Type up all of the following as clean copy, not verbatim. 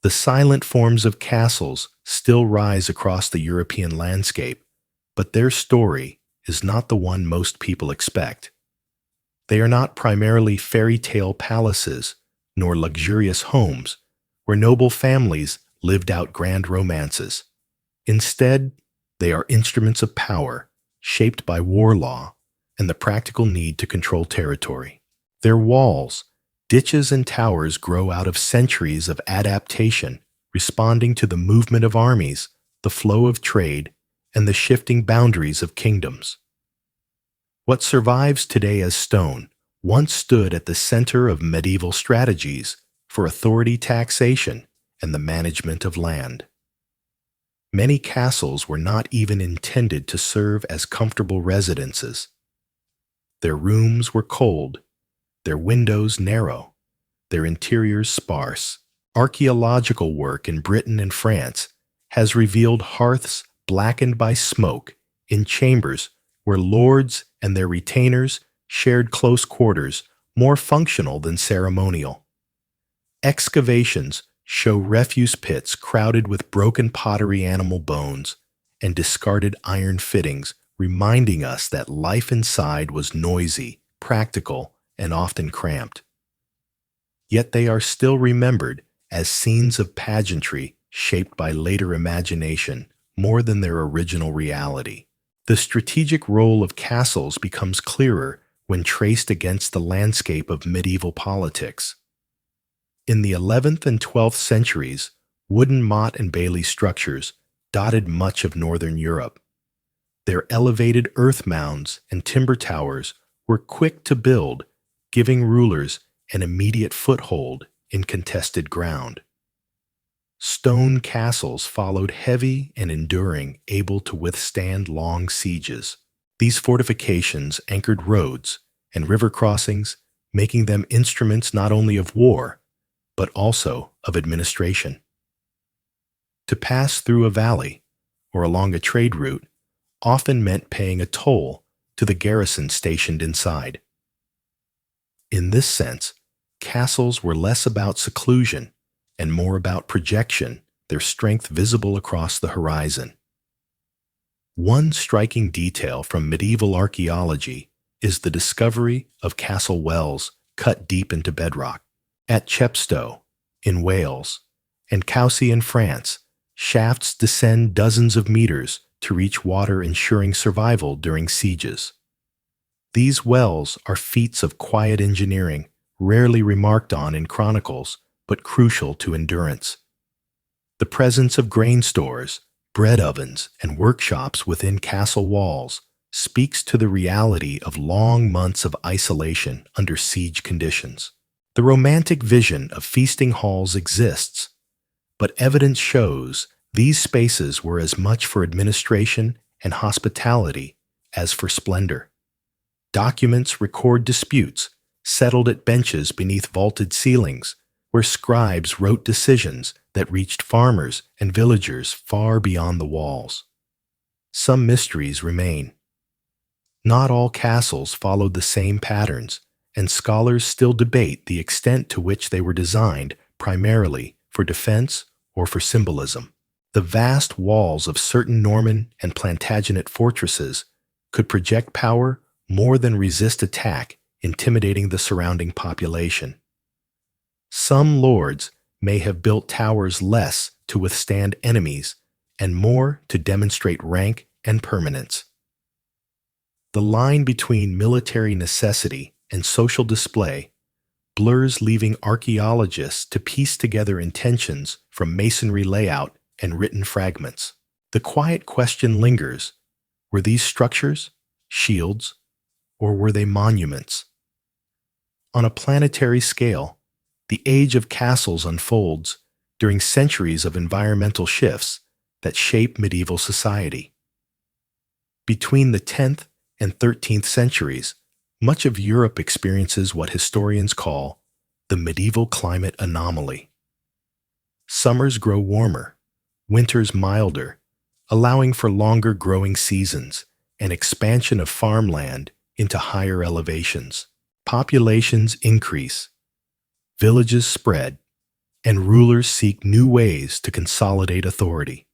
The silent forms of castles still rise across the European landscape, but their story is not the one most people expect. They are not primarily fairy tale palaces nor luxurious homes where noble families lived out grand romances. Instead, they are instruments of power shaped by war law and the practical need to control territory. Their walls, ditches, and towers grow out of centuries of adaptation, responding to the movement of armies, the flow of trade, and the shifting boundaries of kingdoms. What survives today as stone once stood at the center of medieval strategies for authority, taxation, and the management of land. Many castles were not even intended to serve as comfortable residences. Their rooms were cold, their windows narrow, their interiors sparse. Archaeological work in Britain and France has revealed hearths blackened by smoke in chambers where lords and their retainers shared close quarters, more functional than ceremonial. Excavations show refuse pits crowded with broken pottery, animal bones, and discarded iron fittings, reminding us that life inside was noisy, practical, and often cramped. Yet they are still remembered as scenes of pageantry shaped by later imagination more than their original reality. The strategic role of castles becomes clearer when traced against the landscape of medieval politics. In the 11th and 12th centuries, wooden motte and bailey structures dotted much of northern Europe. Their elevated earth mounds and timber towers were quick to build, giving rulers an immediate foothold in contested ground. Stone castles followed, heavy and enduring, able to withstand long sieges. These fortifications anchored roads and river crossings, making them instruments not only of war, but also of administration. To pass through a valley or along a trade route often meant paying a toll to the garrison stationed inside. In this sense, castles were less about seclusion and more about projection, their strength visible across the horizon. One striking detail from medieval archaeology is the discovery of castle wells cut deep into bedrock. At Chepstow, in Wales, and Coucy in France, shafts descend dozens of meters to reach water, ensuring survival during sieges. These wells are feats of quiet engineering, rarely remarked on in chronicles, but crucial to endurance. The presence of grain stores, bread ovens, and workshops within castle walls speaks to the reality of long months of isolation under siege conditions. The romantic vision of feasting halls exists, but evidence shows these spaces were as much for administration and hospitality as for splendor. Documents record disputes settled at benches beneath vaulted ceilings, where scribes wrote decisions that reached farmers and villagers far beyond the walls. Some mysteries remain. Not all castles followed the same patterns, and scholars still debate the extent to which they were designed primarily for defense or for symbolism. The vast walls of certain Norman and Plantagenet fortresses could project power more than resist attack, intimidating the surrounding population. Some lords may have built towers less to withstand enemies and more to demonstrate rank and permanence. The line between military necessity and social display blurs, leaving archaeologists to piece together intentions from masonry layout and written fragments. The quiet question lingers: were these structures shields, or were they monuments? On a planetary scale, the age of castles unfolds during centuries of environmental shifts that shape medieval society. Between the 10th and 13th centuries, much of Europe experiences what historians call the medieval climate anomaly. Summers grow warmer, winters milder, allowing for longer growing seasons and expansion of farmland into higher elevations. Populations increase, villages spread, and rulers seek new ways to consolidate authority.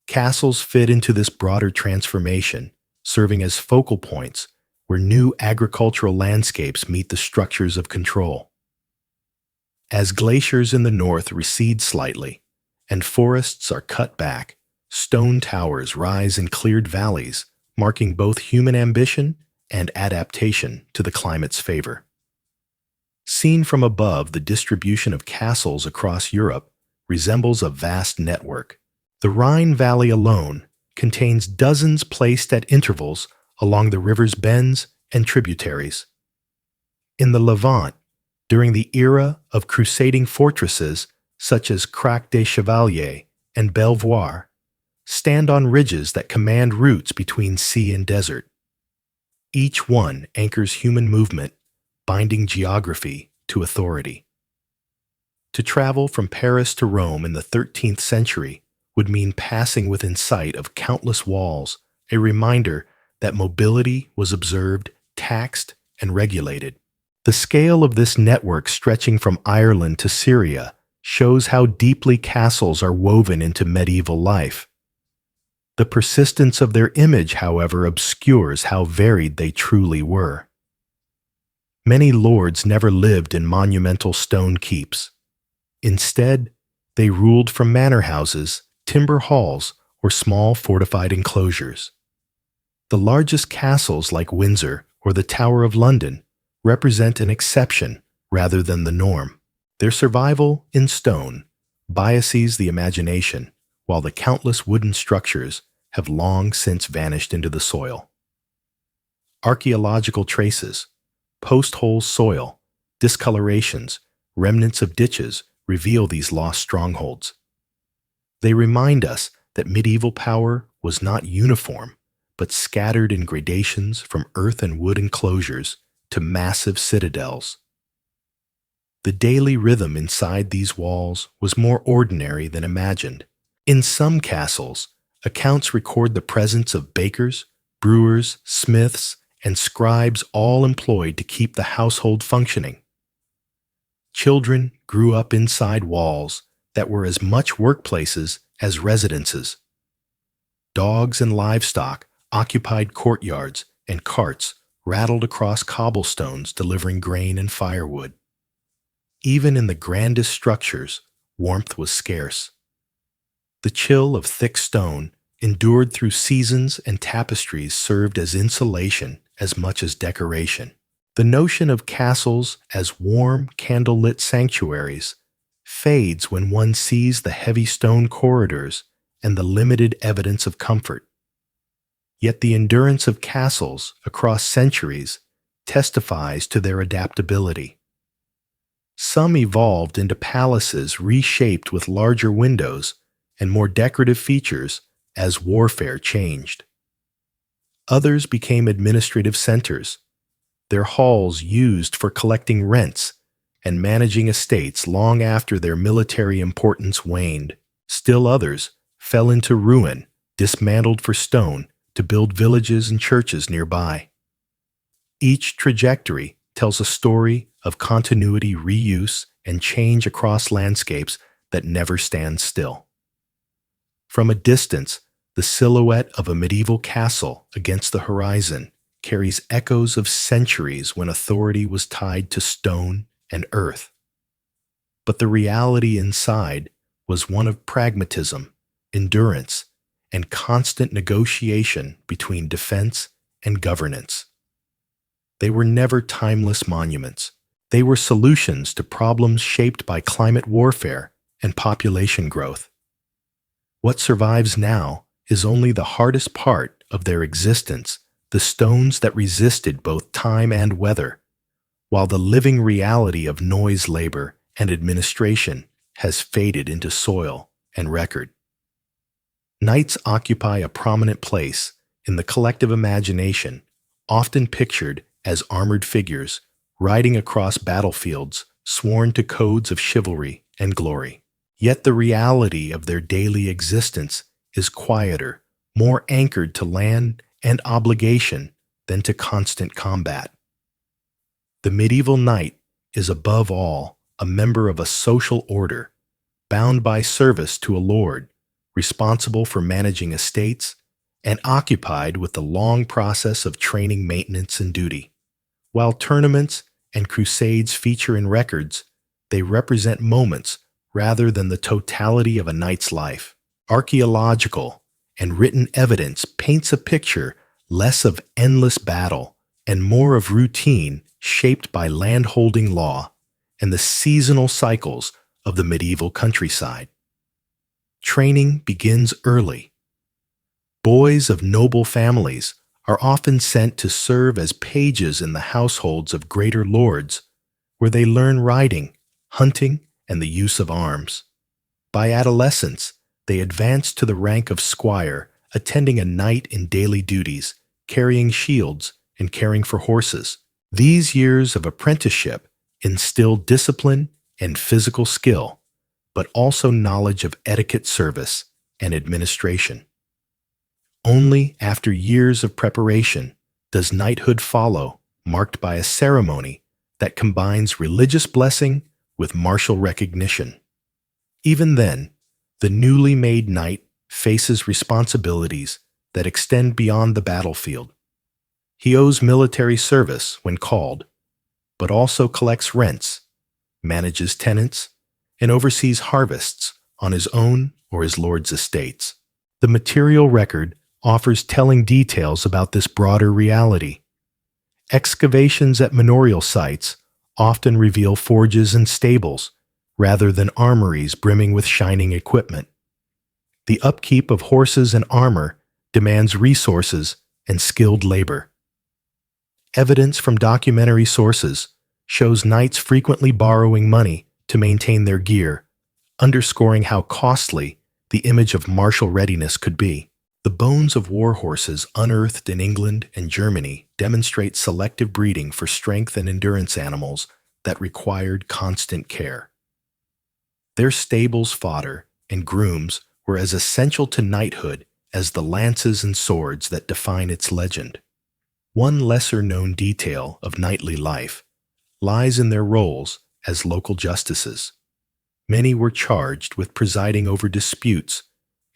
Castles fit into this broader transformation, serving as focal points where new agricultural landscapes meet the structures of control. As glaciers in the north recede slightly and forests are cut back, stone towers rise in cleared valleys, marking both human ambition and adaptation to the climate's favor. Seen from above, the distribution of castles across Europe resembles a vast network. The Rhine Valley alone contains dozens placed at intervals along the river's bends and tributaries. In the Levant, during the era of crusading fortresses such as Crac des Chevaliers and Belvoir, stand on ridges that command routes between sea and desert. Each one anchors human movement, binding geography to authority. To travel from Paris to Rome in the 13th century would mean passing within sight of countless walls, a reminder that mobility was observed, taxed, and regulated. The scale of this network stretching from Ireland to Syria shows how deeply castles are woven into medieval life. The persistence of their image, however, obscures how varied they truly were. Many lords never lived in monumental stone keeps. Instead, they ruled from manor houses, timber halls, or small fortified enclosures. The largest castles like Windsor or the Tower of London represent an exception rather than the norm. Their survival in stone biases the imagination, while the countless wooden structures have long since vanished into the soil. Archaeological traces, post-hole soil, discolorations, remnants of ditches reveal these lost strongholds. They remind us that medieval power was not uniform, but scattered in gradations from earth and wood enclosures to massive citadels. The daily rhythm inside these walls was more ordinary than imagined. In some castles, accounts record the presence of bakers, brewers, smiths, and scribes all employed to keep the household functioning. Children grew up inside walls that were as much workplaces as residences. Dogs and livestock occupied courtyards, and carts rattled across cobblestones delivering grain and firewood. Even in the grandest structures, warmth was scarce. The chill of thick stone, endured through seasons and tapestries, served as insulation as much as decoration. The notion of castles as warm, candlelit sanctuaries fades when one sees the heavy stone corridors and the limited evidence of comfort. Yet the endurance of castles across centuries testifies to their adaptability. Some evolved into palaces reshaped with larger windows and more decorative features as warfare changed. Others became administrative centers, their halls used for collecting rents and managing estates long after their military importance waned. Still others fell into ruin, dismantled for stone to build villages and churches nearby. Each trajectory tells a story of continuity, reuse, and change across landscapes that never stand still. From a distance, the silhouette of a medieval castle against the horizon carries echoes of centuries when authority was tied to stone and earth. But the reality inside was one of pragmatism, endurance, and constant negotiation between defense and governance. They were never timeless monuments. They were solutions to problems shaped by climate warfare and population growth. What survives now is only the hardest part of their existence, the stones that resisted both time and weather, while the living reality of noise, labor, and administration has faded into soil and record. Knights occupy a prominent place in the collective imagination, often pictured as armored figures riding across battlefields sworn to codes of chivalry and glory. Yet the reality of their daily existence is quieter, more anchored to land and obligation than to constant combat. The medieval knight is above all a member of a social order, bound by service to a lord, responsible for managing estates, and occupied with the long process of training, maintenance, and duty. While tournaments and crusades feature in records, they represent moments rather than the totality of a knight's life. Archaeological and written evidence paints a picture less of endless battle and more of routine shaped by landholding law and the seasonal cycles of the medieval countryside. Training begins early. Boys of noble families are often sent to serve as pages in the households of greater lords, where they learn riding, hunting, and the use of arms. By adolescence, they advance to the rank of squire, attending a knight in daily duties, carrying shields, and caring for horses. These years of apprenticeship instill discipline and physical skill, but also knowledge of etiquette, service, and administration. Only after years of preparation does knighthood follow, marked by a ceremony that combines religious blessing with martial recognition. Even then, the newly made knight faces responsibilities that extend beyond the battlefield. He owes military service when called, but also collects rents, manages tenants, and oversees harvests on his own or his lord's estates. The material record offers telling details about this broader reality. Excavations at manorial sites often reveal forges and stables, rather than armories brimming with shining equipment. The upkeep of horses and armor demands resources and skilled labor. Evidence from documentary sources shows knights frequently borrowing money to maintain their gear, underscoring how costly the image of martial readiness could be. The bones of war horses unearthed in England and Germany demonstrate selective breeding for strength and endurance animals that required constant care. Their stables, fodder, and grooms were as essential to knighthood as the lances and swords that define its legend. One lesser-known detail of knightly life lies in their roles as local justices. Many were charged with presiding over disputes,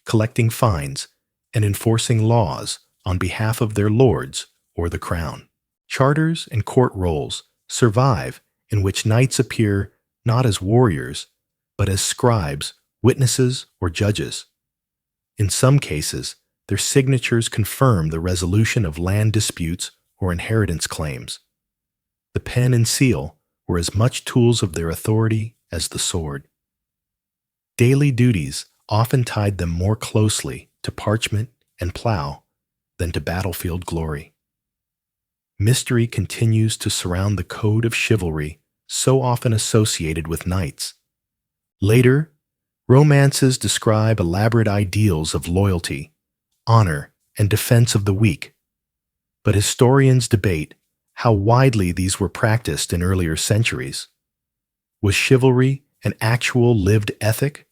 collecting fines, and enforcing laws on behalf of their lords or the crown. Charters and court rolls survive in which knights appear not as warriors, but as scribes, witnesses, or judges. In some cases, their signatures confirm the resolution of land disputes or inheritance claims. The pen and seal were as much tools of their authority as the sword. Daily duties often tied them more closely to parchment and plow than to battlefield glory. Mystery continues to surround the code of chivalry so often associated with knights. Later, romances describe elaborate ideals of loyalty, honor, and defense of the weak, but historians debate how widely these were practiced in earlier centuries. Was chivalry an actual lived ethic,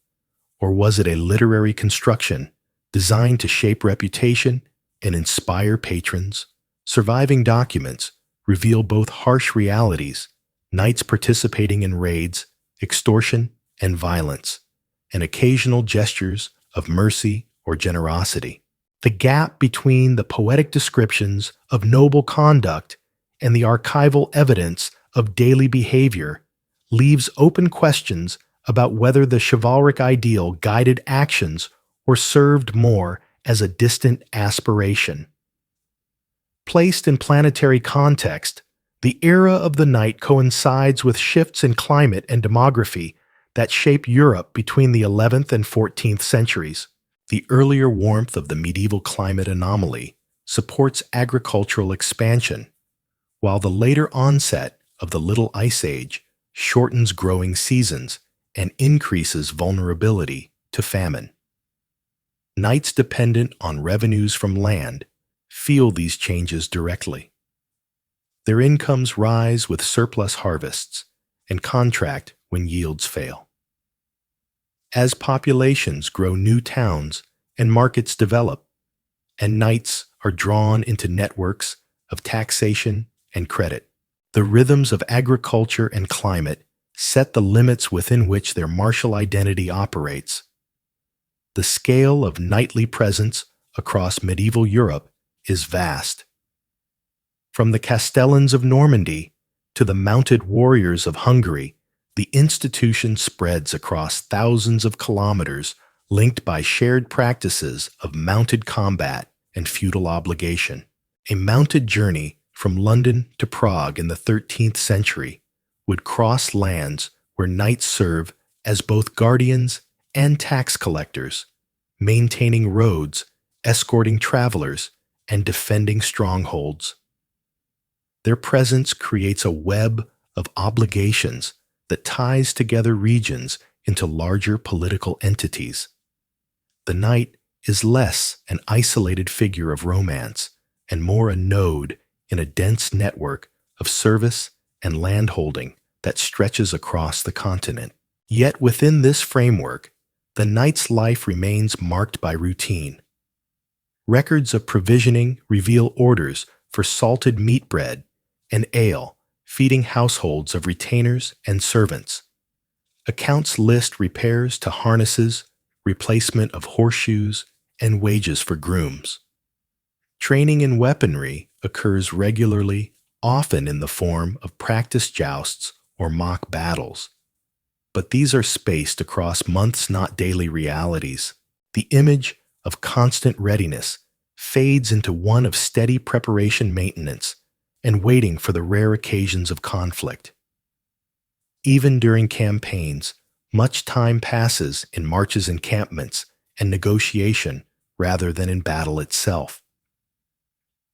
or was it a literary construction designed to shape reputation and inspire patrons? Surviving documents reveal both harsh realities, knights participating in raids, extortion, and violence, and occasional gestures of mercy or generosity. The gap between the poetic descriptions of noble conduct and the archival evidence of daily behavior leaves open questions about whether the chivalric ideal guided actions or served more as a distant aspiration. Placed in planetary context, the era of the knight coincides with shifts in climate and demography that shape Europe between the 11th and 14th centuries. The earlier warmth of the medieval climate anomaly supports agricultural expansion, while the later onset of the Little Ice Age shortens growing seasons and increases vulnerability to famine. Knights dependent on revenues from land feel these changes directly. Their incomes rise with surplus harvests and contract when yields fail. As populations grow, new towns and markets develop, and knights are drawn into networks of taxation and credit. The rhythms of agriculture and climate set the limits within which their martial identity operates. The scale of knightly presence across medieval Europe is vast. From the castellans of Normandy to the mounted warriors of Hungary, the institution spreads across thousands of kilometers, linked by shared practices of mounted combat and feudal obligation. A mounted journey from London to Prague in the 13th century would cross lands where knights serve as both guardians and tax collectors, maintaining roads, escorting travelers, and defending strongholds. Their presence creates a web of obligations that ties together regions into larger political entities. The knight is less an isolated figure of romance and more a node in a dense network of service and landholding that stretches across the continent. Yet within this framework, the knight's life remains marked by routine. Records of provisioning reveal orders for salted meat bread and ale, feeding households of retainers and servants. Accounts list repairs to harnesses, replacement of horseshoes, and wages for grooms. Training in weaponry occurs regularly, often in the form of practice jousts or mock battles. But these are spaced across months, not daily realities. The image of constant readiness fades into one of steady preparation, maintenance, and waiting for the rare occasions of conflict. Even during campaigns, much time passes in marches, encampments, and negotiation rather than in battle itself.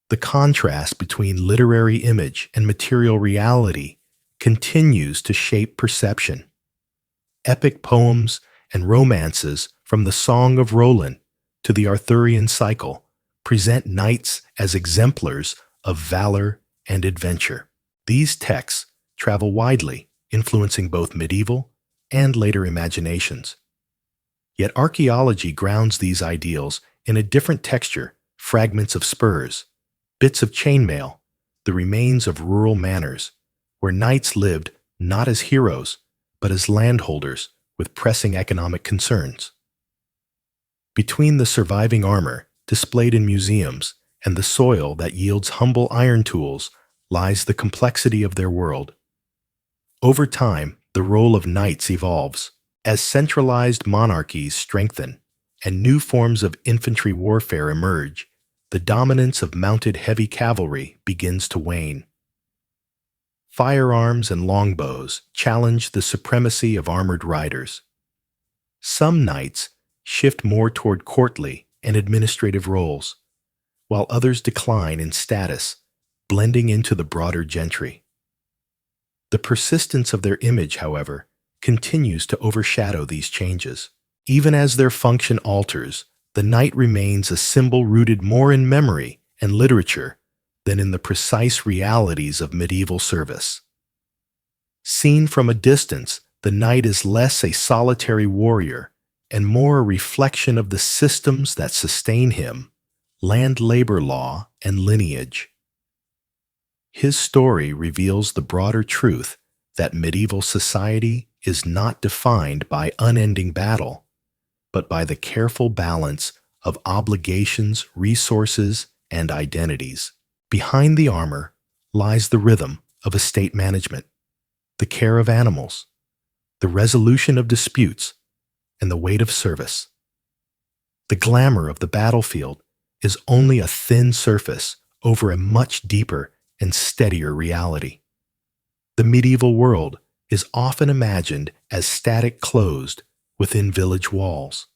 The contrast between literary image and material reality continues to shape perception. Epic poems and romances, from the Song of Roland to the Arthurian cycle, present knights as exemplars of valor and adventure. These texts travel widely, influencing both medieval and later imaginations. Yet archaeology grounds these ideals in a different texture: fragments of spurs, bits of chainmail, the remains of rural manors, where knights lived not as heroes, but as landholders with pressing economic concerns. Between the surviving armor displayed in museums and the soil that yields humble iron tools lies the complexity of their world. Over time, the role of knights evolves. As centralized monarchies strengthen and new forms of infantry warfare emerge, the dominance of mounted heavy cavalry begins to wane. Firearms and longbows challenge the supremacy of armored riders. Some knights shift more toward courtly and administrative roles, while others decline in status, blending into the broader gentry. The persistence of their image, however, continues to overshadow these changes. Even as their function alters, the knight remains a symbol rooted more in memory and literature than in the precise realities of medieval service. Seen from a distance, the knight is less a solitary warrior and more a reflection of the systems that sustain him: land labor law and lineage. His story reveals the broader truth that medieval society is not defined by unending battle, but by the careful balance of obligations, resources, and identities. Behind the armor lies the rhythm of estate management, the care of animals, the resolution of disputes, and the weight of service. The glamour of the battlefield is only a thin surface over a much deeper and steadier reality. The medieval world is often imagined as static, closed within village walls,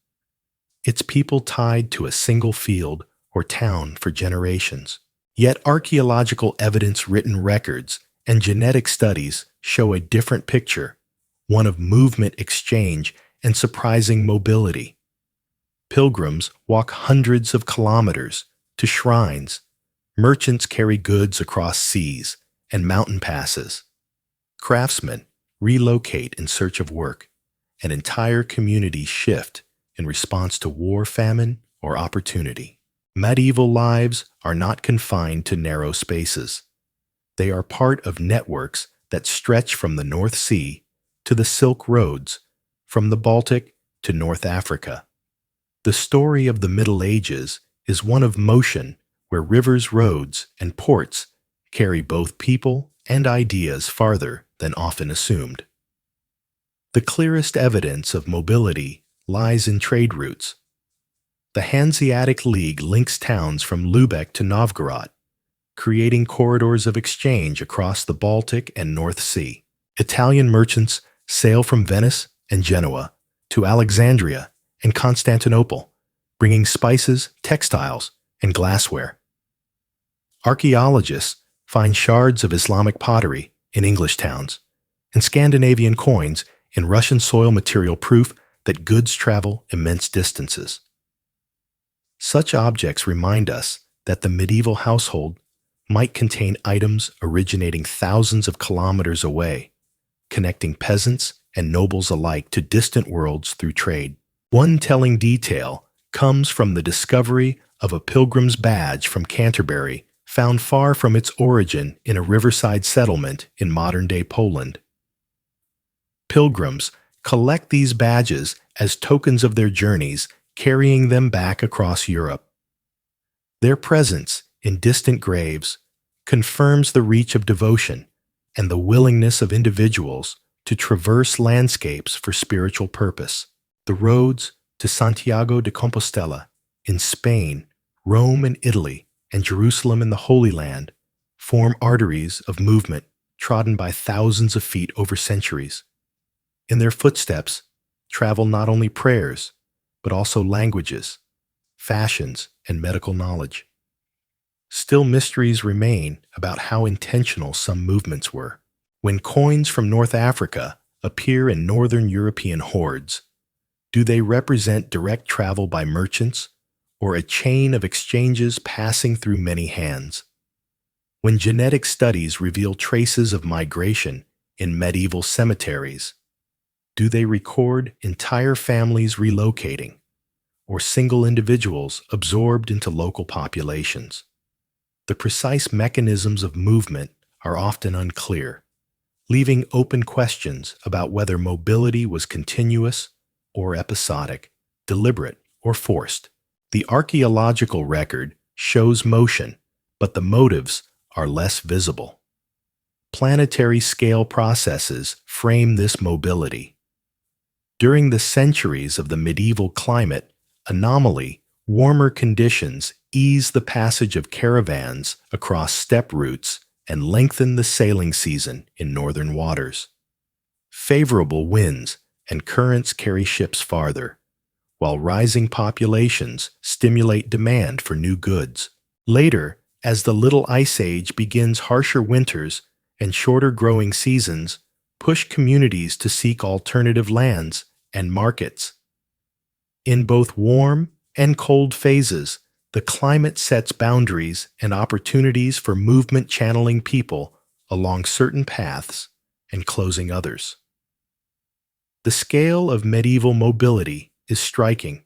its people tied to a single field or town for generations. Yet archaeological evidence, written records, and genetic studies show a different picture, one of movement, exchange, and surprising mobility. Pilgrims walk hundreds of kilometers to shrines, merchants carry goods across seas and mountain passes, craftsmen relocate in search of work, and entire communities shift in response to war, famine, or opportunity. Medieval lives are not confined to narrow spaces. They are part of networks that stretch from the North Sea to the Silk Roads, from the Baltic to North Africa. The story of the Middle Ages is one of motion where rivers, roads, and ports carry both people and ideas farther than often assumed. The clearest evidence of mobility lies in trade routes. The Hanseatic League links towns from Lübeck to Novgorod, creating corridors of exchange across the Baltic and North Sea. Italian merchants sail from Venice and Genoa to Alexandria and Constantinople, bringing spices, textiles, and glassware. Archaeologists find shards of Islamic pottery in English towns and Scandinavian coins in Russian soil material, proof that goods travel immense distances. Such objects remind us that the medieval household might contain items originating thousands of kilometers away, connecting peasants and nobles alike to distant worlds through trade. One telling detail comes from the discovery of a pilgrim's badge from Canterbury, found far from its origin in a riverside settlement in modern-day Poland. Pilgrims collect these badges as tokens of their journeys, carrying them back across Europe. Their presence in distant graves confirms the reach of devotion and the willingness of individuals to traverse landscapes for spiritual purpose. The roads to Santiago de Compostela in Spain, Rome in Italy, and Jerusalem in the Holy Land form arteries of movement trodden by thousands of feet over centuries. In their footsteps travel not only prayers, but also languages, fashions, and medical knowledge. Still, mysteries remain about how intentional some movements were. When coins from North Africa appear in northern European hordes, do they represent direct travel by merchants or a chain of exchanges passing through many hands? When genetic studies reveal traces of migration in medieval cemeteries, do they record entire families relocating or single individuals absorbed into local populations? The precise mechanisms of movement are often unclear, leaving open questions about whether mobility was continuous or episodic, deliberate or forced. The archaeological record shows motion, but the motives are less visible. Planetary scale processes frame this mobility. During the centuries of the medieval climate anomaly, warmer conditions ease the passage of caravans across steppe routes and lengthen the sailing season in northern waters. Favorable winds and currents carry ships farther, while rising populations stimulate demand for new goods. Later, as the Little Ice Age begins, harsher winters and shorter growing seasons push communities to seek alternative lands and markets. In both warm and cold phases, the climate sets boundaries and opportunities for movement, channeling people along certain paths and closing others. The scale of medieval mobility is striking.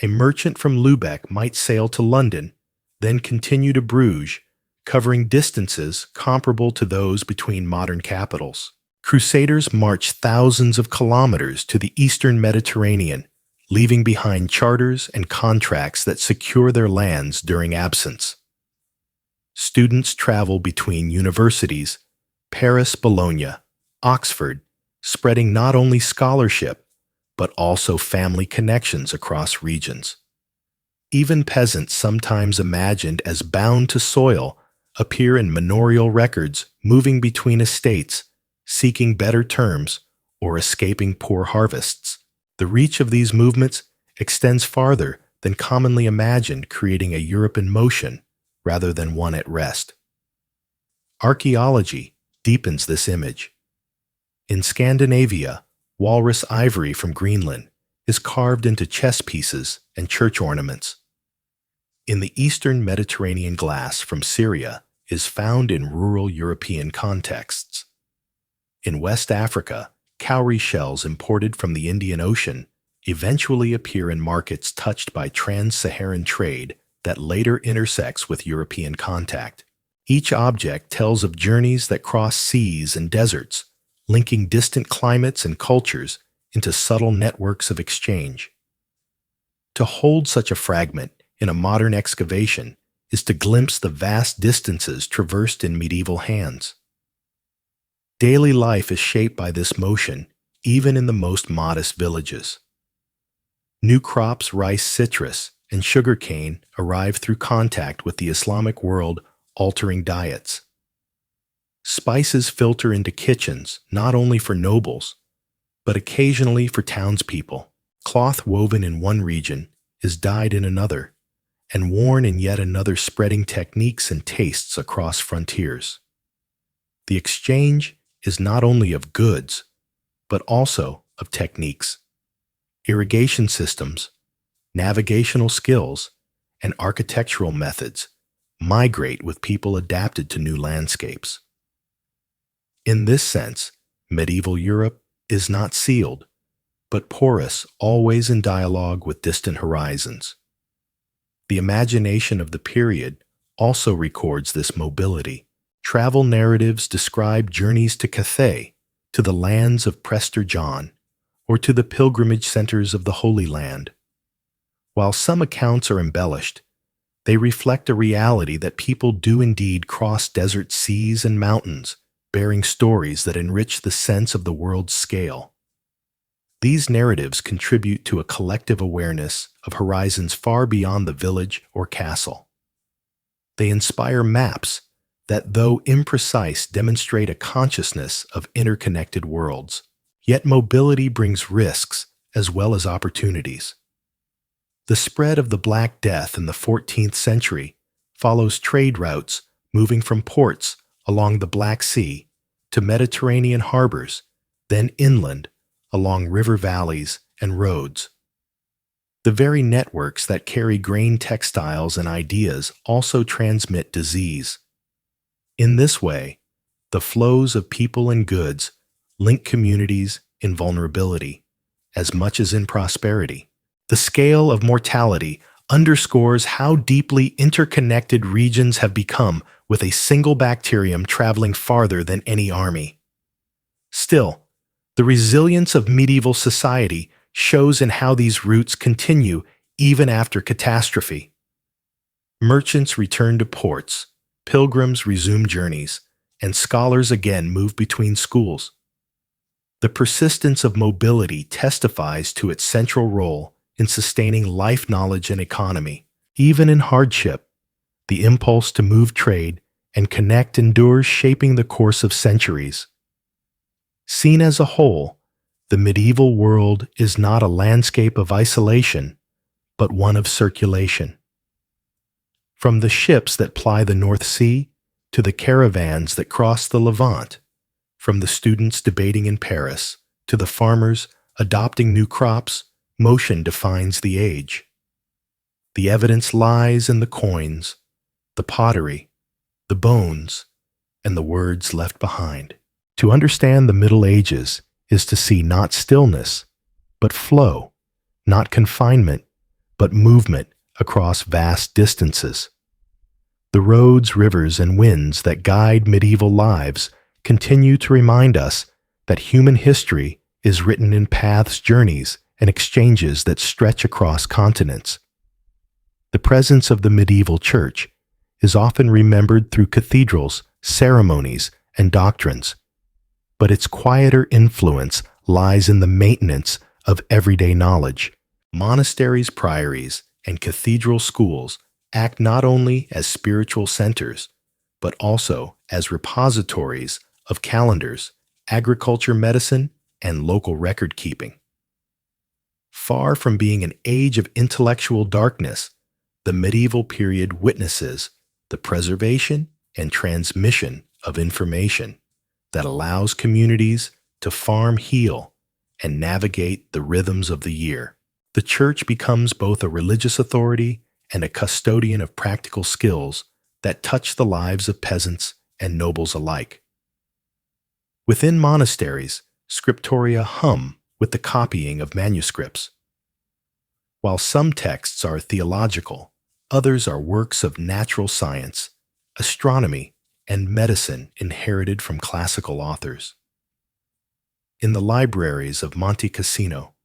A merchant from Lübeck might sail to London, then continue to Bruges, covering distances comparable to those between modern capitals. Crusaders march thousands of kilometers to the eastern Mediterranean, leaving behind charters and contracts that secure their lands during absence. Students travel between universities, Paris, Bologna, Oxford, spreading not only scholarship, but also family connections across regions. Even peasants, sometimes imagined as bound to soil, appear in manorial records, moving between estates, seeking better terms, or escaping poor harvests. The reach of these movements extends farther than commonly imagined, creating a Europe in motion rather than one at rest. Archaeology deepens this image. In Scandinavia, walrus ivory from Greenland is carved into chess pieces and church ornaments. In the eastern Mediterranean, glass from Syria is found in rural European contexts. In West Africa, cowrie shells imported from the Indian Ocean eventually appear in markets touched by trans-Saharan trade that later intersects with European contact. Each object tells of journeys that cross seas and deserts, linking distant climates and cultures into subtle networks of exchange. To hold such a fragment in a modern excavation is to glimpse the vast distances traversed in medieval hands. Daily life is shaped by this motion, even in the most modest villages. New crops, rice, citrus, and sugarcane arrive through contact with the Islamic world, altering diets. Spices filter into kitchens not only for nobles, but occasionally for townspeople. Cloth woven in one region is dyed in another, and worn in yet another, spreading techniques and tastes across frontiers. The exchange is not only of goods, but also of techniques. Irrigation systems, navigational skills, and architectural methods migrate with people adapted to new landscapes. In this sense, medieval Europe is not sealed, but porous, always in dialogue with distant horizons. The imagination of the period also records this mobility. Travel narratives describe journeys to Cathay, to the lands of Prester John, or to the pilgrimage centers of the Holy Land. While some accounts are embellished, they reflect a reality that people do indeed cross desert seas and mountains, bearing stories that enrich the sense of the world's scale. These narratives contribute to a collective awareness of horizons far beyond the village or castle. They inspire maps that, though imprecise, demonstrate a consciousness of interconnected worlds. Yet mobility brings risks as well as opportunities. The spread of the Black Death in the 14th century follows trade routes moving from ports along the Black Sea to Mediterranean harbors, then inland along river valleys and roads. The very networks that carry grain, textiles, and ideas also transmit disease. In this way, the flows of people and goods link communities in vulnerability as much as in prosperity. The scale of mortality underscores how deeply interconnected regions have become, with a single bacterium traveling farther than any army. Still, the resilience of medieval society shows in how these roots continue even after catastrophe. Merchants return to ports, pilgrims resume journeys, and scholars again move between schools. The persistence of mobility testifies to its central role in sustaining life, knowledge, and economy. Even in hardship, the impulse to move, trade, and connect endures, shaping the course of centuries. Seen as a whole, the medieval world is not a landscape of isolation, but one of circulation. From the ships that ply the North Sea to the caravans that cross the Levant, from the students debating in Paris to the farmers adopting new crops, motion defines the age. The evidence lies in the coins, the pottery, the bones, and the words left behind. To understand the Middle Ages is to see not stillness, but flow, not confinement, but movement across vast distances. The roads, rivers, and winds that guide medieval lives continue to remind us that human history is written in paths, journeys, and exchanges that stretch across continents. The presence of the medieval church is often remembered through cathedrals, ceremonies, and doctrines, but its quieter influence lies in the maintenance of everyday knowledge. Monasteries, priories, and cathedral schools act not only as spiritual centers, but also as repositories of calendars, agriculture, medicine, and local record-keeping. Far from being an age of intellectual darkness, the medieval period witnesses the preservation and transmission of information that allows communities to farm, heal, and navigate the rhythms of the year. The church becomes both a religious authority and a custodian of practical skills that touch the lives of peasants and nobles alike. Within monasteries, scriptoria hum with the copying of manuscripts. While some texts are theological, others are works of natural science, astronomy, and medicine inherited from classical authors. In the libraries of Monte Cassino,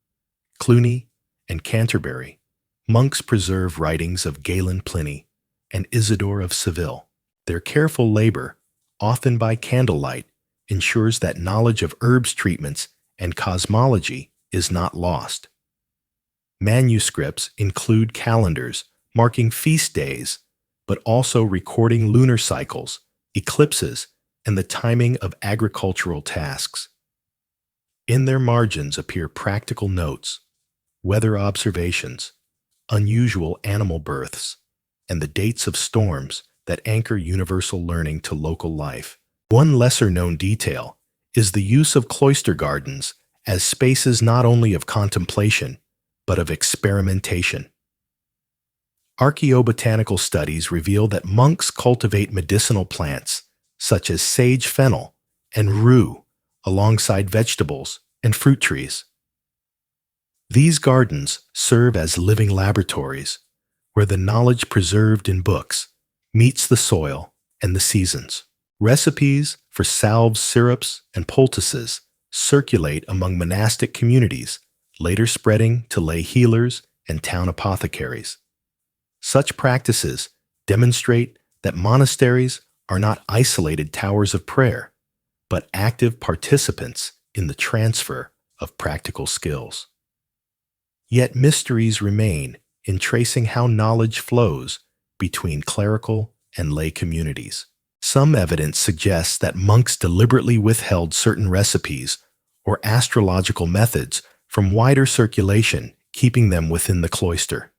Cluny, and Canterbury, monks preserve writings of Galen Pliny and Isidore of Seville. Their careful labor, often by candlelight, ensures that knowledge of herbs treatments and cosmology is not lost. Manuscripts include calendars marking feast days, but also recording lunar cycles, eclipses, and the timing of agricultural tasks. In their margins appear practical notes, weather observations, unusual animal births, and the dates of storms that anchor universal learning to local life. One lesser-known detail is the use of cloister gardens as spaces not only of contemplation, but of experimentation. Archaeobotanical studies reveal that monks cultivate medicinal plants, such as sage fennel and rue, alongside vegetables and fruit trees. These gardens serve as living laboratories, where the knowledge preserved in books meets the soil and the seasons. Recipes for salves, syrups, and poultices circulate among monastic communities, later spreading to lay healers and town apothecaries. Such practices demonstrate that monasteries are not isolated towers of prayer, but active participants in the transfer of practical skills. Yet mysteries remain in tracing how knowledge flows between clerical and lay communities. Some evidence suggests that monks deliberately withheld certain recipes or astrological methods from wider circulation, keeping them within the cloister.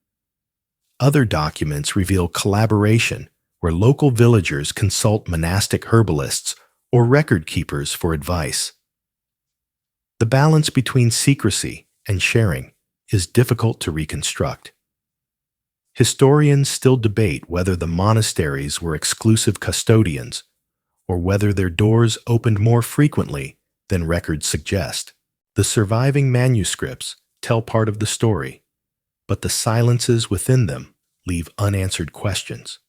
Other documents reveal collaboration, where local villagers consult monastic herbalists or record keepers for advice. The balance between secrecy and sharing is difficult to reconstruct. Historians still debate whether the monasteries were exclusive custodians or whether their doors opened more frequently than records suggest. The surviving manuscripts tell part of the story, but the silences within them leave unanswered questions.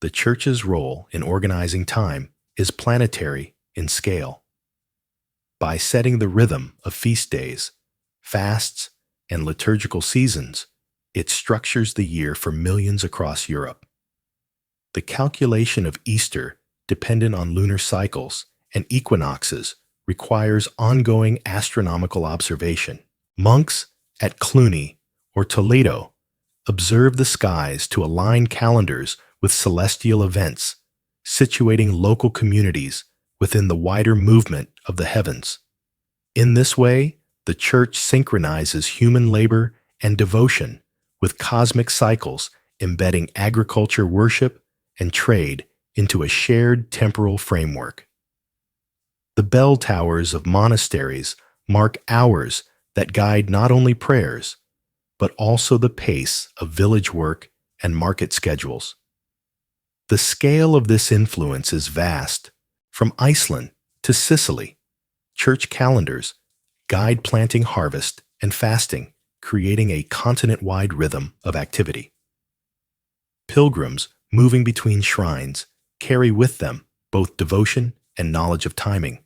The Church's role in organizing time is planetary in scale. By setting the rhythm of feast days, fasts, and liturgical seasons, it structures the year for millions across Europe. The calculation of Easter, dependent on lunar cycles and equinoxes, requires ongoing astronomical observation. Monks at Cluny or Toledo observe the skies to align calendars with celestial events, situating local communities within the wider movement of the heavens. In this way, the Church synchronizes human labor and devotion with cosmic cycles, embedding agriculture worship and trade into a shared temporal framework. The bell towers of monasteries mark hours that guide not only prayers, but also the pace of village work and market schedules. The scale of this influence is vast. From Iceland to Sicily, church calendars guide planting, harvest, and fasting, creating a continent-wide rhythm of activity. Pilgrims moving between shrines carry with them both devotion and knowledge of timing,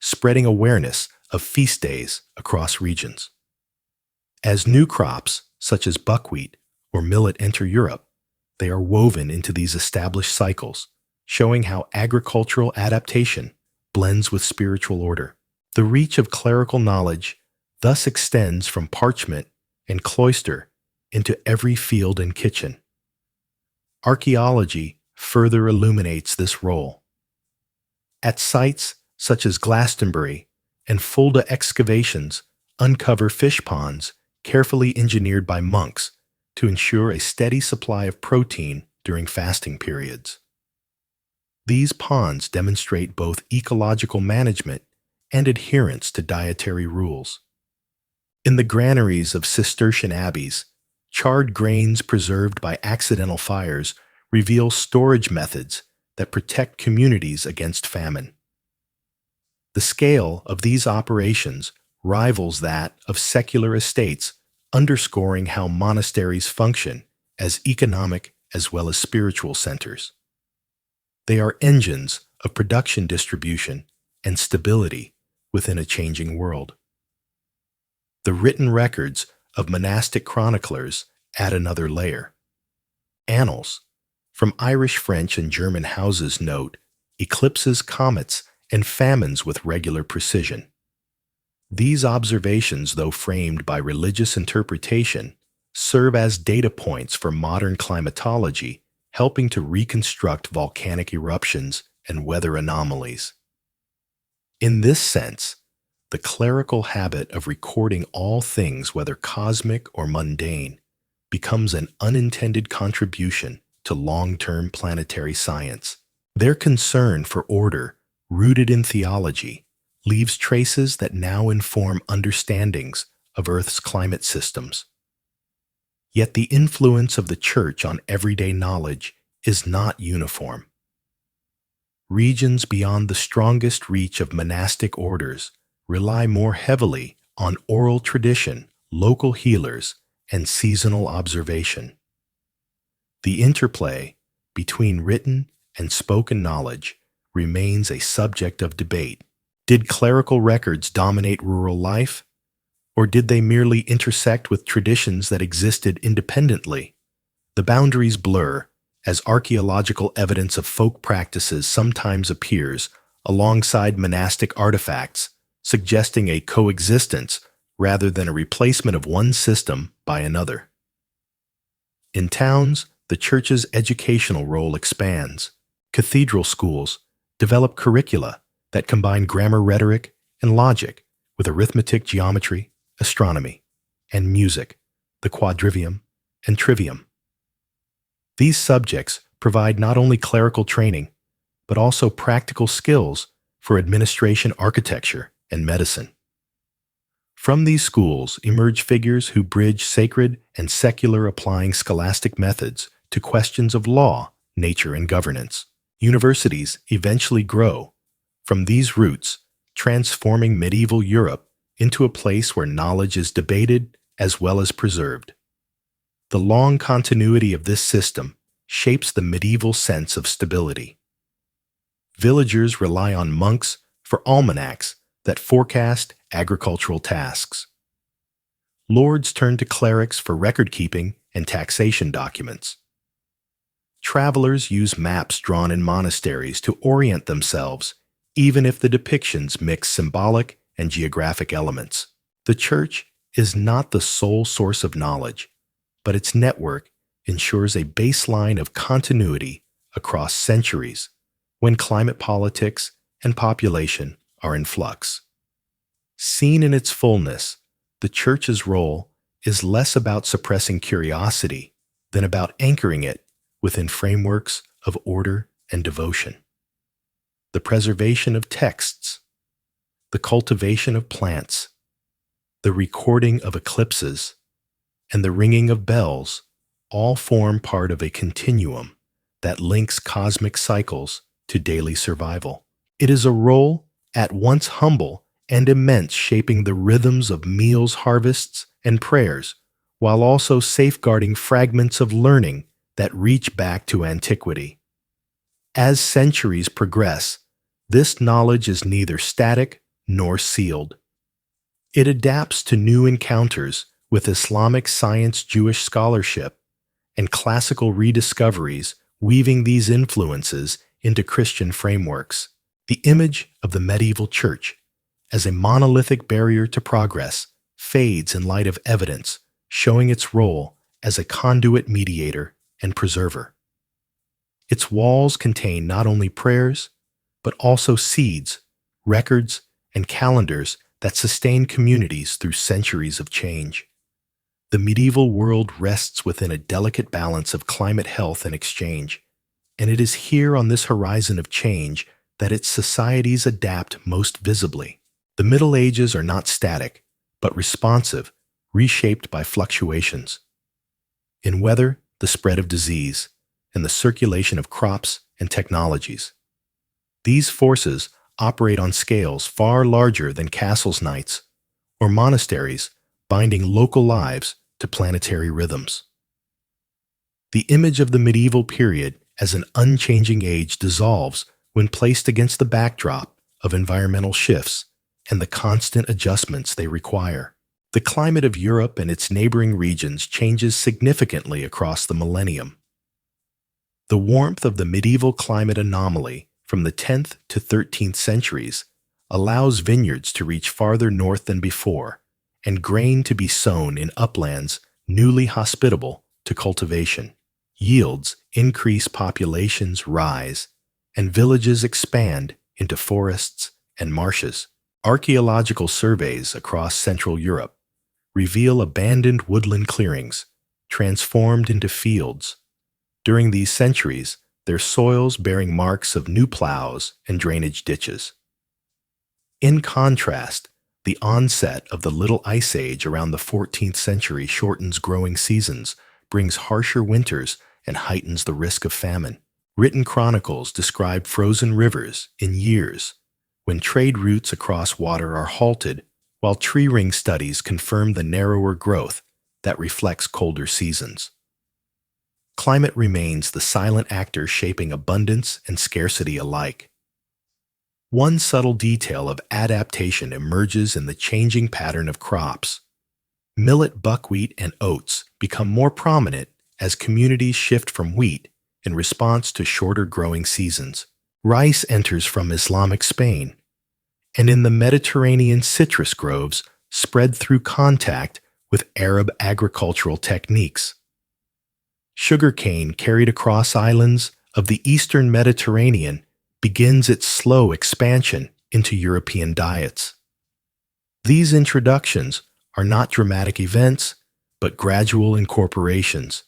spreading awareness of feast days across regions. As new crops, such as buckwheat or millet, enter Europe, they are woven into these established cycles, showing how agricultural adaptation blends with spiritual order. The reach of clerical knowledge thus extends from parchment and cloister into every field and kitchen. Archaeology further illuminates this role. At sites such as Glastonbury and Fulda, excavations uncover fish ponds carefully engineered by monks to ensure a steady supply of protein during fasting periods. These ponds demonstrate both ecological management and adherence to dietary rules. In the granaries of Cistercian abbeys, charred grains preserved by accidental fires reveal storage methods that protect communities against famine. The scale of these operations rivals that of secular estates, underscoring how monasteries function as economic as well as spiritual centers. They are engines of production, distribution, and stability, within a changing world. The written records of monastic chroniclers add another layer. Annals, from Irish, French, and German houses, note eclipses, comets, and famines with regular precision. These observations, though framed by religious interpretation, serve as data points for modern climatology, helping to reconstruct volcanic eruptions and weather anomalies. In this sense, the clerical habit of recording all things, whether cosmic or mundane, becomes an unintended contribution to long-term planetary science. Their concern for order, rooted in theology, leaves traces that now inform understandings of Earth's climate systems. Yet the influence of the Church on everyday knowledge is not uniform. Regions beyond the strongest reach of monastic orders rely more heavily on oral tradition, local healers, and seasonal observation. The interplay between written and spoken knowledge remains a subject of debate. Did clerical records dominate rural life, or did they merely intersect with traditions that existed independently? The boundaries blur as archaeological evidence of folk practices sometimes appears alongside monastic artifacts, suggesting a coexistence rather than a replacement of one system by another. In towns, the Church's educational role expands. Cathedral schools develop curricula that combine grammar, rhetoric, and logic with arithmetic, geometry, astronomy, and music, the quadrivium and trivium. These subjects provide not only clerical training, but also practical skills for administration, architecture, and medicine. From these schools emerge figures who bridge sacred and secular, applying scholastic methods to questions of law, nature, and governance. Universities eventually grow from these roots, transforming medieval Europe into a place where knowledge is debated as well as preserved. The long continuity of this system shapes the medieval sense of stability. Villagers rely on monks for almanacs that forecast agricultural tasks. Lords turn to clerics for record-keeping and taxation documents. Travelers use maps drawn in monasteries to orient themselves, even if the depictions mix symbolic and geographic elements. The Church is not the sole source of knowledge, but its network ensures a baseline of continuity across centuries when climate politics and population are in flux. Seen in its fullness, the Church's role is less about suppressing curiosity than about anchoring it within frameworks of order and devotion. The preservation of texts, the cultivation of plants, the recording of eclipses, and the ringing of bells all form part of a continuum that links cosmic cycles to daily survival. It is a role at once humble and immense, shaping the rhythms of meals, harvests, and prayers, while also safeguarding fragments of learning that reach back to antiquity. As centuries progress, this knowledge is neither static nor sealed. It adapts to new encounters with Islamic science, Jewish scholarship, and classical rediscoveries, weaving these influences into Christian frameworks. The image of the medieval Church as a monolithic barrier to progress fades in light of evidence, showing its role as a conduit, mediator, and preserver. Its walls contain not only prayers, but also seeds, records, and calendars that sustain communities through centuries of change. The medieval world rests within a delicate balance of climate, health, and exchange, and it is here on this horizon of change that its societies adapt most visibly. The Middle Ages are not static, but responsive, reshaped by fluctuations. In weather, the spread of disease, and the circulation of crops and technologies. These forces operate on scales far larger than castles' nights or monasteries, binding local lives to planetary rhythms. The image of the medieval period as an unchanging age dissolves when placed against the backdrop of environmental shifts and the constant adjustments they require. The climate of Europe and its neighboring regions changes significantly across the millennium. The warmth of the medieval climate anomaly from the 10th to 13th centuries allows vineyards to reach farther north than before, and grain to be sown in uplands newly hospitable to cultivation. Yields increase, populations rise, and villages expand into forests and marshes. Archaeological surveys across Central Europe reveal abandoned woodland clearings transformed into fields. During these centuries, their soils bearing marks of new plows and drainage ditches. In contrast, the onset of the Little Ice Age around the 14th century shortens growing seasons, brings harsher winters, and heightens the risk of famine. Written chronicles describe frozen rivers in years, when trade routes across water are halted, while tree ring studies confirm the narrower growth that reflects colder seasons. Climate remains the silent actor shaping abundance and scarcity alike. One subtle detail of adaptation emerges in the changing pattern of crops. Millet, buckwheat, and oats become more prominent as communities shift from wheat in response to shorter growing seasons. Rice enters from Islamic Spain, and in the Mediterranean, citrus groves spread through contact with Arab agricultural techniques. Sugarcane carried across islands of the eastern Mediterranean begins its slow expansion into European diets. These introductions are not dramatic events, but gradual incorporations,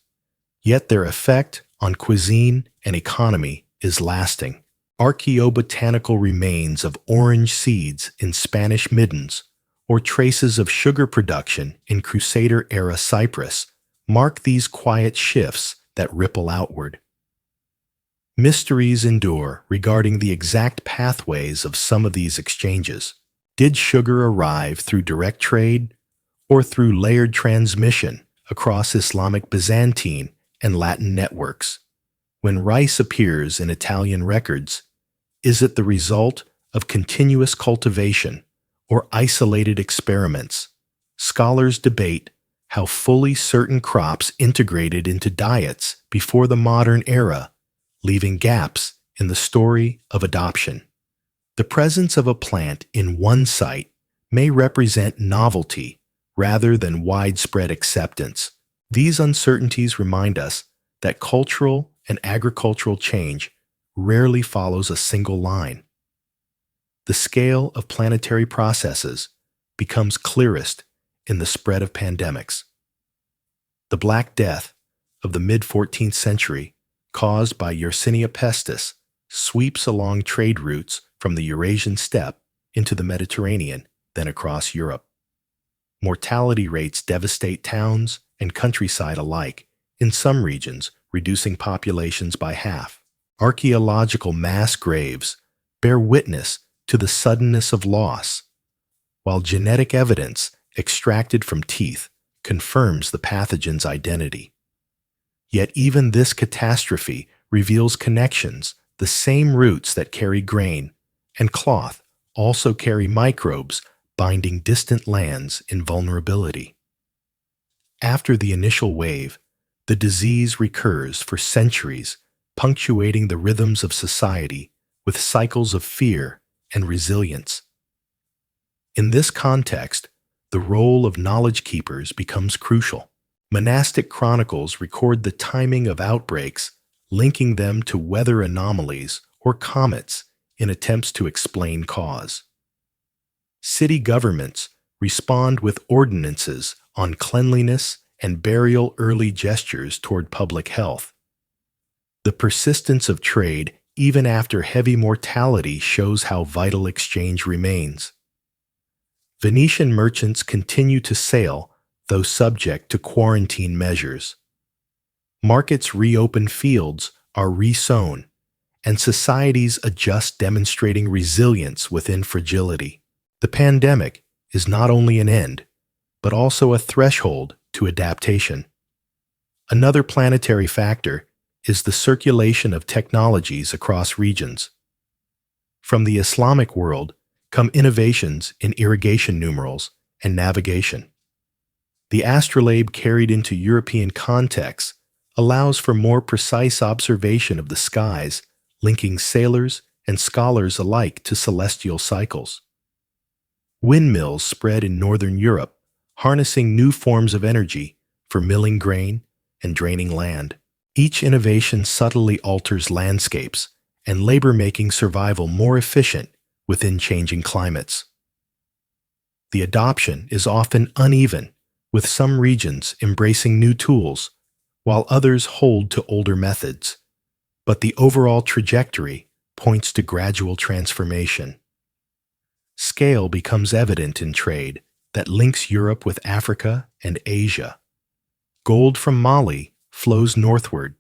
yet their effect on cuisine and economy is lasting. Archaeobotanical remains of orange seeds in Spanish middens or traces of sugar production in Crusader-era Cyprus mark these quiet shifts that ripple outward. Mysteries endure regarding the exact pathways of some of these exchanges. Did sugar arrive through direct trade or through layered transmission across Islamic, Byzantine, and Latin networks? When rice appears in Italian records, is it the result of continuous cultivation or isolated experiments? Scholars debate how fully certain crops integrated into diets before the modern era, leaving gaps in the story of adoption. The presence of a plant in one site may represent novelty rather than widespread acceptance. These uncertainties remind us that cultural and agricultural change rarely follows a single line. The scale of planetary processes becomes clearest in the spread of pandemics. The Black Death of the mid-14th century, caused by Yersinia pestis, sweeps along trade routes from the Eurasian steppe into the Mediterranean, then across Europe. Mortality rates devastate towns and countryside alike, in some regions reducing populations by half. Archaeological mass graves bear witness to the suddenness of loss, while genetic evidence extracted from teeth confirms the pathogen's identity. Yet even this catastrophe reveals connections. The same roots that carry grain and cloth also carry microbes binding distant lands in vulnerability. After the initial wave, the disease recurs for centuries, punctuating the rhythms of society with cycles of fear and resilience. In this context, the role of knowledge keepers becomes crucial. Monastic chronicles record the timing of outbreaks, linking them to weather anomalies or comets in attempts to explain cause. City governments respond with ordinances on cleanliness and burial early gestures toward public health. The persistence of trade, even after heavy mortality, shows how vital exchange remains. Venetian merchants continue to sail, though subject to quarantine measures. Markets reopen, fields are resown, and societies adjust, demonstrating resilience within fragility. The pandemic is not only an end, but also a threshold to adaptation. Another planetary factor is the circulation of technologies across regions. From the Islamic world, come innovations in irrigation numerals and navigation. The astrolabe carried into European contexts allows for more precise observation of the skies, linking sailors and scholars alike to celestial cycles. Windmills spread in northern Europe, harnessing new forms of energy for milling grain and draining land. Each innovation subtly alters landscapes and labor, making survival more efficient within changing climates. The adoption is often uneven, with some regions embracing new tools, while others hold to older methods. But the overall trajectory points to gradual transformation. Scale becomes evident in trade that links Europe with Africa and Asia. Gold from Mali flows northward,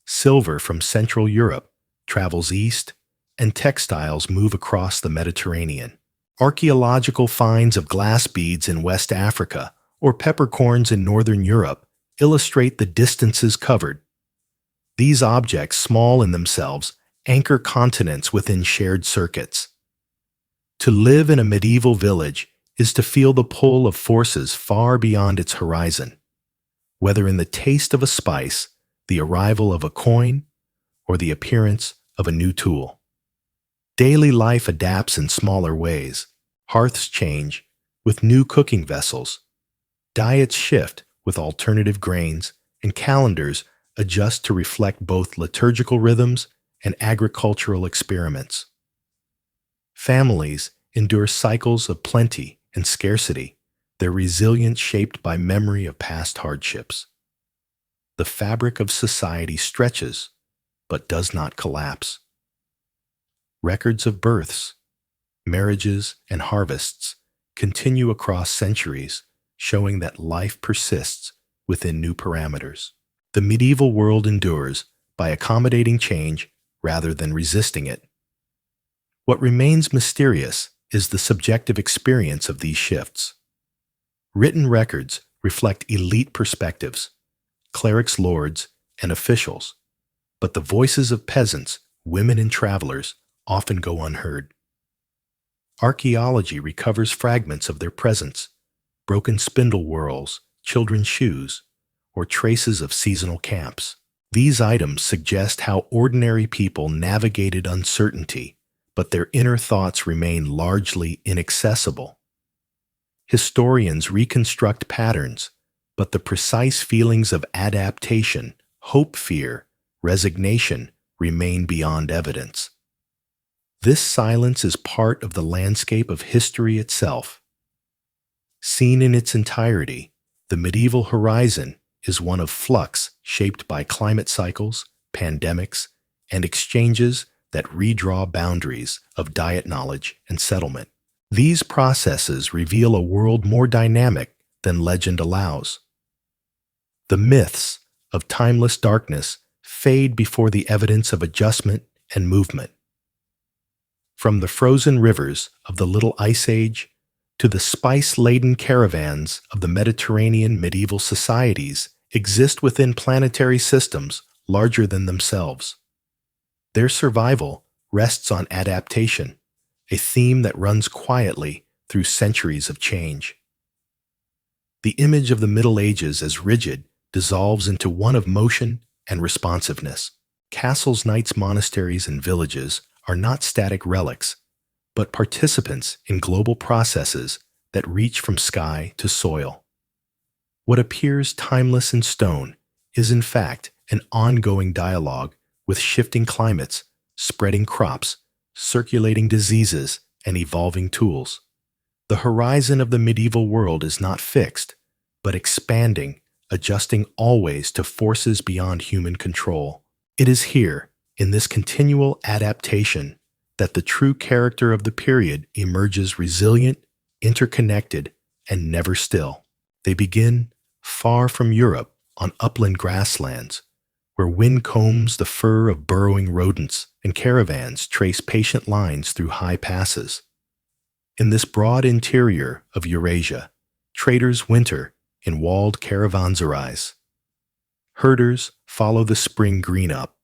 silver from Central Europe travels east, and textiles move across the Mediterranean. Archaeological finds of glass beads in West Africa or peppercorns in Northern Europe illustrate the distances covered. These objects, small in themselves, anchor continents within shared circuits. To live in a medieval village is to feel the pull of forces far beyond its horizon, whether in the taste of a spice, the arrival of a coin, or the appearance of a new tool. Daily life adapts in smaller ways. Hearths change with new cooking vessels. Diets shift with alternative grains, and calendars adjust to reflect both liturgical rhythms and agricultural experiments. Families endure cycles of plenty and scarcity, their resilience shaped by memory of past hardships. The fabric of society stretches, but does not collapse. Records of births, marriages, and harvests continue across centuries, showing that life persists within new parameters. The medieval world endures by accommodating change rather than resisting it. What remains mysterious is the subjective experience of these shifts. Written records reflect elite perspectives, clerics, lords, and officials, but the voices of peasants, women, and travelers often go unheard. Archaeology recovers fragments of their presence, broken spindle whorls, children's shoes, or traces of seasonal camps. These items suggest how ordinary people navigated uncertainty, but their inner thoughts remain largely inaccessible. Historians reconstruct patterns, but the precise feelings of adaptation, hope, fear, resignation remain beyond evidence. This silence is part of the landscape of history itself. Seen in its entirety, the medieval horizon is one of flux shaped by climate cycles, pandemics, and exchanges that redraw boundaries of diet knowledge and settlement. These processes reveal a world more dynamic than legend allows. The myths of timeless darkness fade before the evidence of adjustment and movement. From the frozen rivers of the Little Ice Age to the spice-laden caravans of the Mediterranean, medieval societies exist within planetary systems larger than themselves. Their survival rests on adaptation, a theme that runs quietly through centuries of change. The image of the Middle Ages as rigid dissolves into one of motion and responsiveness. Castles, knights, monasteries, and villages are not static relics, but participants in global processes that reach from sky to soil. What appears timeless in stone is in fact an ongoing dialogue with shifting climates, spreading crops, circulating diseases, and evolving tools. The horizon of the medieval world is not fixed, but expanding, adjusting always to forces beyond human control. It is here, in this continual adaptation, that the true character of the period emerges resilient, interconnected, and never still. They begin far from Europe on upland grasslands, where wind combs the fur of burrowing rodents and caravans trace patient lines through high passes. In this broad interior of Eurasia, traders winter in walled caravanserais. Herders follow the spring green up,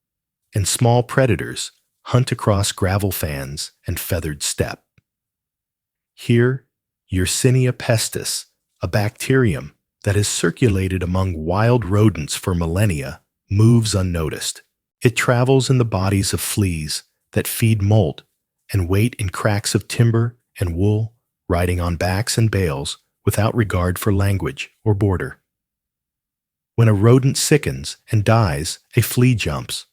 and small predators hunt across gravel fans and feathered steppe. Here, Yersinia pestis, a bacterium that has circulated among wild rodents for millennia, moves unnoticed. It travels in the bodies of fleas that feed molt and wait in cracks of timber and wool, riding on backs and bales without regard for language or border. When a rodent sickens and dies, a flea jumps.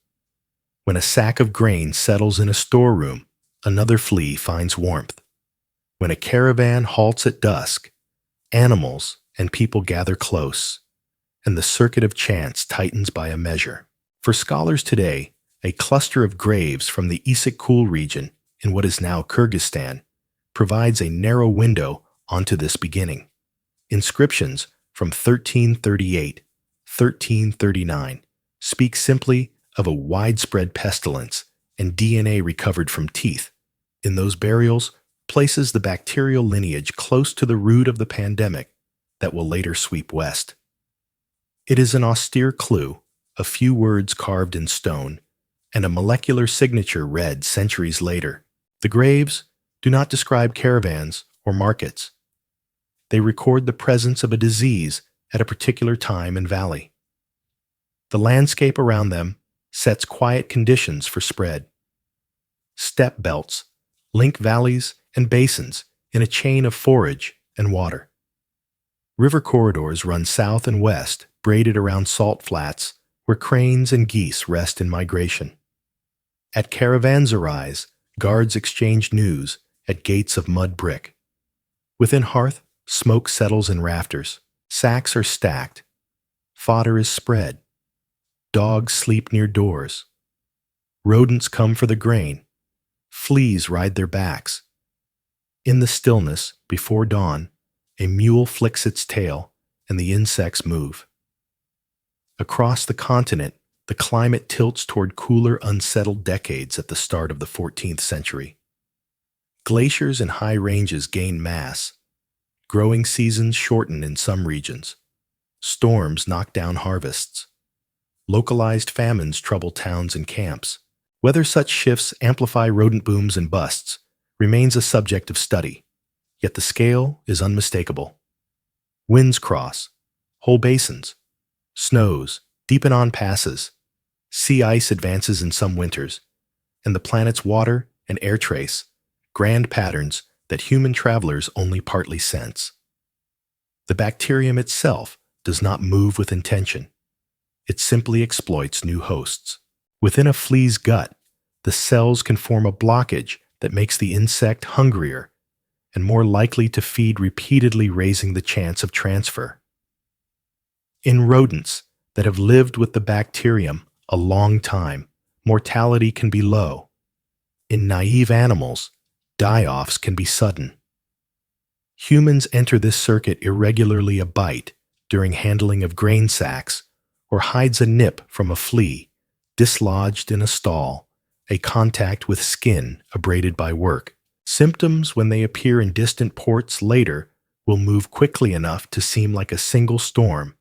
When a sack of grain settles in a storeroom, another flea finds warmth. When a caravan halts at dusk, animals and people gather close, and the circuit of chance tightens by a measure. For scholars today, a cluster of graves from the Issyk-Kul region in what is now Kyrgyzstan provides a narrow window onto this beginning. Inscriptions from 1338, 1339 speak simply of a widespread pestilence and DNA recovered from teeth. In those burials, places the bacterial lineage close to the root of the pandemic that will later sweep west. It is an austere clue, a few words carved in stone, and a molecular signature read centuries later. The graves do not describe caravans or markets. They record the presence of a disease at a particular time and valley. The landscape around them sets quiet conditions for spread. Step belts link valleys and basins in a chain of forage and water. River corridors run south and west, braided around salt flats where cranes and geese rest in migration. At caravanserais, guards exchange news at gates of mud brick. Within hearth, smoke settles in rafters. Sacks are stacked. Fodder is spread. Dogs sleep near doors. Rodents come for the grain. Fleas ride their backs. In the stillness, before dawn, a mule flicks its tail and the insects move. Across the continent, the climate tilts toward cooler, unsettled decades at the start of the 14th century. Glaciers and high ranges gain mass. Growing seasons shorten in some regions. Storms knock down harvests. Localized famines trouble towns and camps. Whether such shifts amplify rodent booms and busts remains a subject of study, yet the scale is unmistakable. Winds cross, whole basins, snows, deepen on passes, sea ice advances in some winters, and the planet's water and air trace grand patterns that human travelers only partly sense. The bacterium itself does not move with intention. It simply exploits new hosts. Within a flea's gut, the cells can form a blockage that makes the insect hungrier and more likely to feed, repeatedly raising the chance of transfer. In rodents that have lived with the bacterium a long time, mortality can be low. In naive animals, die-offs can be sudden. Humans enter this circuit irregularly: a bite during handling of grain sacks, or hides a nip from a flea dislodged in a stall, a contact with skin abraded by work. Symptoms, when they appear in distant ports later, will move quickly enough to seem like a single storm.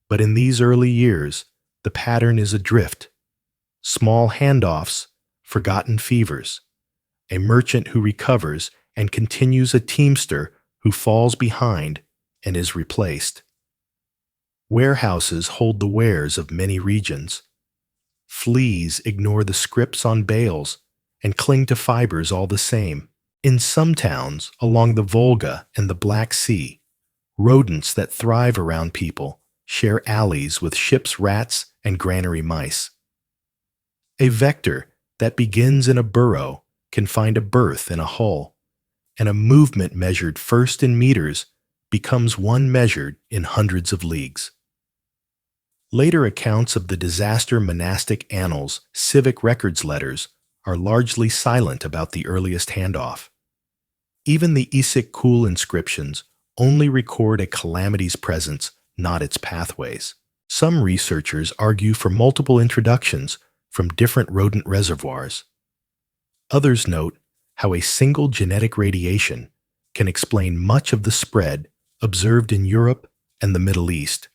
But in these early years, the pattern is adrift. Small handoffs, forgotten fevers, a merchant who recovers and continues, a teamster who falls behind and is replaced. Warehouses hold the wares of many regions. Fleas ignore the scripts on bales and cling to fibers all the same. In some towns along the Volga and the Black Sea, rodents that thrive around people share alleys with ships' rats and granary mice. A vector that begins in a burrow can find a berth in a hull, and a movement measured first in meters becomes one measured in hundreds of leagues. Later accounts of the disaster monastic annals, civic records letters, are largely silent about the earliest handoff. Even the Issyk-Kul inscriptions only record a calamity's presence, not its pathways. Some researchers argue for multiple introductions from different rodent reservoirs. Others note how a single genetic radiation can explain much of the spread observed in Europe and the Middle East.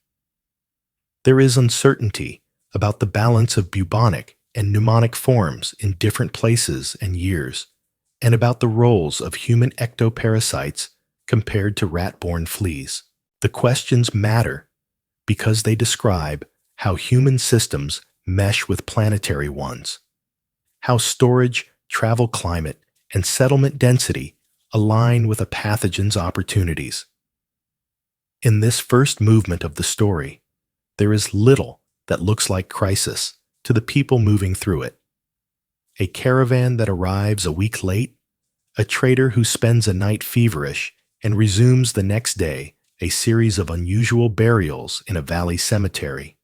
There is uncertainty about the balance of bubonic and pneumonic forms in different places and years, and about the roles of human ectoparasites compared to rat-borne fleas. The questions matter because they describe how human systems mesh with planetary ones, how storage, travel climate, and settlement density align with a pathogen's opportunities. In this first movement of the story, there is little that looks like crisis to the people moving through it. A caravan that arrives a week late, a trader who spends a night feverish and resumes the next day a series of unusual burials in a valley cemetery.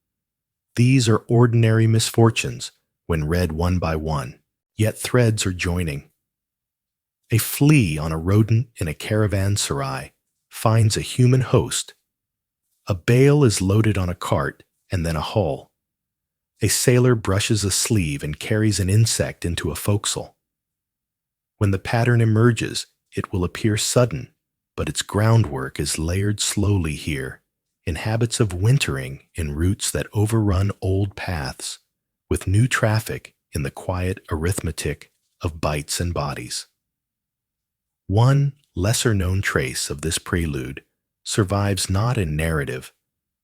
These are ordinary misfortunes when read one by one, yet threads are joining. A flea on a rodent in a caravanserai finds a human host. A bale is loaded on a cart and then a hull. A sailor brushes a sleeve and carries an insect into a forecastle. When the pattern emerges, it will appear sudden, but its groundwork is layered slowly here, in habits of wintering in routes that overrun old paths, with new traffic in the quiet arithmetic of bites and bodies. One lesser-known trace of this prelude survives not in narrative,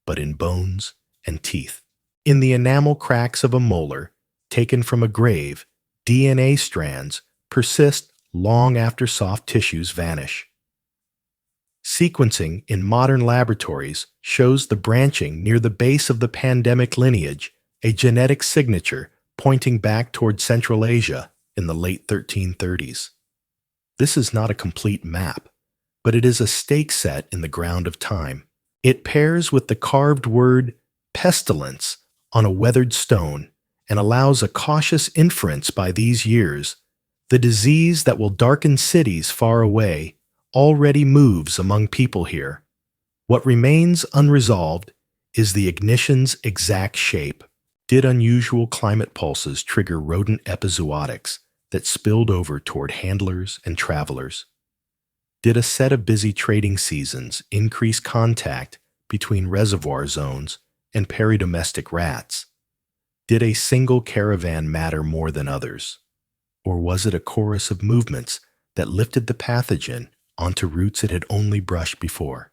but in bones and teeth. In the enamel cracks of a molar taken from a grave, DNA strands persist long after soft tissues vanish. Sequencing in modern laboratories shows the branching near the base of the pandemic lineage, a genetic signature pointing back toward Central Asia in the late 1330s. This is not a complete map, but it is a stake set in the ground of time. It pairs with the carved word pestilence on a weathered stone and allows a cautious inference by these years. The disease that will darken cities far away already moves among people here. What remains unresolved is the ignition's exact shape. Did unusual climate pulses trigger rodent epizootics that spilled over toward handlers and travelers? Did a set of busy trading seasons increase contact between reservoir zones and peridomestic rats? Did a single caravan matter more than others? Or was it a chorus of movements that lifted the pathogen onto routes it had only brushed before?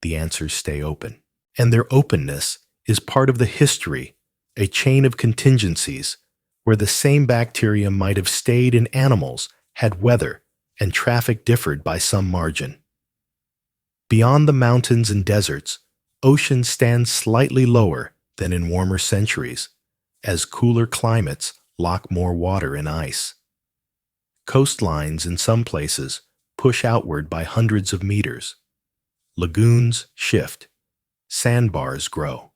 The answers stay open, and their openness is part of the history, a chain of contingencies where the same bacteria might have stayed in animals had weather and traffic differed by some margin. Beyond the mountains and deserts, oceans stand slightly lower than in warmer centuries, as cooler climates lock more water in ice. Coastlines in some places push outward by hundreds of meters. Lagoons shift. Sandbars grow.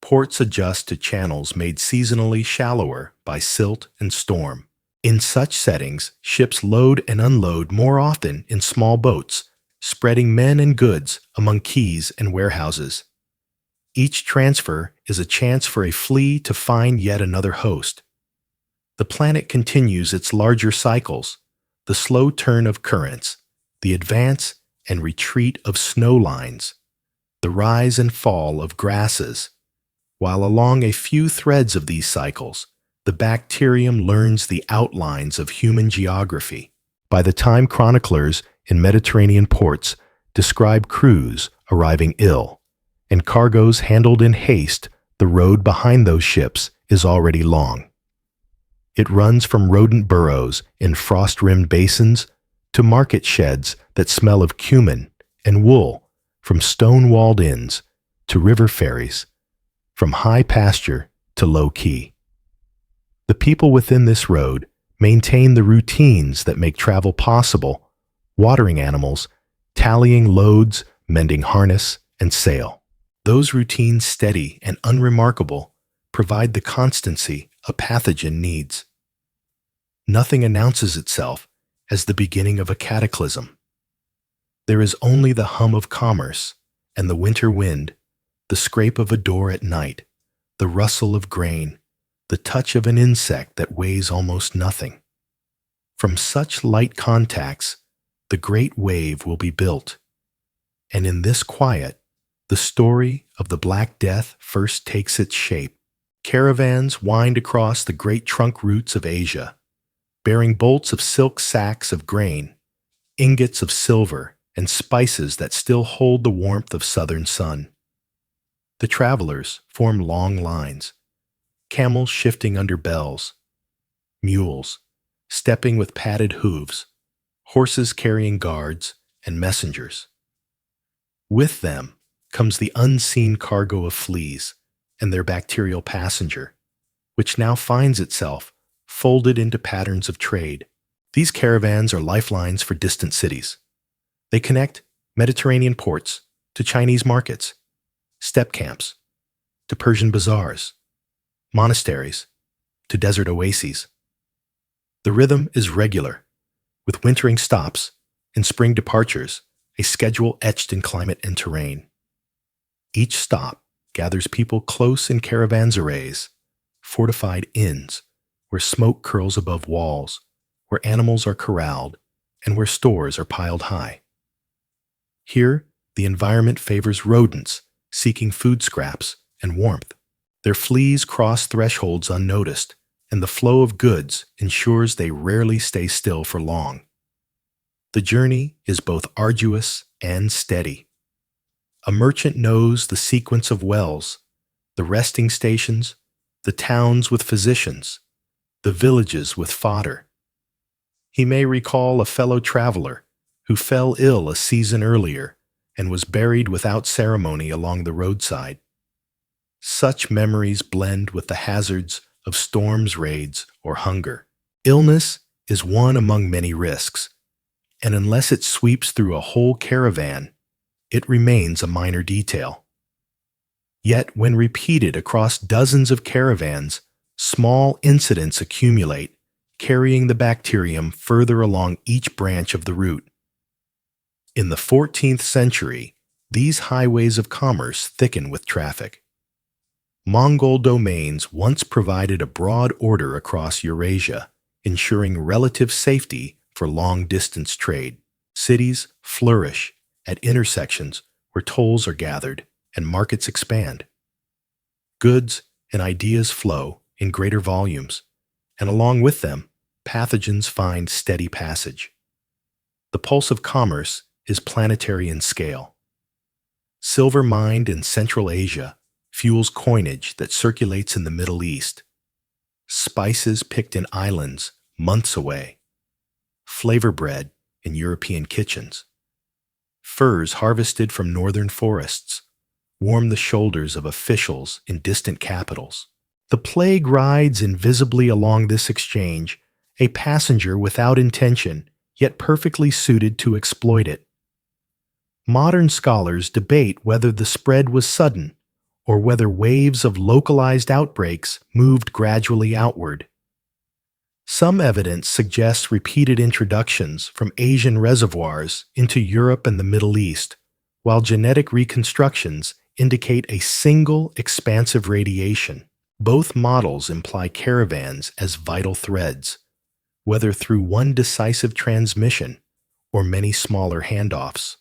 Ports adjust to channels made seasonally shallower by silt and storm. In such settings, ships load and unload more often in small boats, spreading men and goods among quays and warehouses. Each transfer is a chance for a flea to find yet another host. The planet continues its larger cycles, the slow turn of currents, the advance and retreat of snow lines, the rise and fall of grasses, while along a few threads of these cycles, the bacterium learns the outlines of human geography. By the time chroniclers in Mediterranean ports describe crews arriving ill and cargoes handled in haste, the road behind those ships is already long. It runs from rodent burrows in frost-rimmed basins to market sheds that smell of cumin and wool, from stone-walled inns to river ferries, from high pasture to low key. The people within this road maintain the routines that make travel possible: watering animals, tallying loads, mending harness, and sail. Those routines, steady and unremarkable, provide the constancy a pathogen needs. Nothing announces itself as the beginning of a cataclysm. There is only the hum of commerce and the winter wind, the scrape of a door at night, the rustle of grain, the touch of an insect that weighs almost nothing. From such light contacts, the great wave will be built. And in this quiet, the story of the Black Death first takes its shape. Caravans wind across the great trunk routes of Asia. bearing bolts of silk sacks of grain, ingots of silver, and spices that still hold the warmth of southern sun. The travelers form long lines, camels shifting under bells, mules stepping with padded hooves, horses carrying guards and messengers. With them comes the unseen cargo of fleas and their bacterial passenger, which now finds itself folded into patterns of trade. These caravans are lifelines for distant cities. They connect Mediterranean ports to Chinese markets, steppe camps to Persian bazaars, monasteries to desert oases. The rhythm is regular, with wintering stops and spring departures, a schedule etched in climate and terrain. Each stop gathers people close in caravanserais, fortified inns, where smoke curls above walls, where animals are corralled, and where stores are piled high. Here, the environment favors rodents seeking food scraps and warmth. Their fleas cross thresholds unnoticed, and the flow of goods ensures they rarely stay still for long. The journey is both arduous and steady. A merchant knows the sequence of wells, the resting stations, the towns with physicians, the villages with fodder. He may recall a fellow traveler who fell ill a season earlier and was buried without ceremony along the roadside. Such memories blend with the hazards of storms, raids, or hunger. Illness is one among many risks, and unless it sweeps through a whole caravan, it remains a minor detail. Yet, when repeated across dozens of caravans, small incidents accumulate, carrying the bacterium further along each branch of the route. In the 14th century, these highways of commerce thicken with traffic. Mongol domains once provided a broad order across Eurasia, ensuring relative safety for long-distance trade. Cities flourish at intersections where tolls are gathered and markets expand. Goods and ideas flow in greater volumes, and along with them, pathogens find steady passage. The pulse of commerce is planetary in scale. Silver mined in Central Asia fuels coinage that circulates in the Middle East. Spices picked in islands months away. Flavor bread in European kitchens. Furs harvested from northern forests warm the shoulders of officials in distant capitals. The plague rides invisibly along this exchange, a passenger without intention, yet perfectly suited to exploit it. Modern scholars debate whether the spread was sudden or whether waves of localized outbreaks moved gradually outward. Some evidence suggests repeated introductions from Asian reservoirs into Europe and the Middle East, while genetic reconstructions indicate a single expansive radiation. Both models imply caravans as vital threads, whether through one decisive transmission or many smaller handoffs.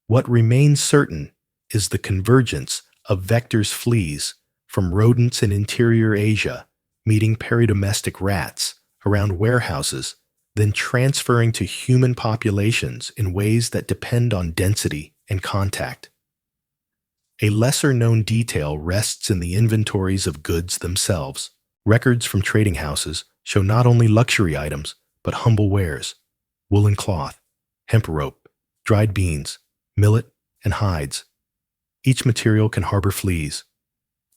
What remains certain is the convergence of vectors fleas from rodents in interior Asia meeting peridomestic rats around warehouses, then transferring to human populations in ways that depend on density and contact. A lesser-known detail rests in the inventories of goods themselves. Records from trading houses show not only luxury items, but humble wares: woolen cloth, hemp rope, dried beans, millet, and hides. Each material can harbor fleas.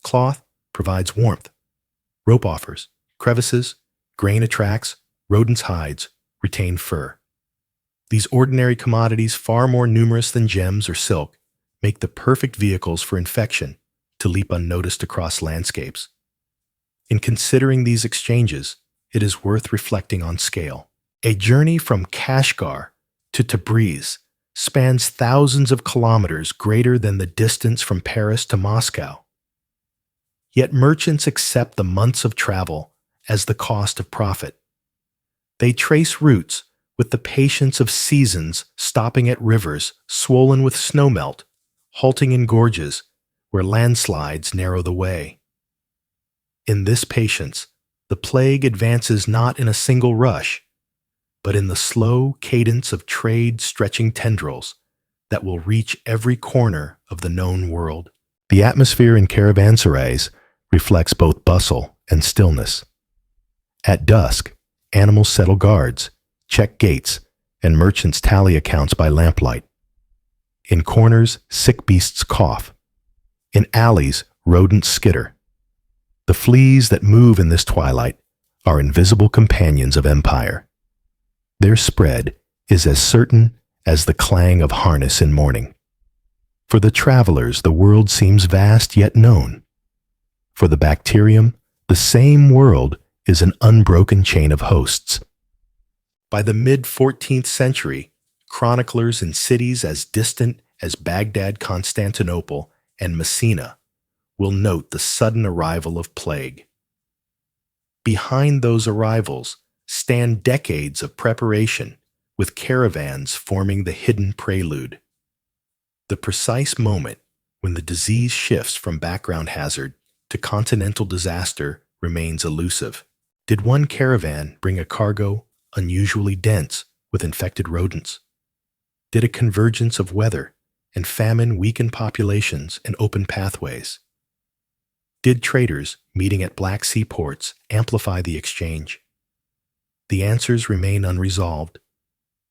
Cloth provides warmth. Rope offers crevices. Grain attracts. Rodents' hides retain fur. These ordinary commodities, far more numerous than gems or silk, make the perfect vehicles for infection to leap unnoticed across landscapes. In considering these exchanges, it is worth reflecting on scale. A journey from Kashgar to Tabriz spans thousands of kilometers greater than the distance from Paris to Moscow. Yet merchants accept the months of travel as the cost of profit. They trace routes with the patience of seasons, stopping at rivers swollen with snowmelt, halting in gorges where landslides narrow the way. In this patience, The plague advances not in a single rush, but in the slow cadence of trade stretching tendrils that will reach every corner of the known world. The atmosphere in caravanserais reflects both bustle and stillness. At dusk, animals settle guards, check gates, and merchants tally accounts by lamplight. In corners, sick beasts cough. In alleys, rodents skitter. The fleas that move in this twilight are invisible companions of empire. Their spread is as certain as the clang of harness in morning. For the travelers, the world seems vast yet known. For the bacterium, the same world is an unbroken chain of hosts. By the mid-14th century, chroniclers in cities as distant as Baghdad, Constantinople, and Messina will note the sudden arrival of plague. Behind those arrivals stand decades of preparation, with caravans forming the hidden prelude. The precise moment when the disease shifts from background hazard to continental disaster remains elusive. Did one caravan bring a cargo unusually dense with infected rodents? Did a convergence of weather and famine weaken populations and open pathways? Did traders meeting at Black Sea ports amplify the exchange? The answers remain unresolved,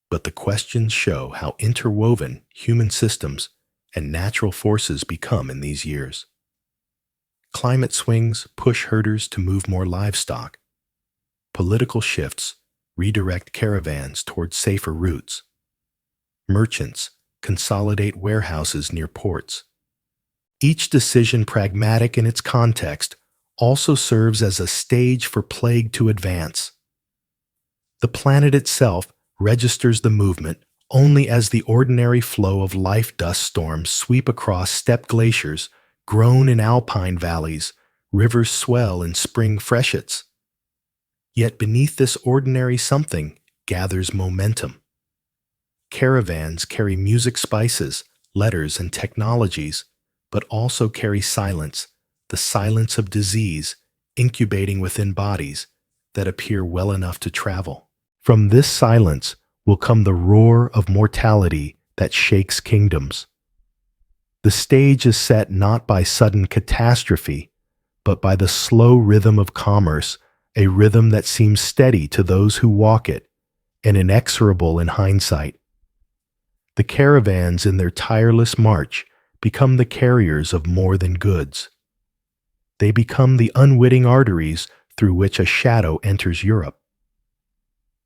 but the questions show how interwoven human systems and natural forces become in these years. Climate swings push herders to move more livestock. Political shifts redirect caravans towards safer routes. Merchants consolidate warehouses near ports. Each decision, pragmatic in its context, also serves as a stage for plague to advance. The planet itself registers the movement only as the ordinary flow of life dust storms sweep across steppe glaciers, grown in alpine valleys, rivers swell in spring freshets. Yet beneath this ordinary something gathers momentum. Caravans carry music, spices, letters, and technologies, but also carry silence, the silence of disease incubating within bodies that appear well enough to travel. From this silence will come the roar of mortality that shakes kingdoms. The stage is set not by sudden catastrophe, but by the slow rhythm of commerce, a rhythm that seems steady to those who walk it and inexorable in hindsight. The caravans in their tireless march become the carriers of more than goods. They become the unwitting arteries through which a shadow enters Europe.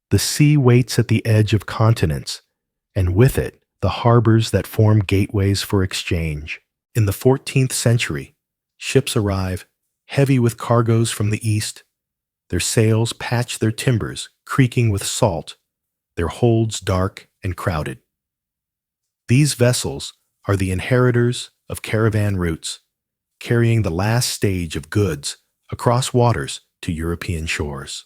The sea waits at the edge of continents, and with it, the harbors that form gateways for exchange. In the 14th century, ships arrive, heavy with cargoes from the east. Their sails patch their timbers, creaking with salt, their holds dark and crowded. These vessels are the inheritors of caravan routes, carrying the last stage of goods across waters to European shores.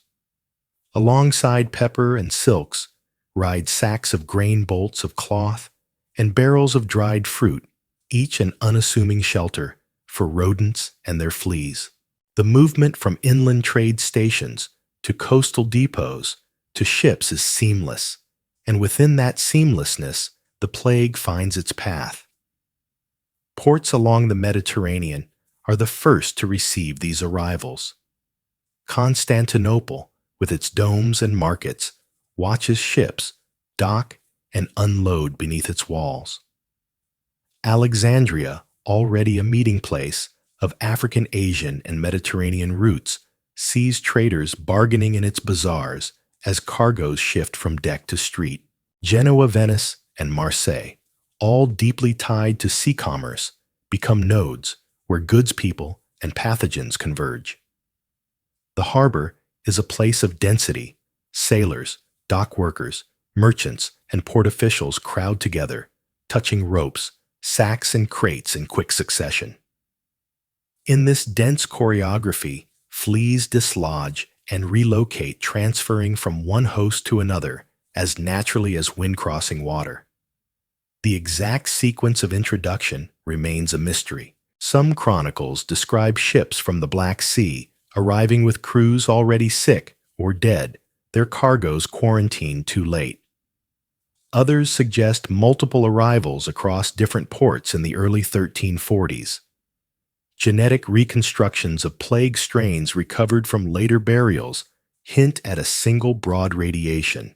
Alongside pepper and silks ride sacks of grain, bolts of cloth, and barrels of dried fruit, each an unassuming shelter for rodents and their fleas. The movement from inland trade stations to coastal depots to ships is seamless, and within that seamlessness, the plague finds its path. Ports along the Mediterranean are the first to receive these arrivals. Constantinople, with its domes and markets, watches ships dock and unload beneath its walls. Alexandria, already a meeting place of African, Asian, and Mediterranean routes, sees traders bargaining in its bazaars as cargoes shift from deck to street. Genoa, Venice, and Marseille, all deeply tied to sea commerce, become nodes where goods people and pathogens converge. The harbor is a place of density. Sailors, dock workers, merchants, and port officials crowd together, touching ropes, sacks, and crates in quick succession. In this dense choreography, fleas dislodge and relocate, transferring from one host to another as naturally as wind crossing water. The exact sequence of introduction remains a mystery. Some chronicles describe ships from the Black Sea arriving with crews already sick or dead, their cargoes quarantined too late. Others suggest multiple arrivals across different ports in the early 1340s. Genetic reconstructions of plague strains recovered from later burials hint at a single broad radiation.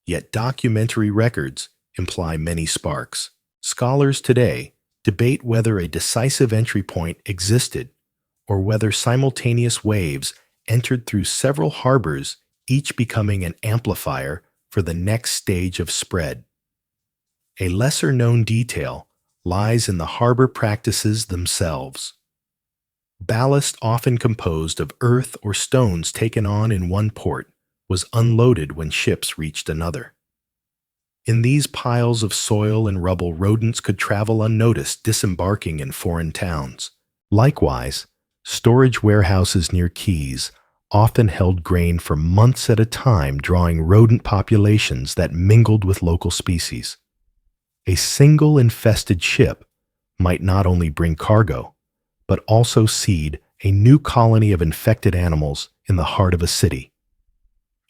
Yet documentary records imply many sparks. Scholars today debate whether a decisive entry point existed or whether simultaneous waves entered through several harbors, each becoming an amplifier for the next stage of spread. A lesser-known detail lies in the harbor practices themselves. Ballast, often composed of earth or stones taken on in one port, was unloaded when ships reached another. In these piles of soil and rubble, rodents could travel unnoticed, disembarking in foreign towns. Likewise, storage warehouses near quays often held grain for months at a time, drawing rodent populations that mingled with local species. A single infested ship might not only bring cargo, but also seed a new colony of infected animals in the heart of a city.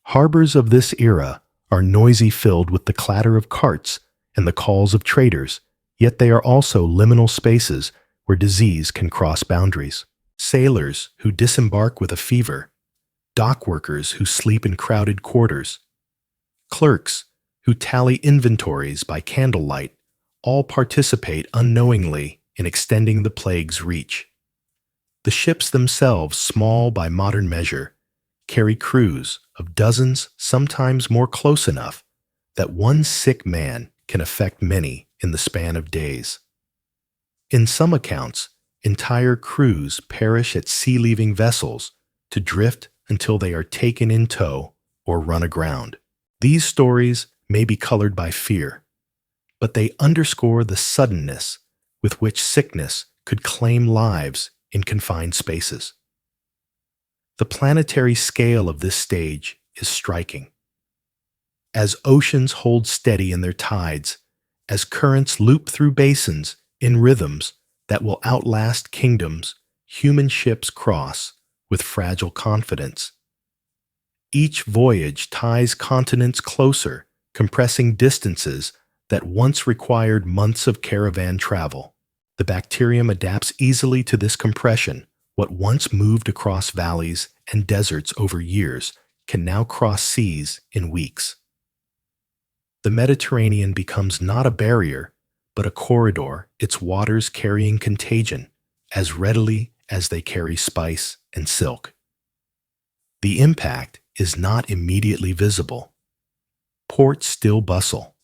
Harbors of this era are noisy, filled with the clatter of carts and the calls of traders, yet they are also liminal spaces where disease can cross boundaries. Sailors who disembark with a fever, dock workers who sleep in crowded quarters, clerks who tally inventories by candlelight, all participate unknowingly in extending the plague's reach. The ships themselves, small by modern measure, carry crews of dozens, sometimes more, close enough that one sick man can affect many in the span of days. In some accounts, entire crews perish at sea-leaving vessels to drift until they are taken in tow or run aground. These stories may be colored by fear, but they underscore the suddenness with which sickness could claim lives in confined spaces. The planetary scale of this stage is striking. As oceans hold steady in their tides, as currents loop through basins in rhythms that will outlast kingdoms, human ships cross with fragile confidence. Each voyage ties continents closer, compressing distances that once required months of caravan travel. The bacterium adapts easily to this compression. What once moved across valleys and deserts over years can now cross seas in weeks. The Mediterranean becomes not a barrier, but a corridor, its waters carrying contagion as readily as they carry spice and silk. The impact is not immediately visible. Ports still bustle,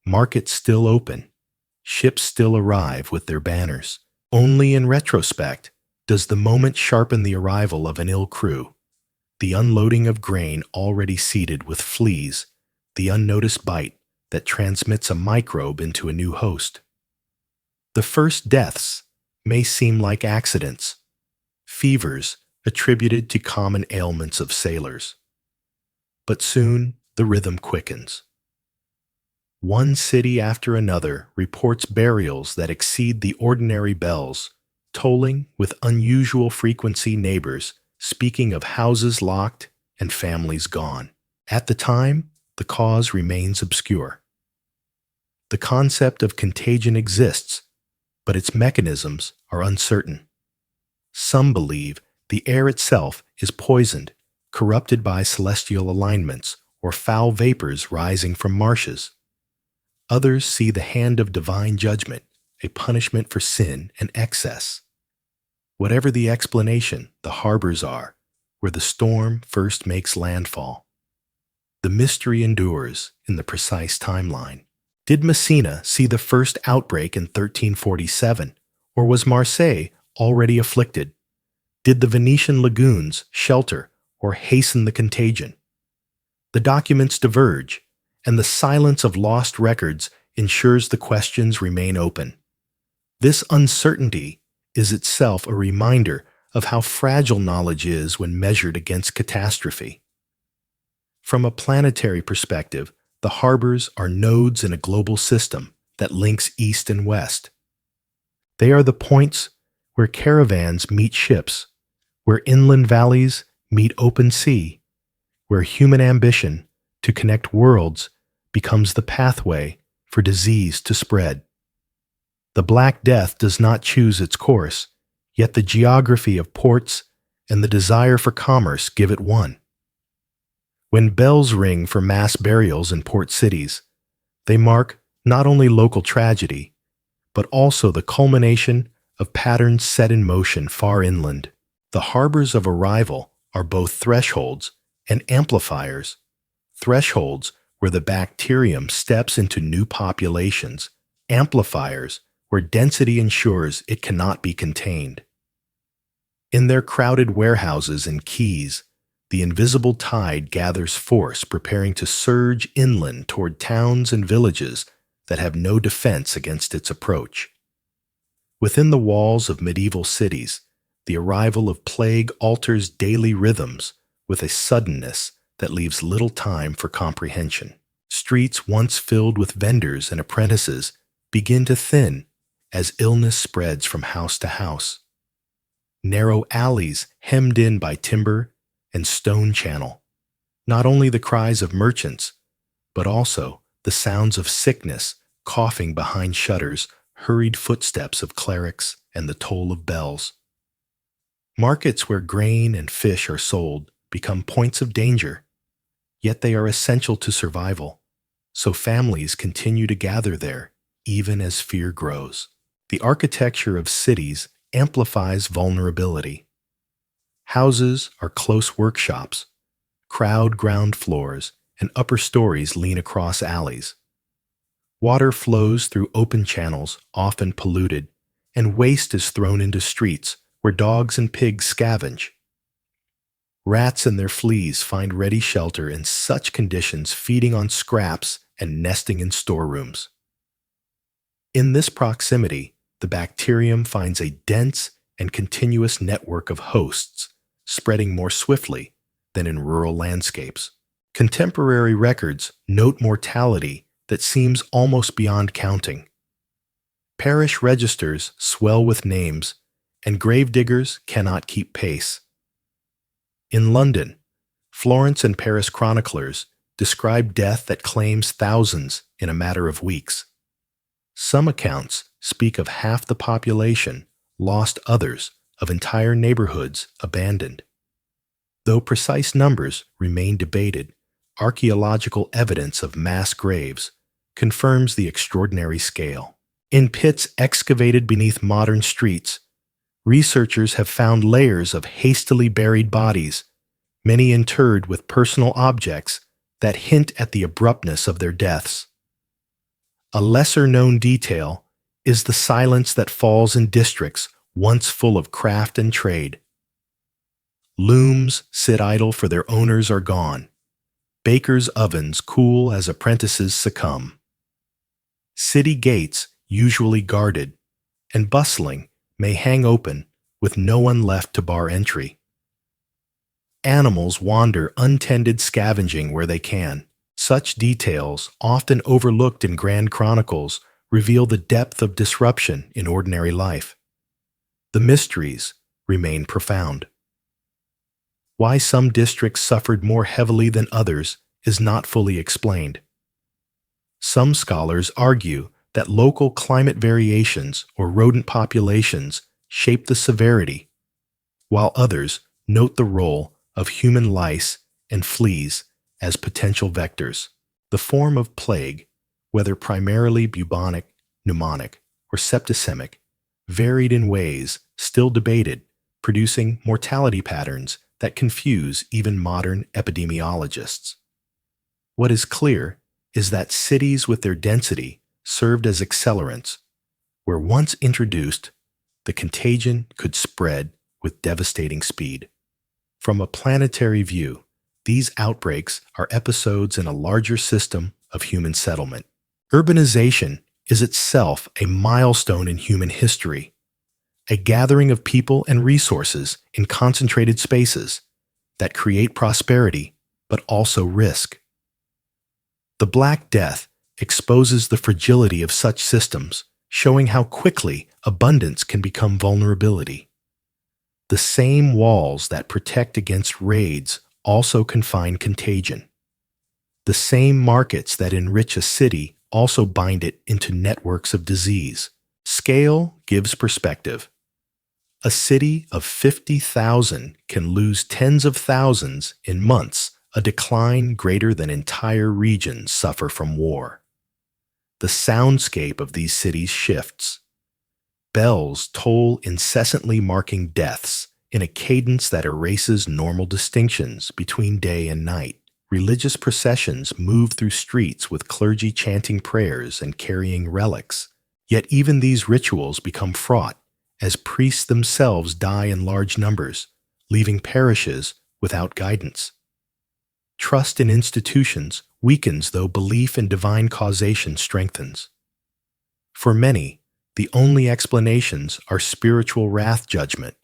markets still open, ships still arrive with their banners. Only in retrospect does the moment sharpen the arrival of an ill crew, the unloading of grain already seeded with fleas, the unnoticed bite that transmits a microbe into a new host. The first deaths may seem like accidents, fevers attributed to common ailments of sailors. But soon the rhythm quickens. One city after another reports burials that exceed the ordinary bells, tolling with unusual frequency, neighbors speaking of houses locked and families gone. At the time, the cause remains obscure. The concept of contagion exists, but its mechanisms are uncertain. Some believe the air itself is poisoned, corrupted by celestial alignments or foul vapors rising from marshes. Others see the hand of divine judgment, a punishment for sin and excess. Whatever the explanation, the harbors are where the storm first makes landfall. The mystery endures in the precise timeline. Did Messina see the first outbreak in 1347, or was Marseille already afflicted? Did the Venetian lagoons shelter or hasten the contagion? The documents diverge, and the silence of lost records ensures the questions remain open. This uncertainty is itself a reminder of how fragile knowledge is when measured against catastrophe. From a planetary perspective, the harbors are nodes in a global system that links east and west. They are the points where caravans meet ships, where inland valleys meet open sea, where human ambition to connect worlds becomes the pathway for disease to spread. The Black Death does not choose its course, yet the geography of ports and the desire for commerce give it one. When bells ring for mass burials in port cities, they mark not only local tragedy, but also the culmination of patterns set in motion far inland. The harbors of arrival are both thresholds and amplifiers. Thresholds where the bacterium steps into new populations, amplifiers where density ensures it cannot be contained. In their crowded warehouses and quays, the invisible tide gathers force, preparing to surge inland toward towns and villages that have no defense against its approach. Within the walls of medieval cities, the arrival of plague alters daily rhythms with a suddenness that leaves little time for comprehension. Streets once filled with vendors and apprentices begin to thin as illness spreads from house to house. Narrow alleys hemmed in by timber and stone channel, not only the cries of merchants, but also the sounds of sickness coughing behind shutters, hurried footsteps of clerics, and the toll of bells. Markets where grain and fish are sold become points of danger, yet they are essential to survival, so families continue to gather there even as fear grows. The architecture of cities amplifies vulnerability. Houses are close workshops, crowd ground floors, and upper stories lean across alleys. Water flows through open channels, often polluted, and waste is thrown into streets where dogs and pigs scavenge. Rats and their fleas find ready shelter in such conditions, feeding on scraps and nesting in storerooms. In this proximity, the bacterium finds a dense and continuous network of hosts, spreading more swiftly than in rural landscapes. Contemporary records note mortality that seems almost beyond counting. Parish registers swell with names, and gravediggers cannot keep pace. In London, Florence and Paris chroniclers describe death that claims thousands in a matter of weeks. Some accounts speak of half the population lost, others of entire neighborhoods abandoned. Though precise numbers remain debated, archaeological evidence of mass graves confirms the extraordinary scale. In pits excavated beneath modern streets, researchers have found layers of hastily buried bodies, many interred with personal objects that hint at the abruptness of their deaths. A lesser-known detail is the silence that falls in districts once full of craft and trade. Looms sit idle for their owners are gone. Bakers' ovens cool as apprentices succumb. City gates, usually guarded and bustling, may hang open with no one left to bar entry. Animals wander untended, scavenging where they can. Such details, often overlooked in grand chronicles, reveal the depth of disruption in ordinary life. The mysteries remain profound. Why some districts suffered more heavily than others is not fully explained. Some scholars argue that local climate variations or rodent populations shape the severity, while others note the role of human lice and fleas as potential vectors. The form of plague, whether primarily bubonic, pneumonic, or septicemic, varied in ways still debated, producing mortality patterns that confuse even modern epidemiologists. What is clear is that cities with their density served as accelerants, where once introduced, the contagion could spread with devastating speed. From a planetary view, these outbreaks are episodes in a larger system of human settlement. Urbanization is itself a milestone in human history, a gathering of people and resources in concentrated spaces that create prosperity but also risk. The Black Death exposes the fragility of such systems, showing how quickly abundance can become vulnerability. The same walls that protect against raids also confine contagion. The same markets that enrich a city also bind it into networks of disease. Scale gives perspective. A city of 50,000 can lose tens of thousands in months, a decline greater than entire regions suffer from war. The soundscape of these cities shifts. Bells toll incessantly, marking deaths in a cadence that erases normal distinctions between day and night. Religious processions move through streets with clergy chanting prayers and carrying relics. Yet even these rituals become fraught as priests themselves die in large numbers, leaving parishes without guidance. Trust in institutions weakens though belief in divine causation strengthens. For many, the only explanations are spiritual wrath judgment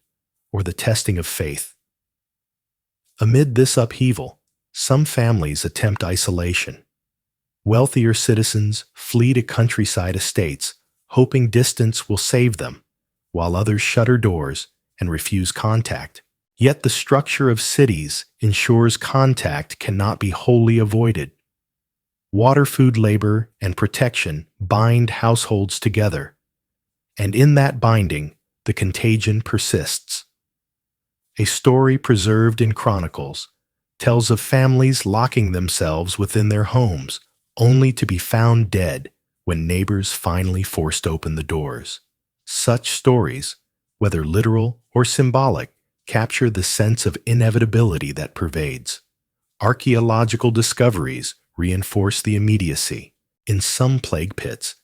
or the testing of faith. Amid this upheaval, some families attempt isolation. Wealthier citizens flee to countryside estates, hoping distance will save them, while others shutter doors and refuse contact. Yet the structure of cities ensures contact cannot be wholly avoided. Water, food, labor, and protection bind households together, and in that binding, the contagion persists. A story preserved in chronicles tells of families locking themselves within their homes, only to be found dead when neighbors finally forced open the doors. Such stories, whether literal or symbolic, capture the sense of inevitability that pervades. Archaeological discoveries reinforce the immediacy. In some plague pits,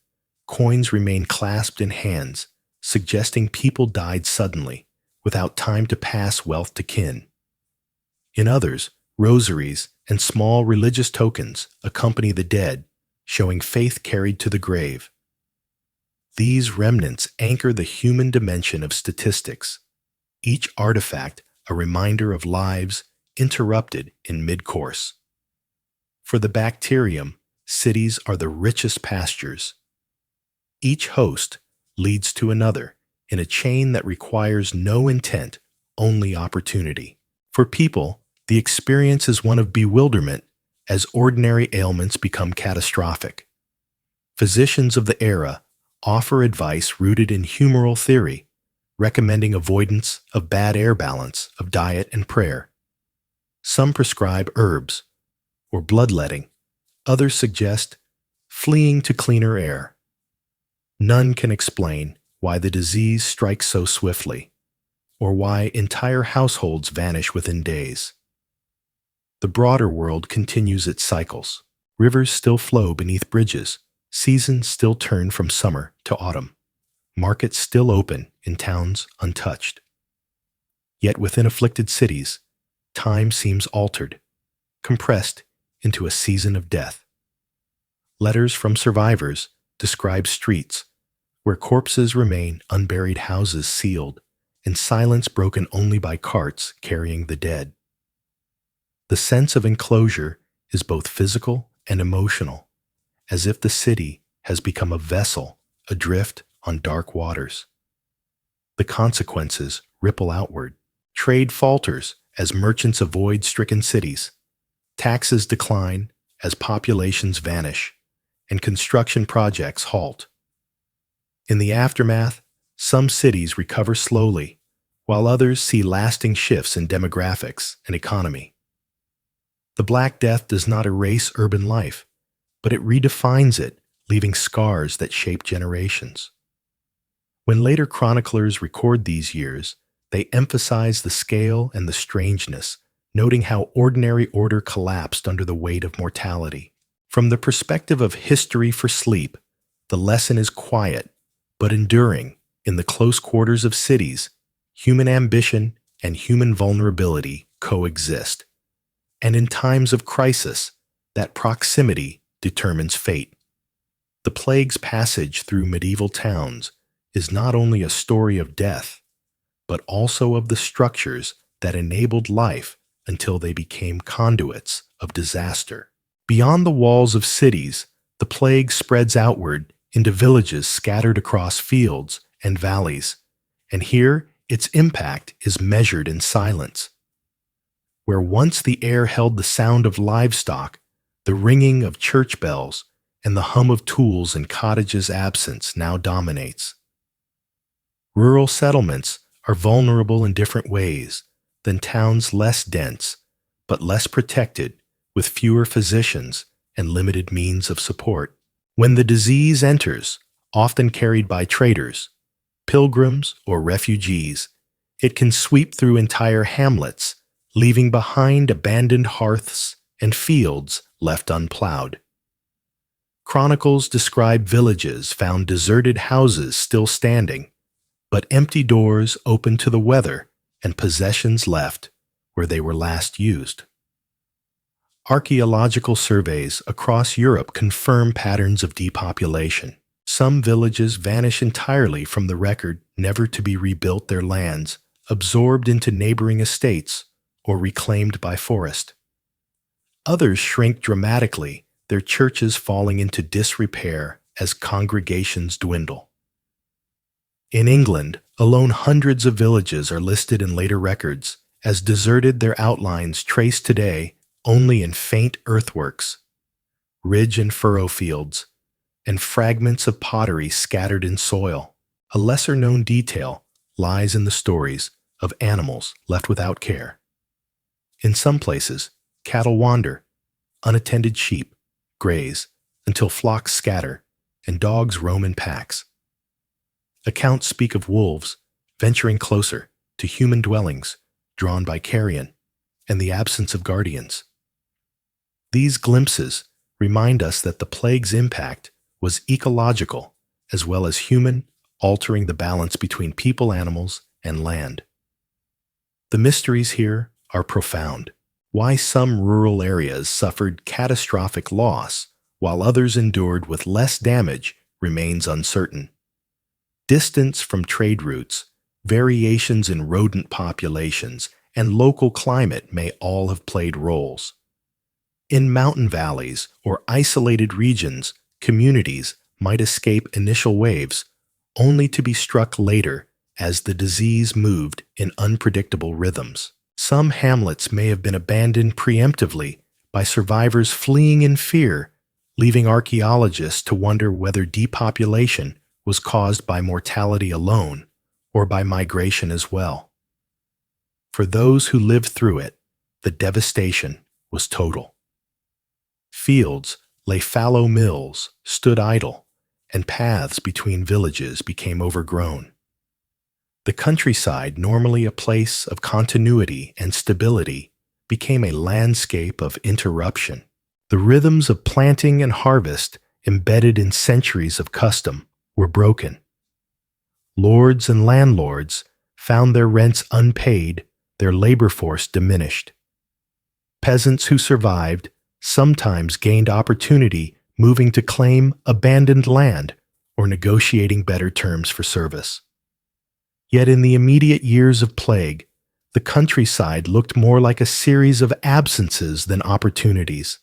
coins remain clasped in hands, suggesting people died suddenly, without time to pass wealth to kin. In others, rosaries and small religious tokens accompany the dead, showing faith carried to the grave. These remnants anchor the human dimension of statistics, each artifact a reminder of lives interrupted in mid-course. For the bacterium, cities are the richest pastures. Each host leads to another in a chain that requires no intent, only opportunity. For people, the experience is one of bewilderment as ordinary ailments become catastrophic. Physicians of the era offer advice rooted in humoral theory, recommending avoidance of bad air balance of diet and prayer. Some prescribe herbs or bloodletting. Others suggest fleeing to cleaner air. None can explain why the disease strikes so swiftly, or why entire households vanish within days. The broader world continues its cycles. Rivers still flow beneath bridges. Seasons still turn from summer to autumn. Markets still open in towns untouched. Yet within afflicted cities, time seems altered, compressed into a season of death. Letters from survivors describe streets where corpses remain, unburied houses sealed, and silence broken only by carts carrying the dead. The sense of enclosure is both physical and emotional, as if the city has become a vessel adrift on dark waters. The consequences ripple outward. Trade falters as merchants avoid stricken cities. Taxes decline as populations vanish, and construction projects halt. In the aftermath, some cities recover slowly, while others see lasting shifts in demographics and economy. The Black Death does not erase urban life, but it redefines it, leaving scars that shape generations. When later chroniclers record these years, they emphasize the scale and the strangeness, noting how ordinary order collapsed under the weight of mortality. From the perspective of history for sleep, the lesson is quiet but enduring. In the close quarters of cities, human ambition and human vulnerability coexist. And in times of crisis, that proximity determines fate. The plague's passage through medieval towns is not only a story of death, but also of the structures that enabled life until they became conduits of disaster. Beyond the walls of cities, the plague spreads outward into villages scattered across fields and valleys, and here its impact is measured in silence. Where once the air held the sound of livestock, the ringing of church bells, and the hum of tools in cottages' absence now dominates. Rural settlements are vulnerable in different ways than towns less dense, but less protected, with fewer physicians and limited means of support. When the disease enters, often carried by traders, pilgrims, or refugees, it can sweep through entire hamlets, leaving behind abandoned hearths and fields left unplowed. Chronicles describe villages found deserted houses still standing, but empty doors open to the weather and possessions left where they were last used. Archaeological surveys across Europe confirm patterns of depopulation. Some villages vanish entirely from the record, never to be rebuilt, their lands absorbed into neighboring estates or reclaimed by forest. Others shrink dramatically, their churches falling into disrepair as congregations dwindle. In England, alone hundreds of villages are listed in later records as deserted, their outlines traced today only in faint earthworks, ridge and furrow fields, and fragments of pottery scattered in soil. A lesser-known detail lies in the stories of animals left without care. In some places, cattle wander, unattended sheep graze until flocks scatter, and dogs roam in packs. Accounts speak of wolves venturing closer to human dwellings drawn by carrion and the absence of guardians. These glimpses remind us that the plague's impact was ecological as well as human, altering the balance between people, animals, and land. The mysteries here are profound. Why some rural areas suffered catastrophic loss while others endured with less damage remains uncertain. Distance from trade routes, variations in rodent populations, and local climate may all have played roles. In mountain valleys or isolated regions, communities might escape initial waves, only to be struck later as the disease moved in unpredictable rhythms. Some hamlets may have been abandoned preemptively by survivors fleeing in fear, leaving archaeologists to wonder whether depopulation was caused by mortality alone or by migration as well. For those who lived through it, the devastation was total. Fields lay fallow, mills stood idle, and paths between villages became overgrown. The countryside, normally a place of continuity and stability, became a landscape of interruption. The rhythms of planting and harvest, embedded in centuries of custom, were broken. Lords and landlords found their rents unpaid, their labor force diminished. Peasants who survived sometimes gained opportunity moving to claim abandoned land or negotiating better terms for service. Yet in the immediate years of plague, the countryside looked more like a series of absences than opportunities.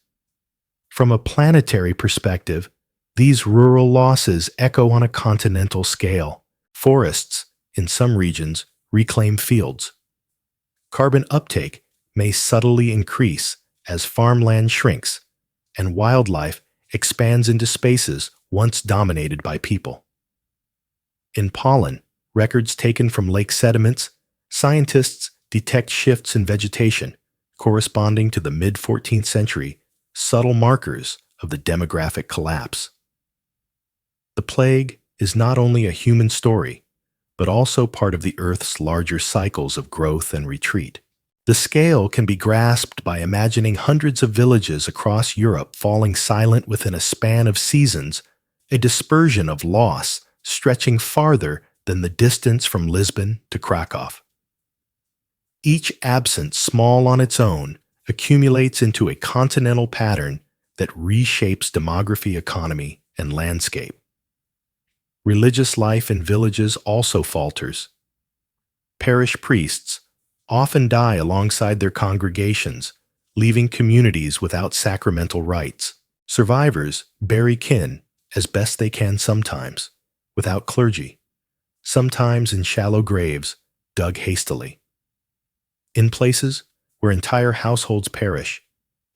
From a planetary perspective, these rural losses echo on a continental scale. Forests, in some regions, reclaim fields. Carbon uptake may subtly increase as farmland shrinks, and wildlife expands into spaces once dominated by people. In pollen, records taken from lake sediments, scientists detect shifts in vegetation corresponding to the mid-14th century, subtle markers of the demographic collapse. The plague is not only a human story, but also part of the Earth's larger cycles of growth and retreat. The scale can be grasped by imagining hundreds of villages across Europe falling silent within a span of seasons, a dispersion of loss stretching farther than the distance from Lisbon to Krakow. Each absence, small on its own, accumulates into a continental pattern that reshapes demography, economy, and landscape. Religious life in villages also falters. Parish priests often die alongside their congregations, leaving communities without sacramental rites. Survivors bury kin as best they can sometimes, without clergy, sometimes in shallow graves dug hastily. In places where entire households perish,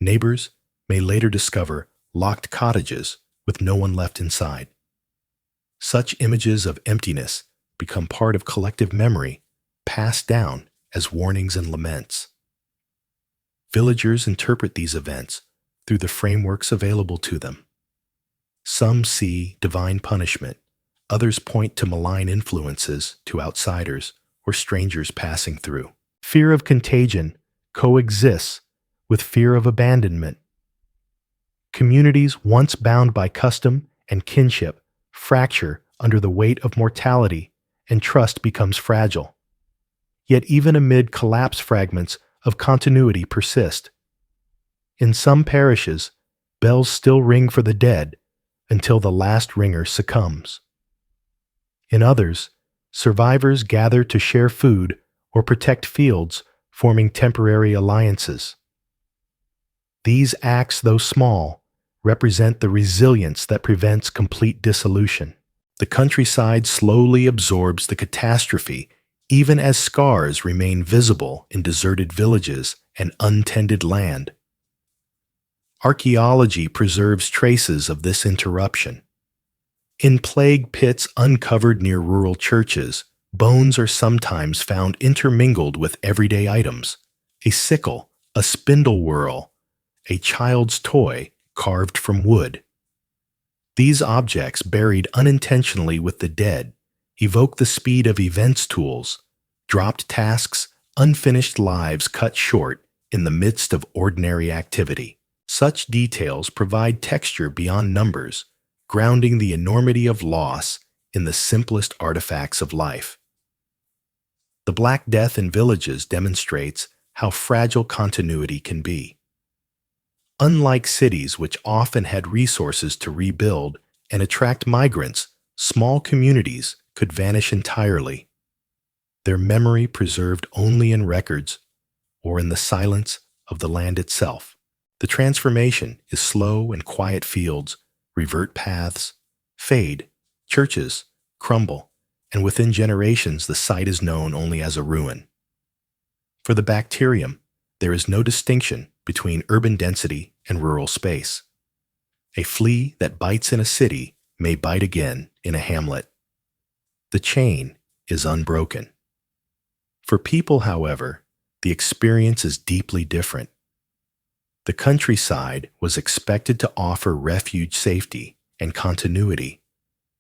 neighbors may later discover locked cottages with no one left inside. Such images of emptiness become part of collective memory, passed down as warnings and laments. Villagers interpret these events through the frameworks available to them. Some see divine punishment, others point to malign influences to outsiders or strangers passing through. Fear of contagion coexists with fear of abandonment. Communities once bound by custom and kinship fracture under the weight of mortality, and trust becomes fragile. Yet even amid collapse, fragments of continuity persist. In some parishes, bells still ring for the dead until the last ringer succumbs. In others, survivors gather to share food or protect fields, forming temporary alliances. These acts, though small, represent the resilience that prevents complete dissolution. The countryside slowly absorbs the catastrophe, even as scars remain visible in deserted villages and untended land. Archaeology preserves traces of this interruption. In plague pits uncovered near rural churches, bones are sometimes found intermingled with everyday items: a sickle, a spindle whorl, a child's toy carved from wood. These objects, buried unintentionally with the dead, evoke the speed of events tools, dropped tasks, unfinished lives cut short in the midst of ordinary activity. Such details provide texture beyond numbers, grounding the enormity of loss in the simplest artifacts of life. The Black Death in villages demonstrates how fragile continuity can be. Unlike cities, which often had resources to rebuild and attract migrants, small communities could vanish entirely, their memory preserved only in records or in the silence of the land itself. The transformation is slow, and quiet fields revert paths, fade, churches crumble, and within generations the site is known only as a ruin. For the bacterium, there is no distinction between urban density and rural space. A flea that bites in a city may bite again in a hamlet. The chain is unbroken. For people, however, the experience is deeply different. The countryside was expected to offer refuge, safety, and continuity,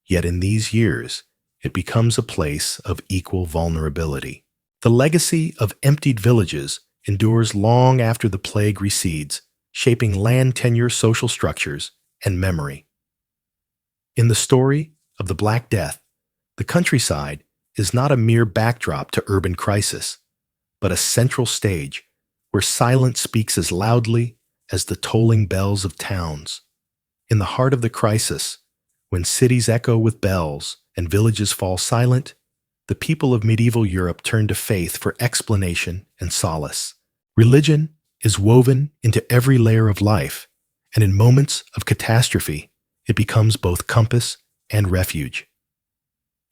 yet in these years, it becomes a place of equal vulnerability. The legacy of emptied villages endures long after the plague recedes, shaping land tenure, social structures, and memory. In the story of the Black Death, the countryside is not a mere backdrop to urban crisis, but a central stage where silence speaks as loudly as the tolling bells of towns. In the heart of the crisis, when cities echo with bells and villages fall silent, the people of medieval Europe turn to faith for explanation and solace. Religion is woven into every layer of life, and in moments of catastrophe, it becomes both compass and refuge.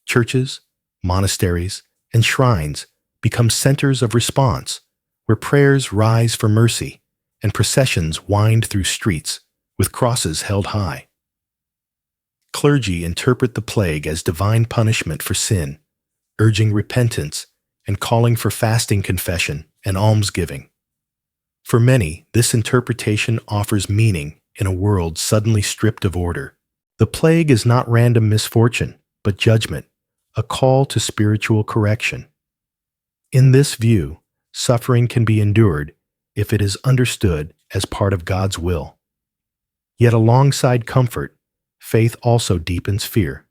Churches, monasteries, and shrines become centers of response, where prayers rise for mercy and processions wind through streets with crosses held high. Clergy interpret the plague as divine punishment for sin, urging repentance and calling for fasting, confession, and almsgiving. For many, this interpretation offers meaning in a world suddenly stripped of order. The plague is not random misfortune, but judgment, a call to spiritual correction. In this view, suffering can be endured if it is understood as part of God's will. Yet alongside comfort, faith also deepens fear.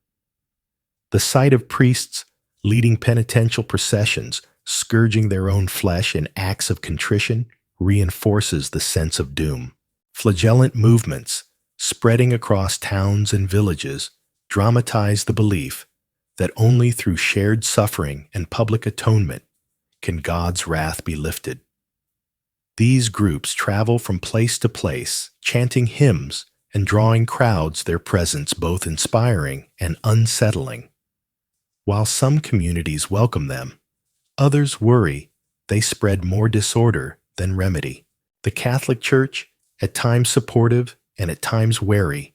The sight of priests leading penitential processions, scourging their own flesh in acts of contrition, reinforces the sense of doom. Flagellant movements, spreading across towns and villages, dramatize the belief that only through shared suffering and public atonement can God's wrath be lifted. These groups travel from place to place, chanting hymns and drawing crowds, their presence both inspiring and unsettling. While some communities welcome them, others worry they spread more disorder than remedy. The Catholic Church, at times supportive and at times wary,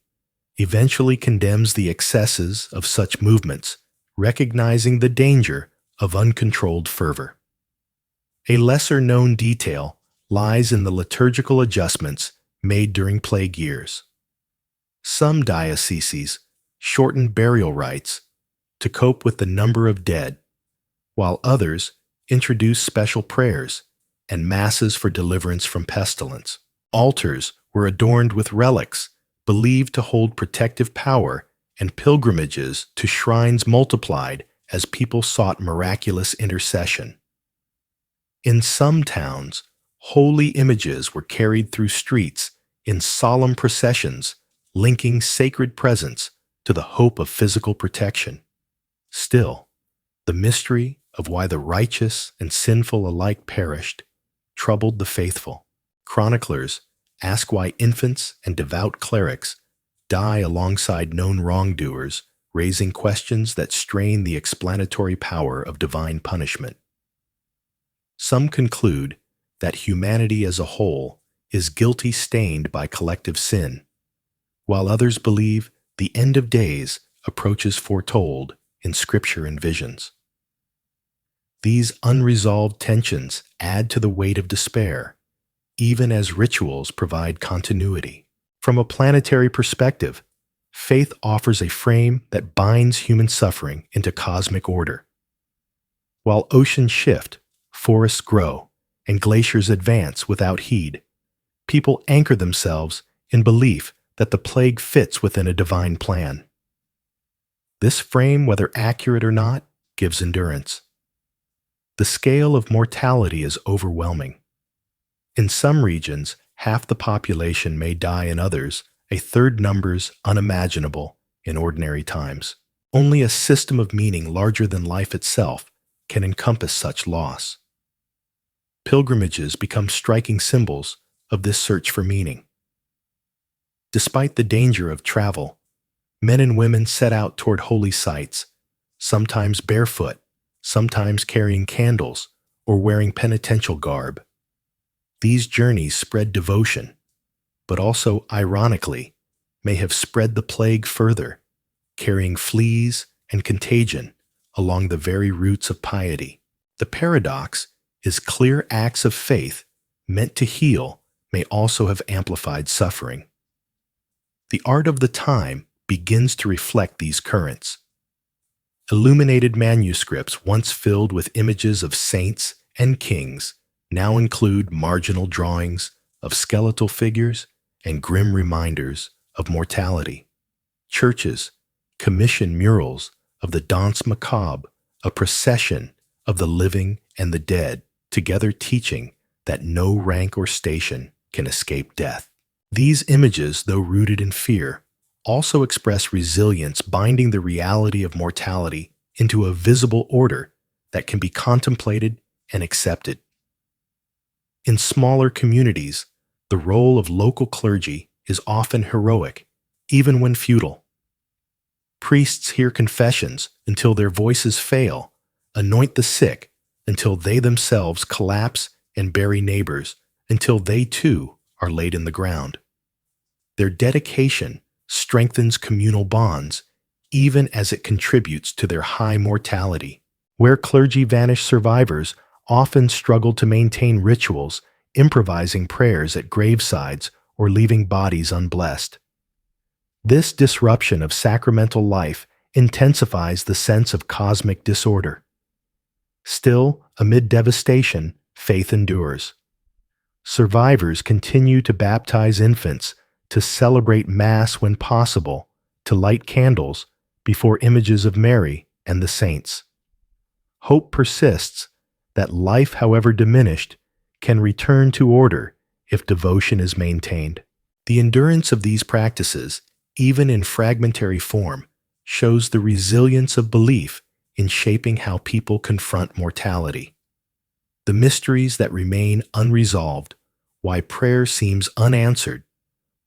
eventually condemns the excesses of such movements, recognizing the danger of uncontrolled fervor. A lesser-known detail lies in the liturgical adjustments made during plague years. Some dioceses shorten burial rites to cope with the number of dead, while others introduce special prayers and masses for deliverance from pestilence. Altars were adorned with relics believed to hold protective power, and pilgrimages to shrines multiplied as people sought miraculous intercession. In some towns, holy images were carried through streets in solemn processions, linking sacred presence to the hope of physical protection. Still, the mystery of why the righteous and sinful alike perished troubled the faithful. Chroniclers ask why infants and devout clerics die alongside known wrongdoers, raising questions that strain the explanatory power of divine punishment. Some conclude that humanity as a whole is guilty stained by collective sin, while others believe the end of days approaches foretold in scripture and visions. These unresolved tensions add to the weight of despair, even as rituals provide continuity. From a planetary perspective, faith offers a frame that binds human suffering into cosmic order. While oceans shift, forests grow, and glaciers advance without heed, people anchor themselves in belief that the plague fits within a divine plan. This frame, whether accurate or not, gives endurance. The scale of mortality is overwhelming. In some regions, half the population may die; in others, a third numbers unimaginable in ordinary times. Only a system of meaning larger than life itself can encompass such loss. Pilgrimages become striking symbols of this search for meaning. Despite the danger of travel, men and women set out toward holy sites, sometimes barefoot, sometimes carrying candles or wearing penitential garb. These journeys spread devotion, but also, ironically, may have spread the plague further, carrying fleas and contagion along the very roots of piety. The paradox is clear acts of faith meant to heal may also have amplified suffering. The art of the time begins to reflect these currents. Illuminated manuscripts once filled with images of saints and kings now include marginal drawings of skeletal figures and grim reminders of mortality. Churches commission murals of the Danse Macabre, a procession of the living and the dead, together teaching that no rank or station can escape death. These images, though rooted in fear, also express resilience, binding the reality of mortality into a visible order that can be contemplated and accepted. In smaller communities, the role of local clergy is often heroic, even when futile. Priests hear confessions until their voices fail, anoint the sick until they themselves collapse, and bury neighbors until they too are laid in the ground. Their dedication strengthens communal bonds, even as it contributes to their high mortality. Where clergy vanish, survivors often struggle to maintain rituals, improvising prayers at gravesides or leaving bodies unblessed. This disruption of sacramental life intensifies the sense of cosmic disorder. Still, amid devastation, faith endures. Survivors continue to baptize infants, to celebrate Mass when possible, to light candles before images of Mary and the saints. Hope persists that life, however diminished, can return to order if devotion is maintained. The endurance of these practices, even in fragmentary form, shows the resilience of belief in shaping how people confront mortality. The mysteries that remain unresolved, why prayer seems unanswered,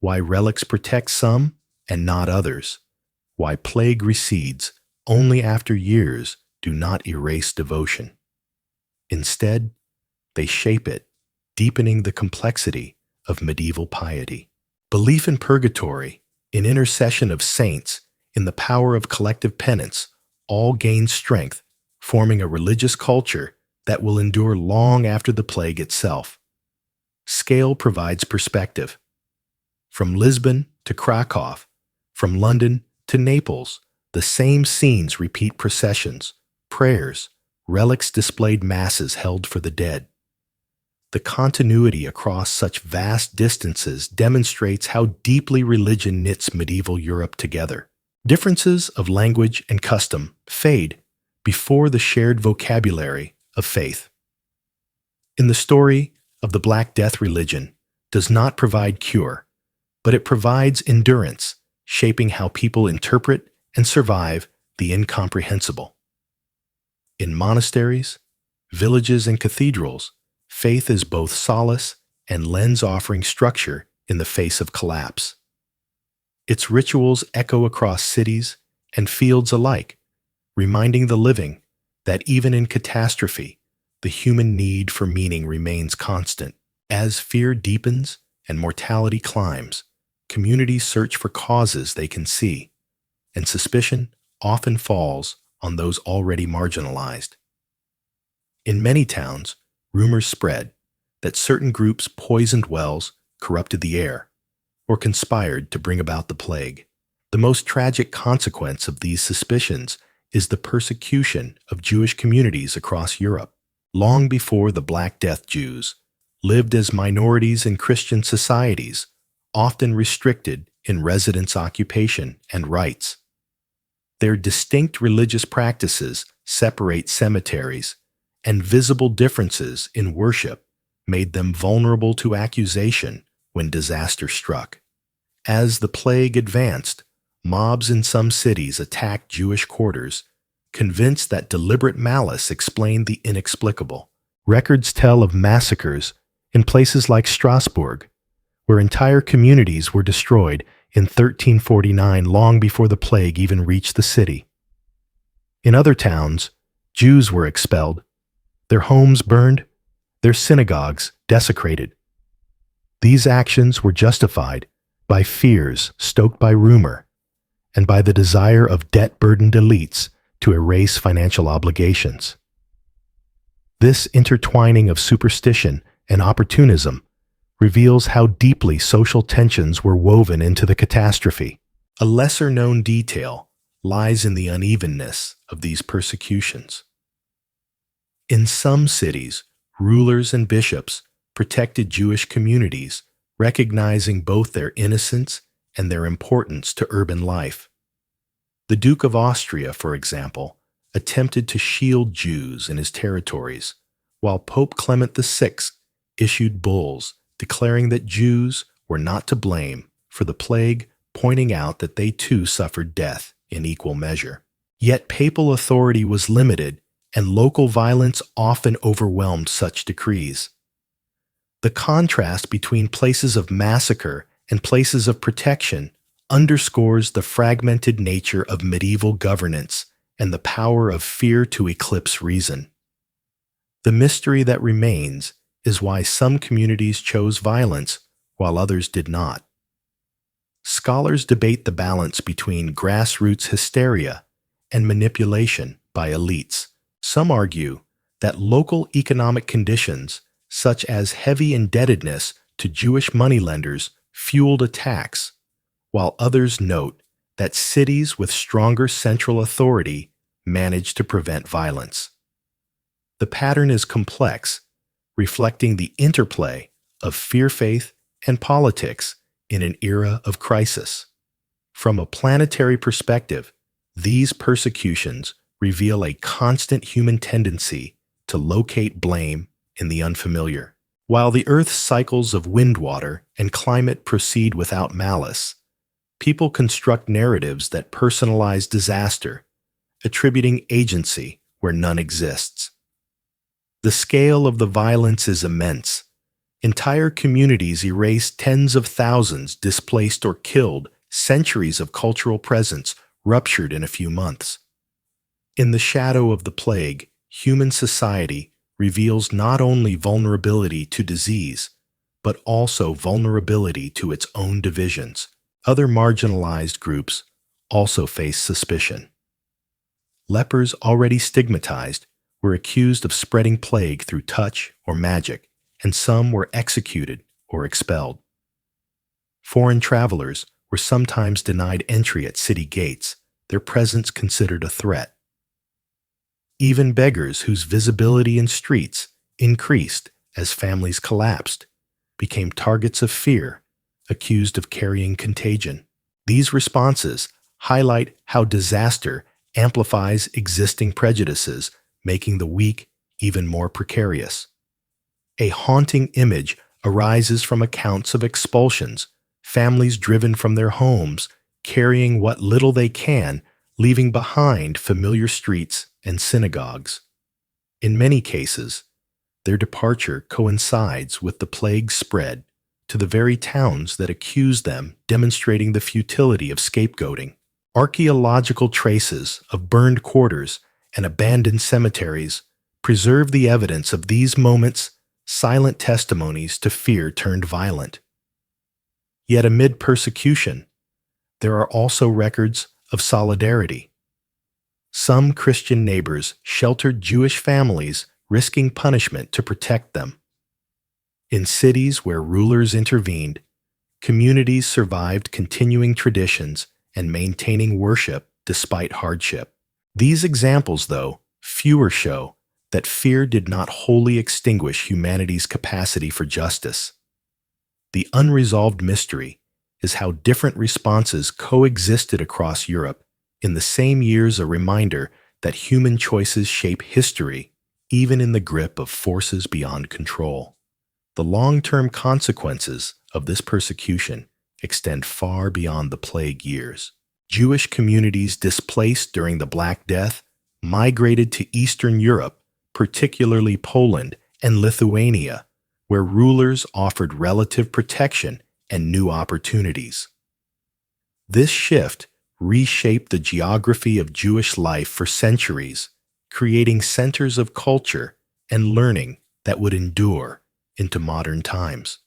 why relics protect some and not others, why plague recedes only after years do not erase devotion. Instead, they shape it, deepening the complexity of medieval piety. Belief in purgatory, in intercession of saints, in the power of collective penance, all gain strength, forming a religious culture that will endure long after the plague itself. Scale provides perspective. From Lisbon to Krakow, from London to Naples, the same scenes repeat processions, prayers, relics displayed, masses held for the dead. The continuity across such vast distances demonstrates how deeply religion knits medieval Europe together. Differences of language and custom fade before the shared vocabulary of faith. In the story of the Black Death religion does not provide cure, but it provides endurance, shaping how people interpret and survive the incomprehensible. In monasteries, villages, and cathedrals, faith is both solace and lens, offering structure in the face of collapse. Its rituals echo across cities and fields alike, reminding the living that even in catastrophe, the human need for meaning remains constant. As fear deepens and mortality climbs, communities search for causes they can see, and suspicion often falls on those already marginalized. In many towns, rumors spread that certain groups poisoned wells, corrupted the air, or conspired to bring about the plague. The most tragic consequence of these suspicions is the persecution of Jewish communities across Europe. Long before the Black Death, Jews lived as minorities in Christian societies, often restricted in residence, occupation, and rights. Their distinct religious practices separate cemeteries, and visible differences in worship made them vulnerable to accusation when disaster struck. As the plague advanced, mobs in some cities attacked Jewish quarters, convinced that deliberate malice explained the inexplicable. Records tell of massacres in places like Strasbourg, where entire communities were destroyed in 1349, long before the plague even reached the city. In other towns, Jews were expelled, their homes burned, their synagogues desecrated. These actions were justified by fears stoked by rumor and by the desire of debt-burdened elites to erase financial obligations. This intertwining of superstition and opportunism reveals how deeply social tensions were woven into the catastrophe. A lesser-known detail lies in the unevenness of these persecutions. In some cities, rulers and bishops protected Jewish communities, recognizing both their innocence and their importance to urban life. The Duke of Austria, for example, attempted to shield Jews in his territories, while Pope Clement VI issued bulls declaring that Jews were not to blame for the plague, pointing out that they too suffered death in equal measure. Yet papal authority was limited, and local violence often overwhelmed such decrees. The contrast between places of massacre and places of protection underscores the fragmented nature of medieval governance and the power of fear to eclipse reason. The mystery that remains is why some communities chose violence while others did not. Scholars debate the balance between grassroots hysteria and manipulation by elites. Some argue that local economic conditions, such as heavy indebtedness to Jewish moneylenders, fueled attacks, while others note that cities with stronger central authority managed to prevent violence. The pattern is complex, reflecting the interplay of fear, faith, and politics in an era of crisis. From a planetary perspective, these persecutions reveal a constant human tendency to locate blame in the unfamiliar. While the Earth's cycles of wind, water, and climate proceed without malice, people construct narratives that personalize disaster, attributing agency where none exists. The scale of the violence is immense. Entire communities erase tens of thousands displaced or killed, centuries of cultural presence ruptured in a few months. In the shadow of the plague, human society reveals not only vulnerability to disease, but also vulnerability to its own divisions. Other marginalized groups also face suspicion. Lepers already stigmatized were accused of spreading plague through touch or magic, and some were executed or expelled. Foreign travelers were sometimes denied entry at city gates, their presence considered a threat. Even beggars whose visibility in streets increased as families collapsed became targets of fear, accused of carrying contagion. These responses highlight how disaster amplifies existing prejudices, making the weak even more precarious. A haunting image arises from accounts of expulsions, families driven from their homes, carrying what little they can, leaving behind familiar streets and synagogues. In many cases, their departure coincides with the plague's spread to the very towns that accuse them, demonstrating the futility of scapegoating. Archaeological traces of burned quarters and abandoned cemeteries preserve the evidence of these moments, silent testimonies to fear turned violent. Yet amid persecution, there are also records of solidarity. Some Christian neighbors sheltered Jewish families, risking punishment to protect them. In cities where rulers intervened, communities survived continuing traditions and maintaining worship despite hardship. These examples, though, fewer show that fear did not wholly extinguish humanity's capacity for justice. The unresolved mystery is how different responses coexisted across Europe in the same years, a reminder that human choices shape history, even in the grip of forces beyond control. The long-term consequences of this persecution extend far beyond the plague years. Jewish communities displaced during the Black Death migrated to Eastern Europe, particularly Poland and Lithuania, where rulers offered relative protection and new opportunities. This shift reshaped the geography of Jewish life for centuries, creating centers of culture and learning that would endure into modern times.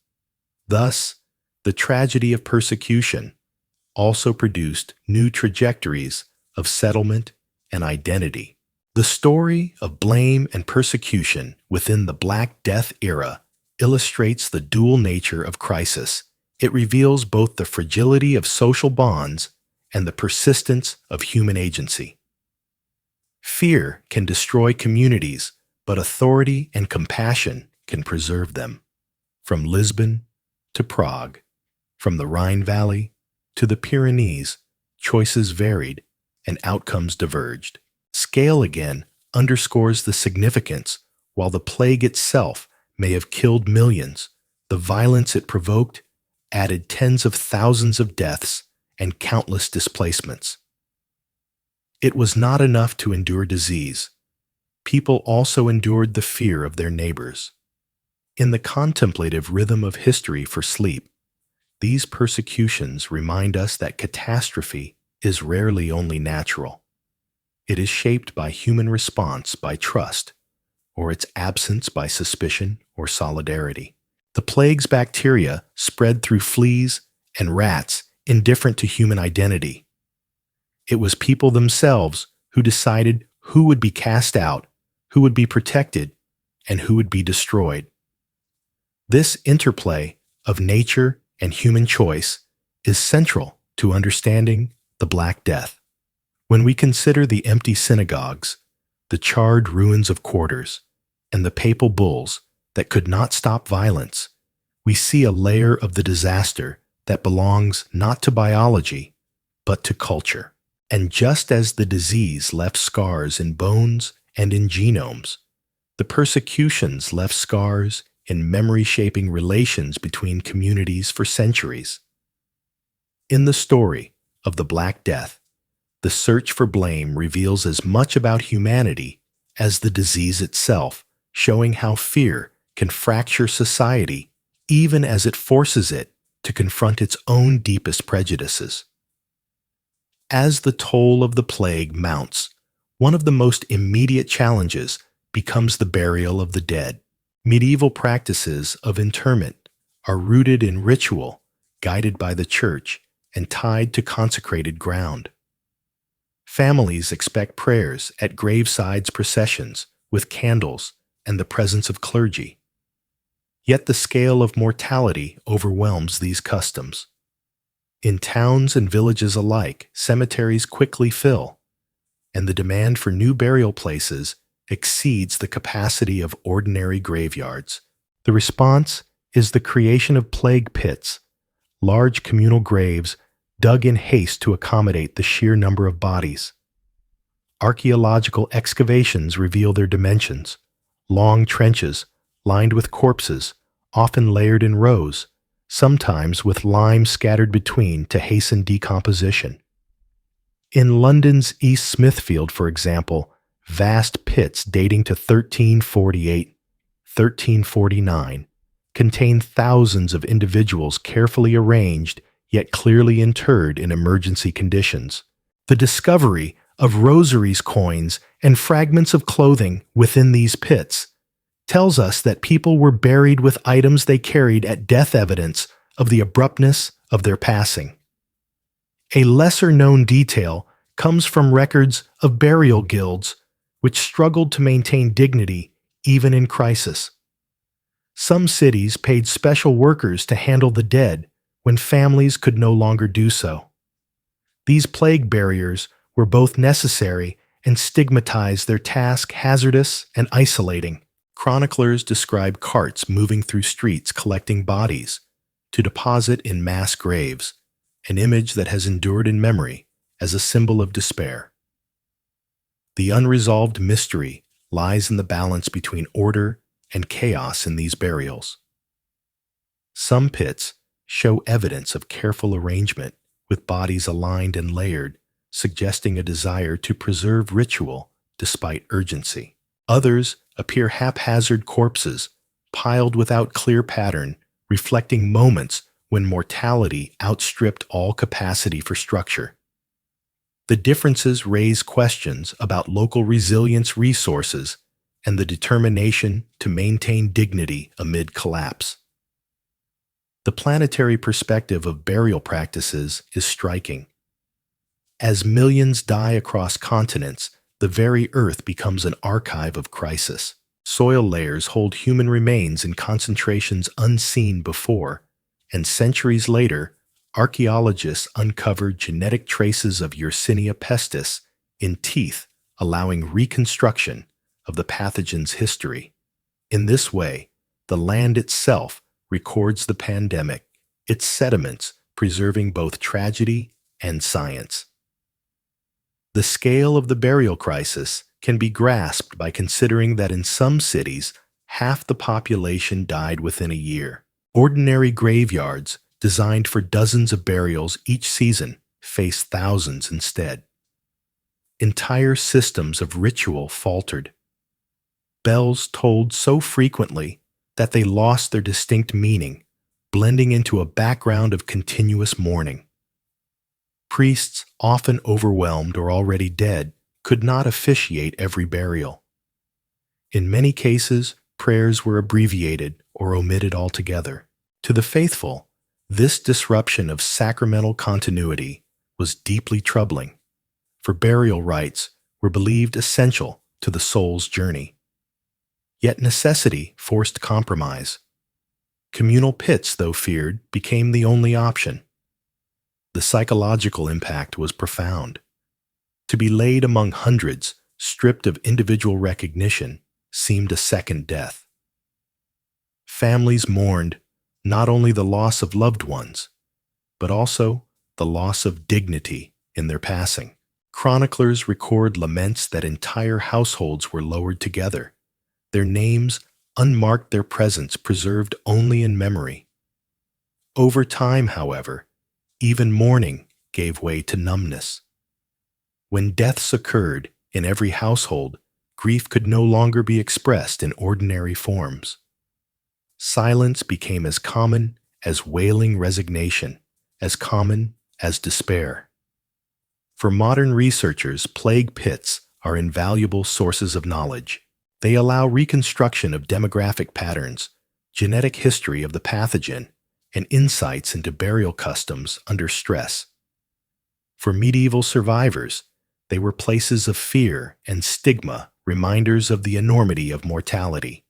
Thus, the tragedy of persecution also produced new trajectories of settlement and identity. The story of blame and persecution within the Black Death era illustrates the dual nature of crisis. It reveals both the fragility of social bonds and the persistence of human agency. Fear can destroy communities, but authority and compassion can preserve them. From Lisbon to Prague, from the Rhine Valley to the Pyrenees, choices varied and outcomes diverged. Scale again underscores the significance. While the plague itself may have killed millions, the violence it provoked added tens of thousands of deaths and countless displacements. It was not enough to endure disease. People also endured the fear of their neighbors. In the contemplative rhythm of history for sleep, these persecutions remind us that catastrophe is rarely only natural. It is shaped by human response by trust, or its absence by suspicion or solidarity. The plague's bacteria spread through fleas and rats indifferent to human identity. It was people themselves who decided who would be cast out, who would be protected, and who would be destroyed. This interplay of nature and human choice is central to understanding the Black Death. When we consider the empty synagogues, the charred ruins of quarters, and the papal bulls that could not stop violence, we see a layer of the disaster that belongs not to biology, but to culture. And just as the disease left scars in bones and in genomes, the persecutions left scars in memory-shaping relations between communities for centuries. In the story of the Black Death, the search for blame reveals as much about humanity as the disease itself, showing how fear can fracture society even as it forces it to confront its own deepest prejudices. As the toll of the plague mounts, one of the most immediate challenges becomes the burial of the dead. Medieval practices of interment are rooted in ritual, guided by the church, and tied to consecrated ground. Families expect prayers at gravesides processions with candles and the presence of clergy. Yet the scale of mortality overwhelms these customs. In towns and villages alike, cemeteries quickly fill, and the demand for new burial places exceeds the capacity of ordinary graveyards. The response is the creation of plague pits, large communal graves dug in haste to accommodate the sheer number of bodies. Archaeological excavations reveal their dimensions: long trenches lined with corpses, often layered in rows, sometimes with lime scattered between to hasten decomposition. In London's East Smithfield, for example, vast pits dating to 1348, 1349 contain thousands of individuals carefully arranged yet clearly interred in emergency conditions. The discovery of rosaries coins and fragments of clothing within these pits tells us that people were buried with items they carried at death, evidence of the abruptness of their passing. A lesser-known detail comes from records of burial guilds, which struggled to maintain dignity even in crisis. Some cities paid special workers to handle the dead when families could no longer do so. These plague barriers were both necessary and stigmatized their task hazardous and isolating. Chroniclers describe carts moving through streets collecting bodies to deposit in mass graves, an image that has endured in memory as a symbol of despair. The unresolved mystery lies in the balance between order and chaos in these burials. Some pits show evidence of careful arrangement, with bodies aligned and layered, suggesting a desire to preserve ritual despite urgency. Others appear haphazard corpses, piled without clear pattern, reflecting moments when mortality outstripped all capacity for structure. The differences raise questions about local resilience resources and the determination to maintain dignity amid collapse. The planetary perspective of burial practices is striking. As millions die across continents, the very earth becomes an archive of crisis. Soil layers hold human remains in concentrations unseen before, and centuries later, archaeologists uncovered genetic traces of Yersinia pestis in teeth, allowing reconstruction of the pathogen's history. In this way, the land itself records the pandemic, its sediments preserving both tragedy and science. The scale of the burial crisis can be grasped by considering that in some cities, half the population died within a year. Ordinary graveyards, designed for dozens of burials each season, face thousands instead. Entire systems of ritual faltered. Bells tolled so frequently that they lost their distinct meaning, blending into a background of continuous mourning. Priests, often overwhelmed or already dead, could not officiate every burial. In many cases, prayers were abbreviated or omitted altogether. To the faithful, this disruption of sacramental continuity was deeply troubling, for burial rites were believed essential to the soul's journey. Yet necessity forced compromise. Communal pits, though feared, became the only option. The psychological impact was profound. To be laid among hundreds, stripped of individual recognition, seemed a second death. Families mourned not only the loss of loved ones, but also the loss of dignity in their passing. Chroniclers record laments that entire households were lowered together, their names unmarked, their presence preserved only in memory. Over time, however, even mourning gave way to numbness. When deaths occurred in every household, grief could no longer be expressed in ordinary forms. Silence became as common as wailing resignation, as common as despair. For modern researchers, plague pits are invaluable sources of knowledge. They allow reconstruction of demographic patterns, genetic history of the pathogen, and insights into burial customs under stress. For medieval survivors, they were places of fear and stigma, reminders of the enormity of mortality.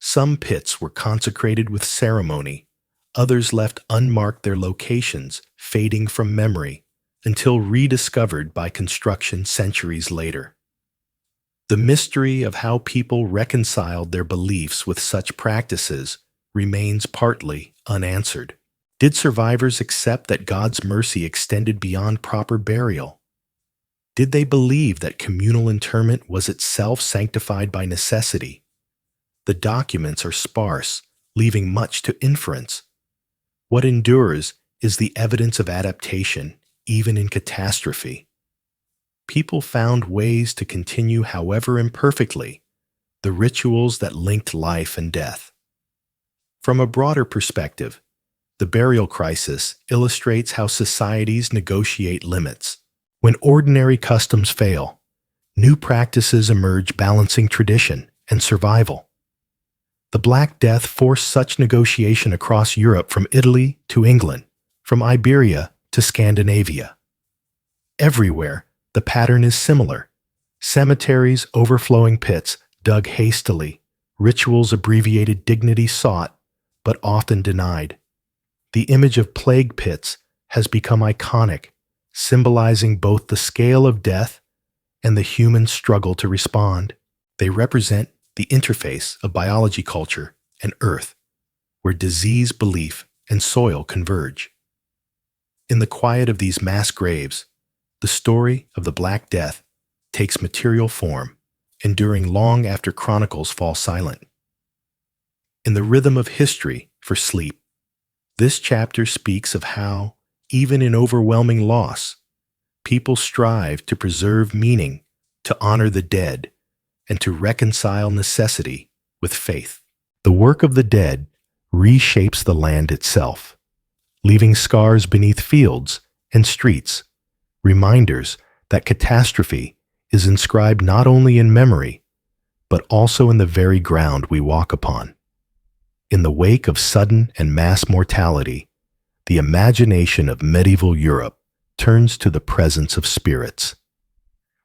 Some pits were consecrated with ceremony, others left unmarked, their locations fading from memory until rediscovered by construction centuries later. The mystery of how people reconciled their beliefs with such practices remains partly unanswered. Did survivors accept that God's mercy extended beyond proper burial? Did they believe that communal interment was itself sanctified by necessity? The documents are sparse, leaving much to inference. What endures is the evidence of adaptation, even in catastrophe. People found ways to continue, however imperfectly, the rituals that linked life and death. From a broader perspective, the burial crisis illustrates how societies negotiate limits. When ordinary customs fail, new practices emerge balancing tradition and survival. The Black Death forced such negotiation across Europe, from Italy to England, from Iberia to Scandinavia. Everywhere, the pattern is similar. Cemeteries, overflowing pits, dug hastily, rituals abbreviated, dignity sought, but often denied. The image of plague pits has become iconic, symbolizing both the scale of death and the human struggle to respond. They represent the interface of biology, culture, and earth, where disease, belief, and soil converge. In the quiet of these mass graves, the story of the Black Death takes material form, enduring long after chronicles fall silent. In the rhythm of history for sleep, this chapter speaks of how, even in overwhelming loss, people strive to preserve meaning, to honor the dead, and to reconcile necessity with faith. The work of the dead reshapes the land itself, leaving scars beneath fields and streets, reminders that catastrophe is inscribed not only in memory, but also in the very ground we walk upon. In the wake of sudden and mass mortality, the imagination of medieval Europe turns to the presence of spirits.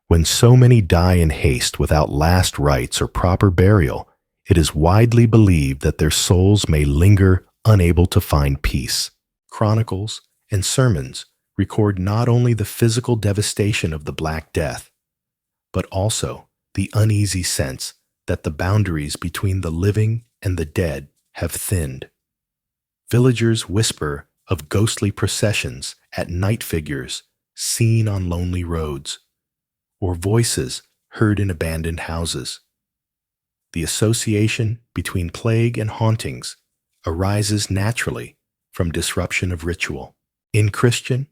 When so many die in haste without last rites or proper burial, it is widely believed that their souls may linger, unable to find peace. Chronicles and sermons record not only the physical devastation of the Black Death, but also the uneasy sense that the boundaries between the living and the dead have thinned. Villagers whisper of ghostly processions at night, figures seen on lonely roads, or voices heard in abandoned houses. The association between plague and hauntings arises naturally from disruption of ritual. In Christian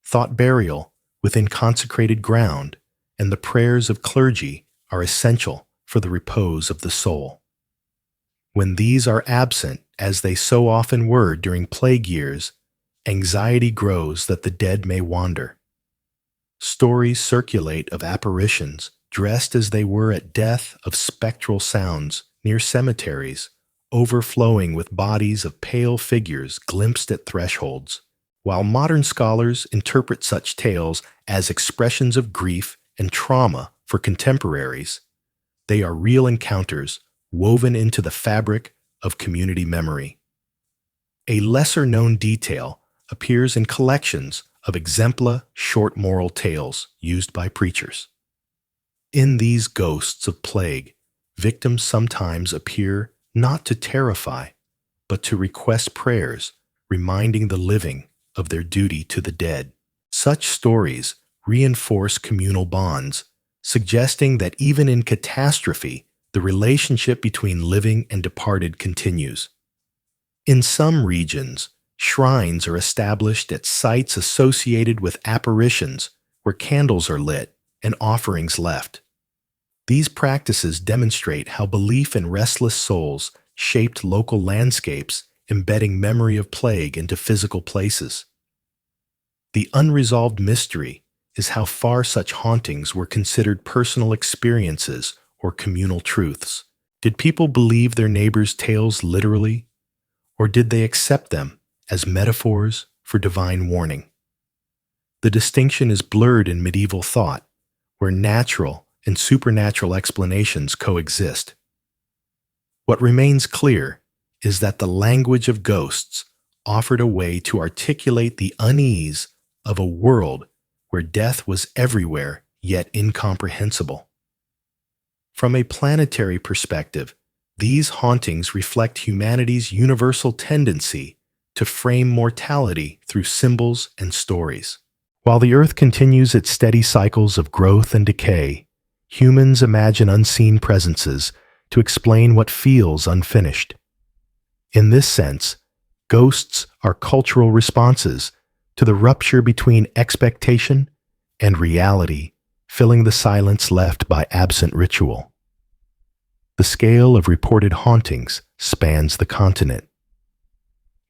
thought, burial within consecrated ground and the prayers of clergy are essential for the repose of the soul. When these are absent, as they so often were during plague years, anxiety grows that the dead may wander. Stories circulate of apparitions dressed as they were at death, of spectral sounds near cemeteries, overflowing with bodies of pale figures glimpsed at thresholds. While modern scholars interpret such tales as expressions of grief and trauma for contemporaries, they are real encounters woven into the fabric of community memory. A lesser-known detail appears in collections of exempla short moral tales used by preachers. In these ghosts of plague, victims sometimes appear not to terrify, but to request prayers, reminding the living of their duty to the dead. Such stories reinforce communal bonds, suggesting that even in catastrophe, the relationship between living and departed continues. In some regions, shrines are established at sites associated with apparitions where candles are lit and offerings left. These practices demonstrate how belief in restless souls shaped local landscapes, embedding memory of plague into physical places. The unresolved mystery is how far such hauntings were considered personal experiences or communal truths? Did people believe their neighbors' tales literally, or did they accept them as metaphors for divine warning? The distinction is blurred in medieval thought, where natural and supernatural explanations coexist. What remains clear is that the language of ghosts offered a way to articulate the unease of a world where death was everywhere yet incomprehensible. From a planetary perspective, these hauntings reflect humanity's universal tendency to frame mortality through symbols and stories. While the Earth continues its steady cycles of growth and decay, humans imagine unseen presences to explain what feels unfinished. In this sense, ghosts are cultural responses to the rupture between expectation and reality, filling the silence left by absent ritual. The scale of reported hauntings spans the continent.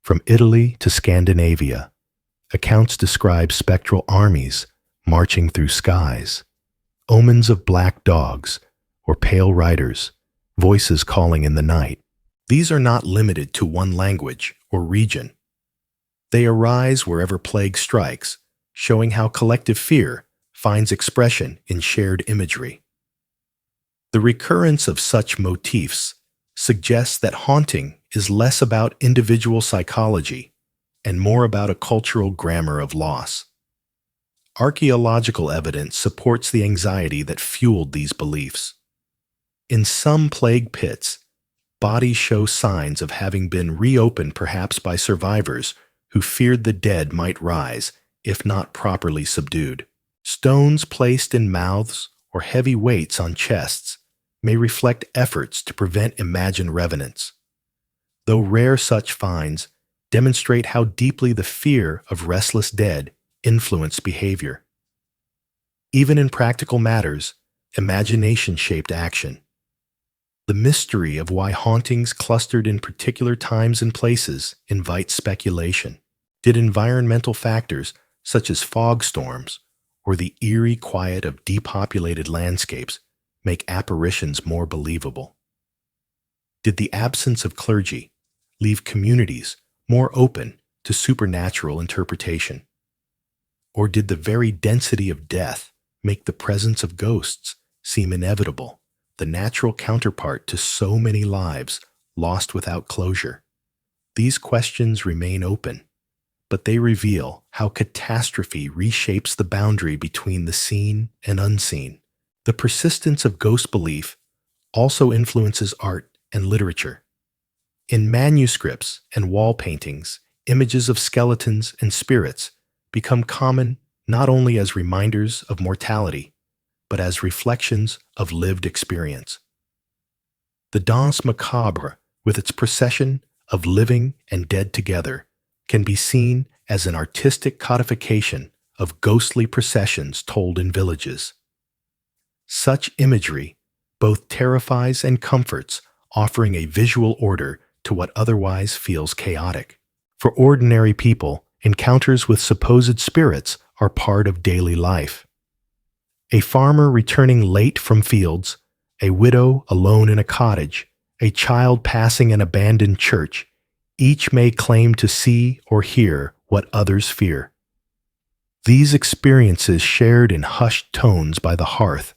From Italy to Scandinavia, accounts describe spectral armies marching through skies, omens of black dogs or pale riders, voices calling in the night. These are not limited to one language or region. They arise wherever plague strikes, showing how collective fear finds expression in shared imagery. The recurrence of such motifs suggests that haunting is less about individual psychology and more about a cultural grammar of loss. Archaeological evidence supports the anxiety that fueled these beliefs. In some plague pits, bodies show signs of having been reopened, perhaps by survivors who feared the dead might rise if not properly subdued. Stones placed in mouths or heavy weights on chests may reflect efforts to prevent imagined revenants. Though rare, such finds demonstrate how deeply the fear of restless dead influenced behavior. Even in practical matters, imagination shaped action. The mystery of why hauntings clustered in particular times and places invites speculation. Did environmental factors such as fog storms or the eerie quiet of depopulated landscapes make apparitions more believable? Did the absence of clergy leave communities more open to supernatural interpretation? Or did the very density of death make the presence of ghosts seem inevitable, the natural counterpart to so many lives lost without closure? These questions remain open, but they reveal how catastrophe reshapes the boundary between the seen and unseen. The persistence of ghost belief also influences art and literature. In manuscripts and wall paintings, images of skeletons and spirits become common not only as reminders of mortality, but as reflections of lived experience. The Danse Macabre, with its procession of living and dead together, can be seen as an artistic codification of ghostly processions told in villages. Such imagery both terrifies and comforts, offering a visual order to what otherwise feels chaotic. For ordinary people, encounters with supposed spirits are part of daily life. A farmer returning late from fields, a widow alone in a cottage, a child passing an abandoned church, each may claim to see or hear what others fear. These experiences, shared in hushed tones by the hearth,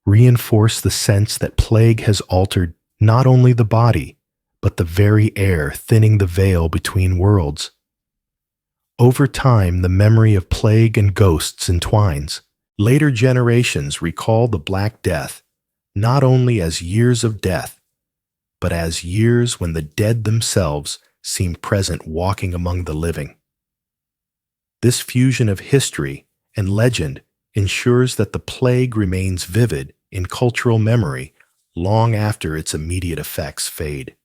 reinforce the sense that plague has altered not only the body, but the very air, thinning the veil between worlds. Over time, the memory of plague and ghosts entwines. Later generations recall the Black Death not only as years of death, but as years when the dead themselves seemed present walking among the living. This fusion of history and legend ensures that the plague remains vivid in cultural memory long after its immediate effects fade.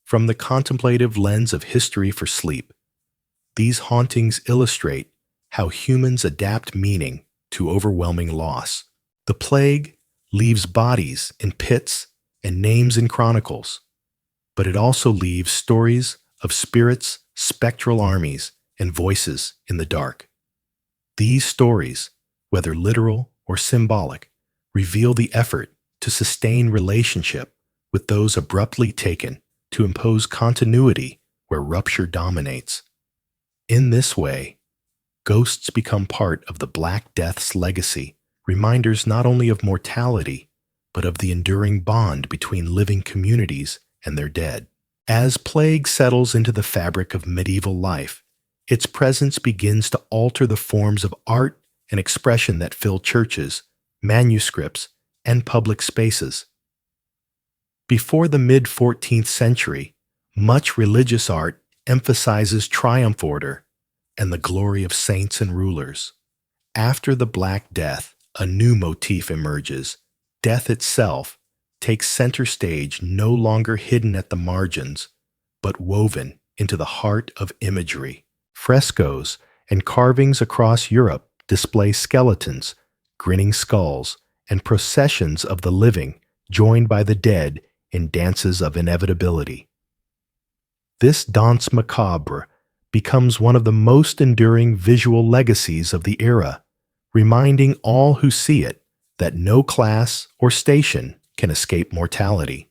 From the contemplative lens of history for sleep, these hauntings illustrate how humans adapt meaning to overwhelming loss. The plague leaves bodies in pits and names in chronicles, but it also leaves stories of spirits, spectral armies, and voices in the dark. These stories, whether literal or symbolic, reveal the effort to sustain relationship with those abruptly taken, to impose continuity where rupture dominates. In this way, ghosts become part of the Black Death's legacy, reminders not only of mortality, but of the enduring bond between living communities and their dead. As plague settles into the fabric of medieval life, its presence begins to alter the forms of art and expression that fill churches, manuscripts, and public spaces. Before the mid-14th century, much religious art emphasizes triumph order and the glory of saints and rulers. After the Black Death, a new motif emerges. Death itself takes center stage, no longer hidden at the margins, but woven into the heart of imagery. Frescoes and carvings across Europe display skeletons, grinning skulls, and processions of the living joined by the dead in dances of inevitability. This Danse Macabre becomes one of the most enduring visual legacies of the era, reminding all who see it that no class or station can escape mortality.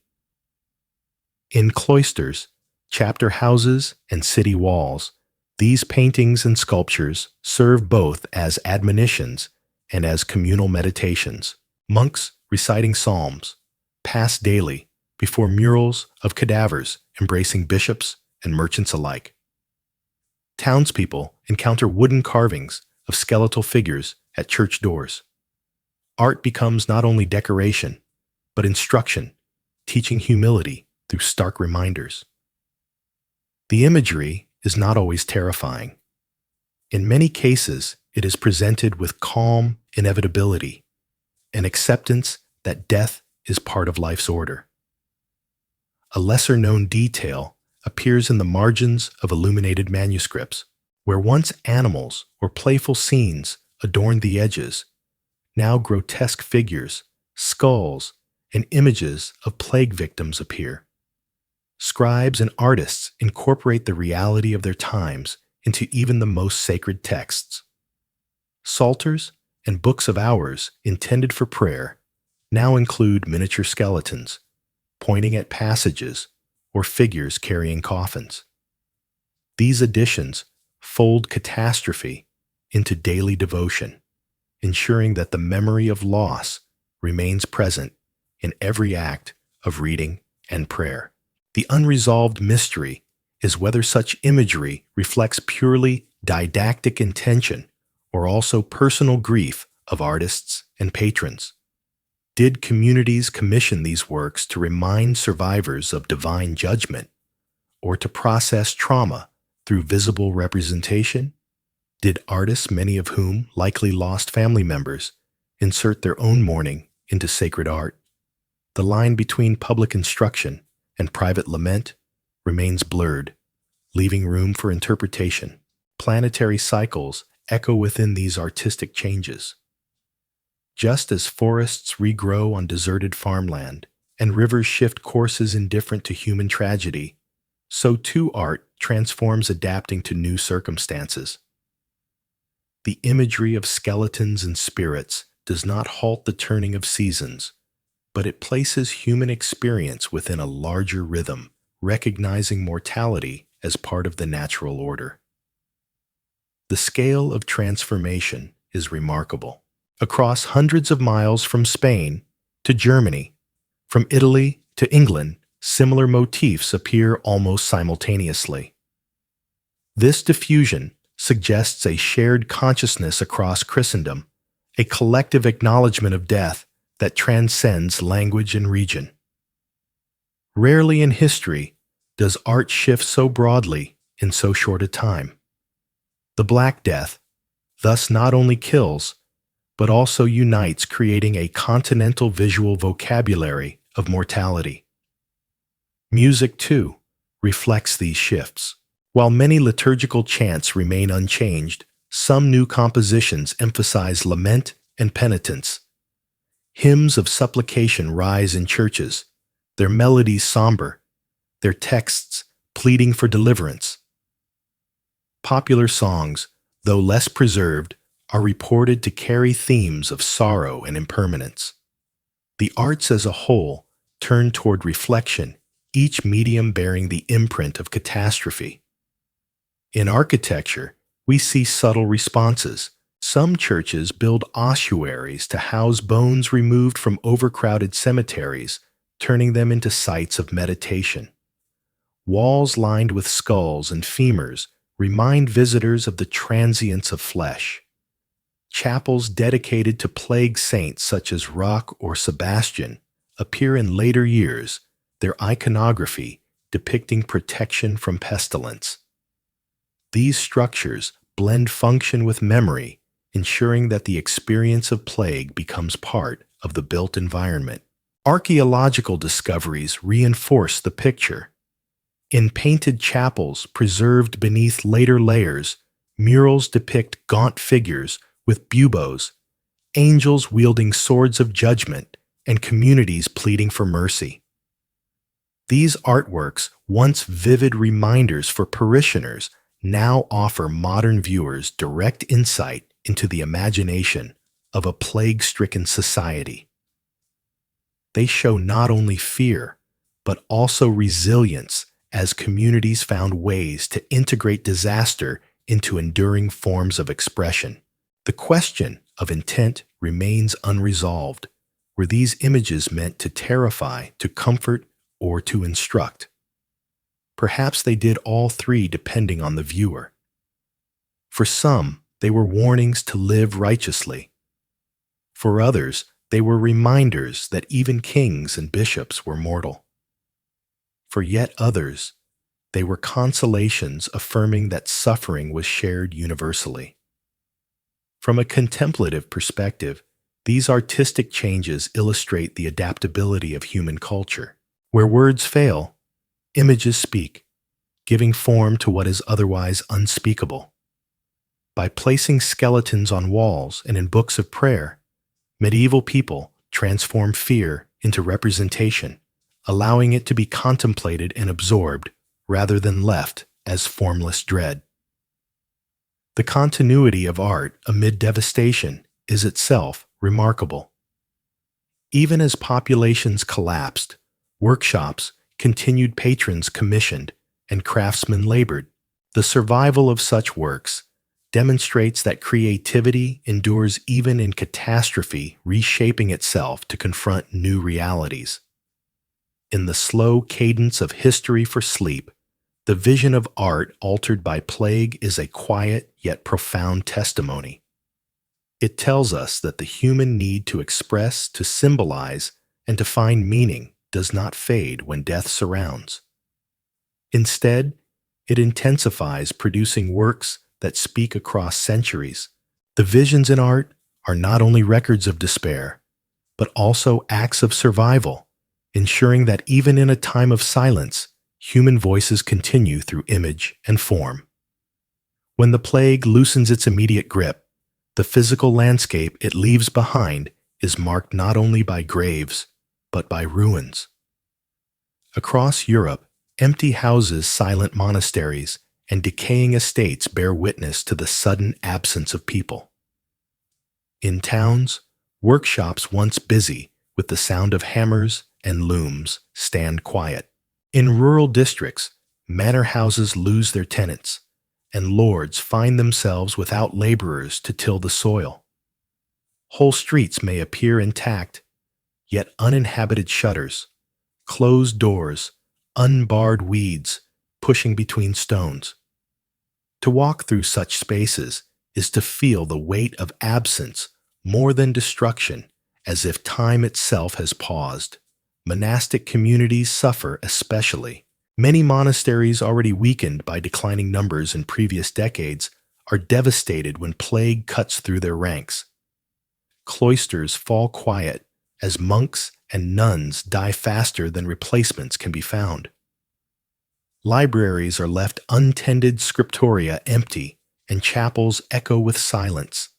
In cloisters, chapter houses, and city walls, these paintings and sculptures serve both as admonitions and as communal meditations. Monks reciting psalms pass daily before murals of cadavers embracing bishops and merchants alike. Townspeople encounter wooden carvings of skeletal figures at church doors. Art becomes not only decoration, but instruction, teaching humility through stark reminders. The imagery is not always terrifying. In many cases, it is presented with calm inevitability, an acceptance that death is part of life's order. A lesser-known detail appears in the margins of illuminated manuscripts, where once animals or playful scenes adorned the edges. Now grotesque figures, skulls, and images of plague victims appear. Scribes and artists incorporate the reality of their times into even the most sacred texts. Psalters and books of hours intended for prayer now include miniature skeletons, pointing at passages or figures carrying coffins. These additions fold catastrophe into daily devotion, ensuring that the memory of loss remains present in every act of reading and prayer. The unresolved mystery is whether such imagery reflects purely didactic intention or also personal grief of artists and patrons. Did communities commission these works to remind survivors of divine judgment, or to process trauma through visible representation? Did artists, many of whom likely lost family members, insert their own mourning into sacred art? The line between public instruction and private lament remains blurred, leaving room for interpretation. Planetary cycles echo within these artistic changes. Just as forests regrow on deserted farmland and rivers shift courses indifferent to human tragedy, so too art transforms adapting to new circumstances. The imagery of skeletons and spirits does not halt the turning of seasons, but it places human experience within a larger rhythm, recognizing mortality as part of the natural order. The scale of transformation is remarkable. Across hundreds of miles from Spain to Germany, from Italy to England, similar motifs appear almost simultaneously. This diffusion suggests a shared consciousness across Christendom, a collective acknowledgement of death that transcends language and region. Rarely in history does art shift so broadly in so short a time. The Black Death thus not only kills, but also unites, creating a continental visual vocabulary of mortality. Music, too, reflects these shifts. While many liturgical chants remain unchanged, some new compositions emphasize lament and penitence. Hymns of supplication rise in churches, their melodies somber, their texts pleading for deliverance. Popular songs, though less preserved, are reported to carry themes of sorrow and impermanence. The arts as a whole turn toward reflection, each medium bearing the imprint of catastrophe. In architecture, we see subtle responses. Some churches build ossuaries to house bones removed from overcrowded cemeteries, turning them into sites of meditation. Walls lined with skulls and femurs remind visitors of the transience of flesh. Chapels dedicated to plague saints such as Roch or Sebastian appear in later years, their iconography depicting protection from pestilence. These structures blend function with memory, ensuring that the experience of plague becomes part of the built environment. Archaeological discoveries reinforce the picture. In painted chapels preserved beneath later layers, murals depict gaunt figures with buboes, angels wielding swords of judgment, and communities pleading for mercy. These artworks, once vivid reminders for parishioners, now offer modern viewers direct insight into the imagination of a plague-stricken society. They show not only fear, but also resilience as communities found ways to integrate disaster into enduring forms of expression. The question of intent remains unresolved. Were these images meant to terrify, to comfort, or to instruct? Perhaps they did all three depending on the viewer. For some, they were warnings to live righteously. For others, they were reminders that even kings and bishops were mortal. For yet others, they were consolations affirming that suffering was shared universally. From a contemplative perspective, these artistic changes illustrate the adaptability of human culture. Where words fail, images speak, giving form to what is otherwise unspeakable. By placing skeletons on walls and in books of prayer, medieval people transformed fear into representation, allowing it to be contemplated and absorbed rather than left as formless dread. The continuity of art amid devastation is itself remarkable. Even as populations collapsed, workshops continued, patrons commissioned, and craftsmen labored. The survival of such works demonstrates that creativity endures even in catastrophe, reshaping itself to confront new realities. In the slow cadence of history for sleep, the vision of art altered by plague is a quiet yet profound testimony. It tells us that the human need to express, to symbolize, and to find meaning does not fade when death surrounds. Instead, it intensifies, producing works that speak across centuries. The visions in art are not only records of despair, but also acts of survival, ensuring that even in a time of silence, human voices continue through image and form. When the plague loosens its immediate grip, the physical landscape it leaves behind is marked not only by graves, but by ruins. Across Europe, empty houses, silent monasteries, and decaying estates bear witness to the sudden absence of people. In towns, workshops once busy with the sound of hammers and looms stand quiet. In rural districts, manor houses lose their tenants, and lords find themselves without laborers to till the soil. Whole streets may appear intact, yet uninhabited shutters, closed doors, unbarred weeds pushing between stones. To walk through such spaces is to feel the weight of absence more than destruction, as if time itself has paused. Monastic communities suffer especially. Many monasteries already weakened by declining numbers in previous decades are devastated when plague cuts through their ranks. Cloisters fall quiet as monks and nuns die faster than replacements can be found. Libraries are left untended, scriptoria empty, and chapels echo with silence.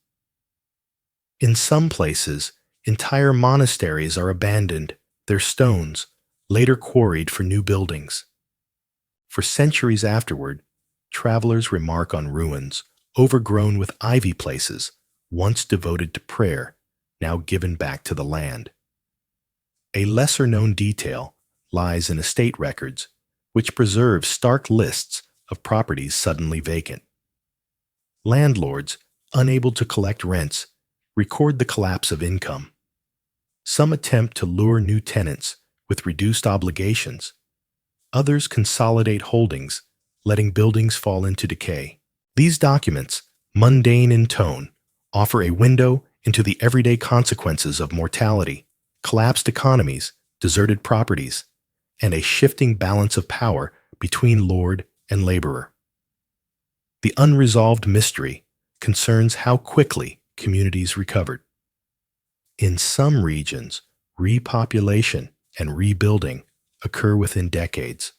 In some places, entire monasteries are abandoned, their stones later quarried for new buildings. For centuries afterward, travelers remark on ruins overgrown with ivy places once devoted to prayer, now given back to the land. A lesser-known detail lies in estate records, which preserve stark lists of properties suddenly vacant. Landlords, unable to collect rents, record the collapse of income. Some attempt to lure new tenants with reduced obligations. Others consolidate holdings, letting buildings fall into decay. These documents, mundane in tone, offer a window into the everyday consequences of mortality, collapsed economies, deserted properties, and a shifting balance of power between lord and laborer. The unresolved mystery concerns how quickly communities recovered. In some regions, repopulation and rebuilding occur within decades.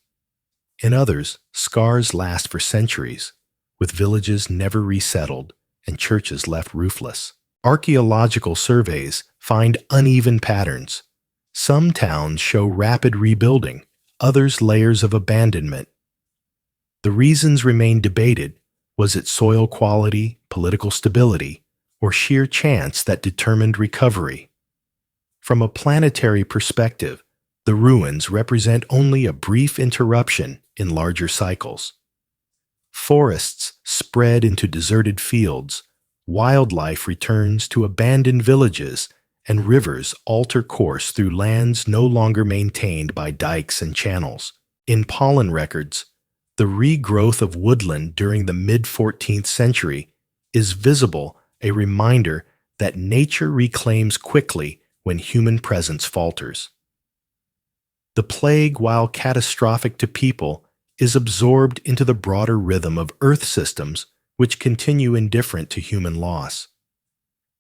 In others, scars last for centuries, with villages never resettled and churches left roofless. Archaeological surveys find uneven patterns. Some towns show rapid rebuilding, others layers of abandonment. The reasons remain debated. Was it soil quality, political stability, or sheer chance that determined recovery? From a planetary perspective, the ruins represent only a brief interruption in larger cycles. Forests spread into deserted fields, wildlife returns to abandoned villages, and rivers alter course through lands no longer maintained by dikes and channels. In pollen records, the regrowth of woodland during the mid-14th century is visible, a reminder that nature reclaims quickly when human presence falters. The plague, while catastrophic to people, is absorbed into the broader rhythm of Earth systems which continue indifferent to human loss.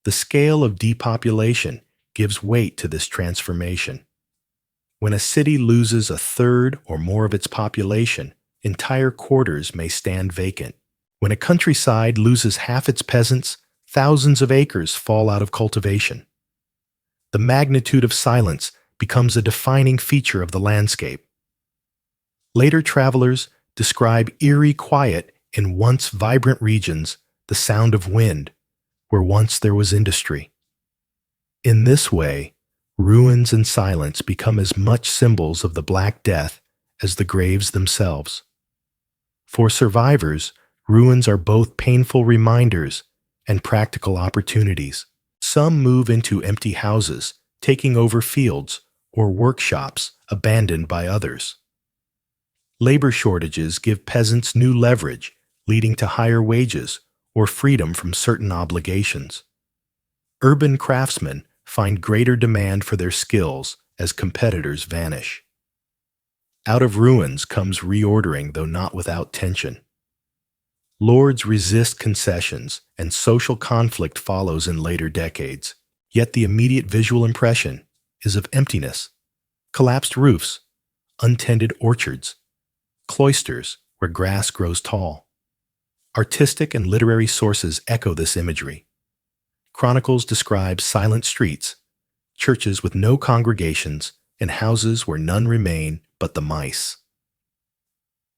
The scale of depopulation gives weight to this transformation. When a city loses a third or more of its population, entire quarters may stand vacant. When a countryside loses half its peasants, thousands of acres fall out of cultivation. The magnitude of silence becomes a defining feature of the landscape. Later travelers describe eerie quiet in once vibrant regions, the sound of wind, where once there was industry. In this way, ruins and silence become as much symbols of the Black Death as the graves themselves. For survivors, ruins are both painful reminders and practical opportunities. Some move into empty houses, taking over fields or workshops abandoned by others. Labor shortages give peasants new leverage, leading to higher wages or freedom from certain obligations. Urban craftsmen find greater demand for their skills as competitors vanish. Out of ruins comes reordering, though not without tension. Lords resist concessions, and social conflict follows in later decades. Yet the immediate visual impression is of emptiness, collapsed roofs, untended orchards, cloisters where grass grows tall. Artistic and literary sources echo this imagery. Chronicles describe silent streets, churches with no congregations, and houses where none remain but the mice.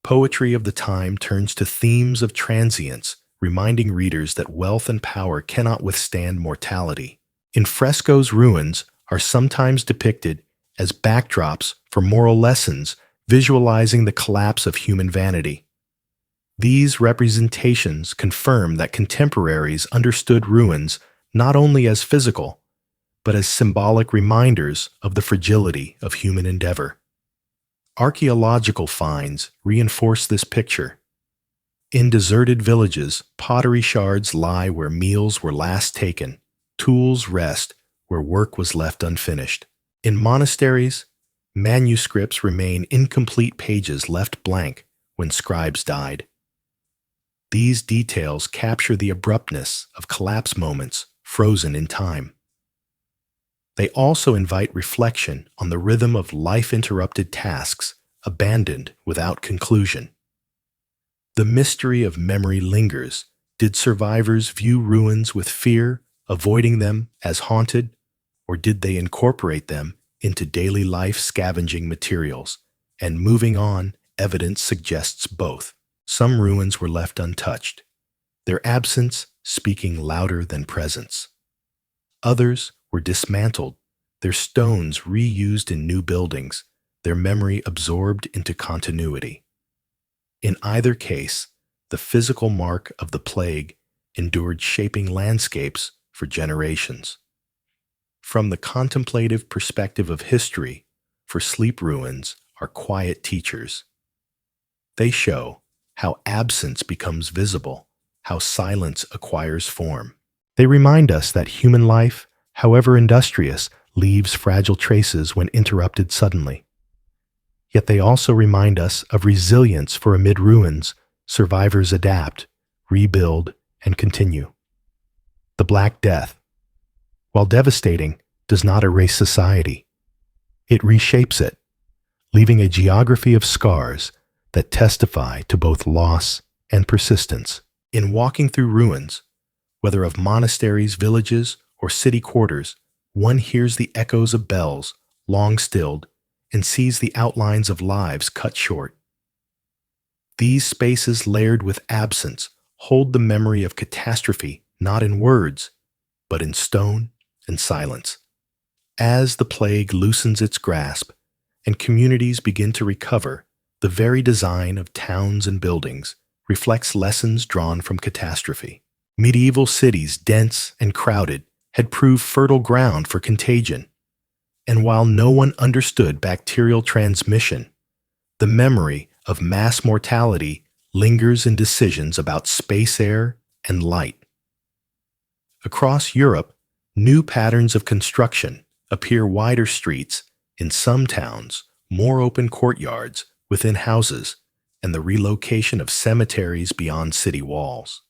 Poetry of the time turns to themes of transience, reminding readers that wealth and power cannot withstand mortality. In frescoes, ruins are sometimes depicted as backdrops for moral lessons, visualizing the collapse of human vanity. These representations confirm that contemporaries understood ruins not only as physical, but as symbolic reminders of the fragility of human endeavor. Archaeological finds reinforce this picture. In deserted villages, pottery shards lie where meals were last taken, tools rest where work was left unfinished. In monasteries, manuscripts remain incomplete pages left blank when scribes died. These details capture the abruptness of collapse moments frozen in time. They also invite reflection on the rhythm of life-interrupted tasks abandoned without conclusion. The mystery of memory lingers. Did survivors view ruins with fear, avoiding them as haunted, or did they incorporate them into daily life scavenging materials? And moving on, evidence suggests both. Some ruins were left untouched, their absence speaking louder than presence. Others were dismantled, their stones reused in new buildings, their memory absorbed into continuity. In either case, the physical mark of the plague endured, shaping landscapes for generations. From the contemplative perspective of history, for sleep ruins are quiet teachers. They show how absence becomes visible, how silence acquires form. They remind us that human life, however industrious, leaves fragile traces when interrupted suddenly. Yet they also remind us of resilience, for amid ruins, survivors adapt, rebuild, and continue. The Black Death, while devastating, does not erase society. It reshapes it, leaving a geography of scars that testify to both loss and persistence. In walking through ruins, whether of monasteries, villages, or city quarters, one hears the echoes of bells, long stilled, and sees the outlines of lives cut short. These spaces, layered with absence, hold the memory of catastrophe not in words, but in stone and silence. As the plague loosens its grasp and communities begin to recover, the very design of towns and buildings reflects lessons drawn from catastrophe. Medieval cities, dense and crowded, had proved fertile ground for contagion. And while no one understood bacterial transmission, the memory of mass mortality lingers in decisions about space, air, and light. Across Europe, new patterns of construction appear: wider streets, in some towns, more open courtyards within houses, and the relocation of cemeteries beyond city walls.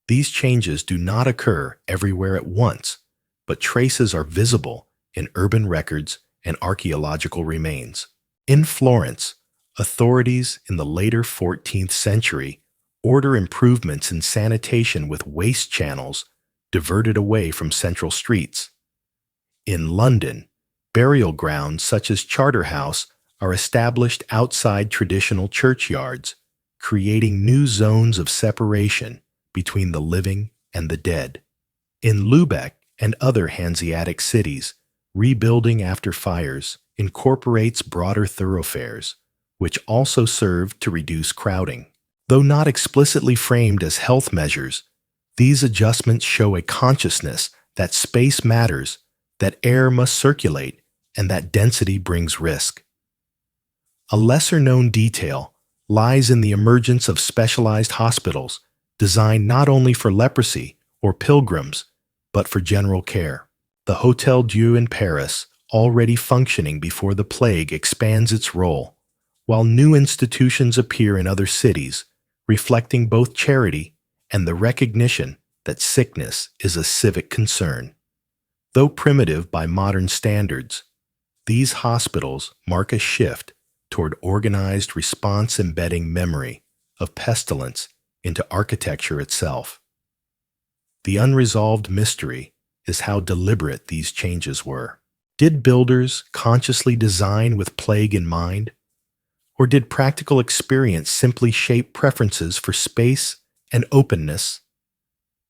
These changes do not occur everywhere at once, but traces are visible in urban records and archaeological remains. In Florence, authorities in the later 14th century order improvements in sanitation with waste channels diverted away from central streets. In London, burial grounds such as Charterhouse are established outside traditional churchyards, creating new zones of separation between the living and the dead. In Lübeck and other Hanseatic cities, rebuilding after fires incorporates broader thoroughfares, which also serve to reduce crowding. Though not explicitly framed as health measures, these adjustments show a consciousness that space matters, that air must circulate, and that density brings risk. A lesser-known detail lies in the emergence of specialized hospitals designed not only for leprosy or pilgrims, but for general care. The Hôtel Dieu in Paris, already functioning before the plague, expands its role, while new institutions appear in other cities, reflecting both charity and the recognition that sickness is a civic concern. Though primitive by modern standards, these hospitals mark a shift toward organized response, embedding memory of pestilence into architecture itself. The unresolved mystery is how deliberate these changes were. Did builders consciously design with plague in mind? Or did practical experience simply shape preferences for space and openness?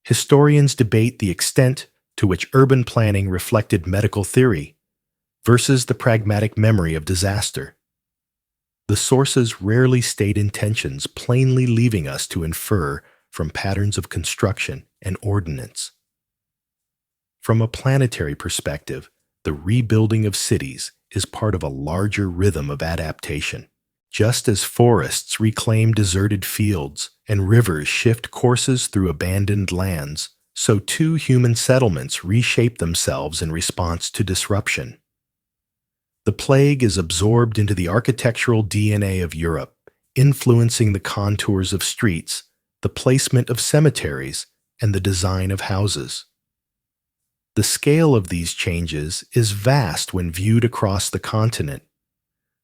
Historians debate the extent to which urban planning reflected medical theory versus the pragmatic memory of disaster. The sources rarely state intentions, plainly leaving us to infer from patterns of construction and ordinance. From a planetary perspective, the rebuilding of cities is part of a larger rhythm of adaptation. Just as forests reclaim deserted fields and rivers shift courses through abandoned lands, so too human settlements reshape themselves in response to disruption. The plague is absorbed into the architectural DNA of Europe, influencing the contours of streets, the placement of cemeteries, and the design of houses. The scale of these changes is vast when viewed across the continent.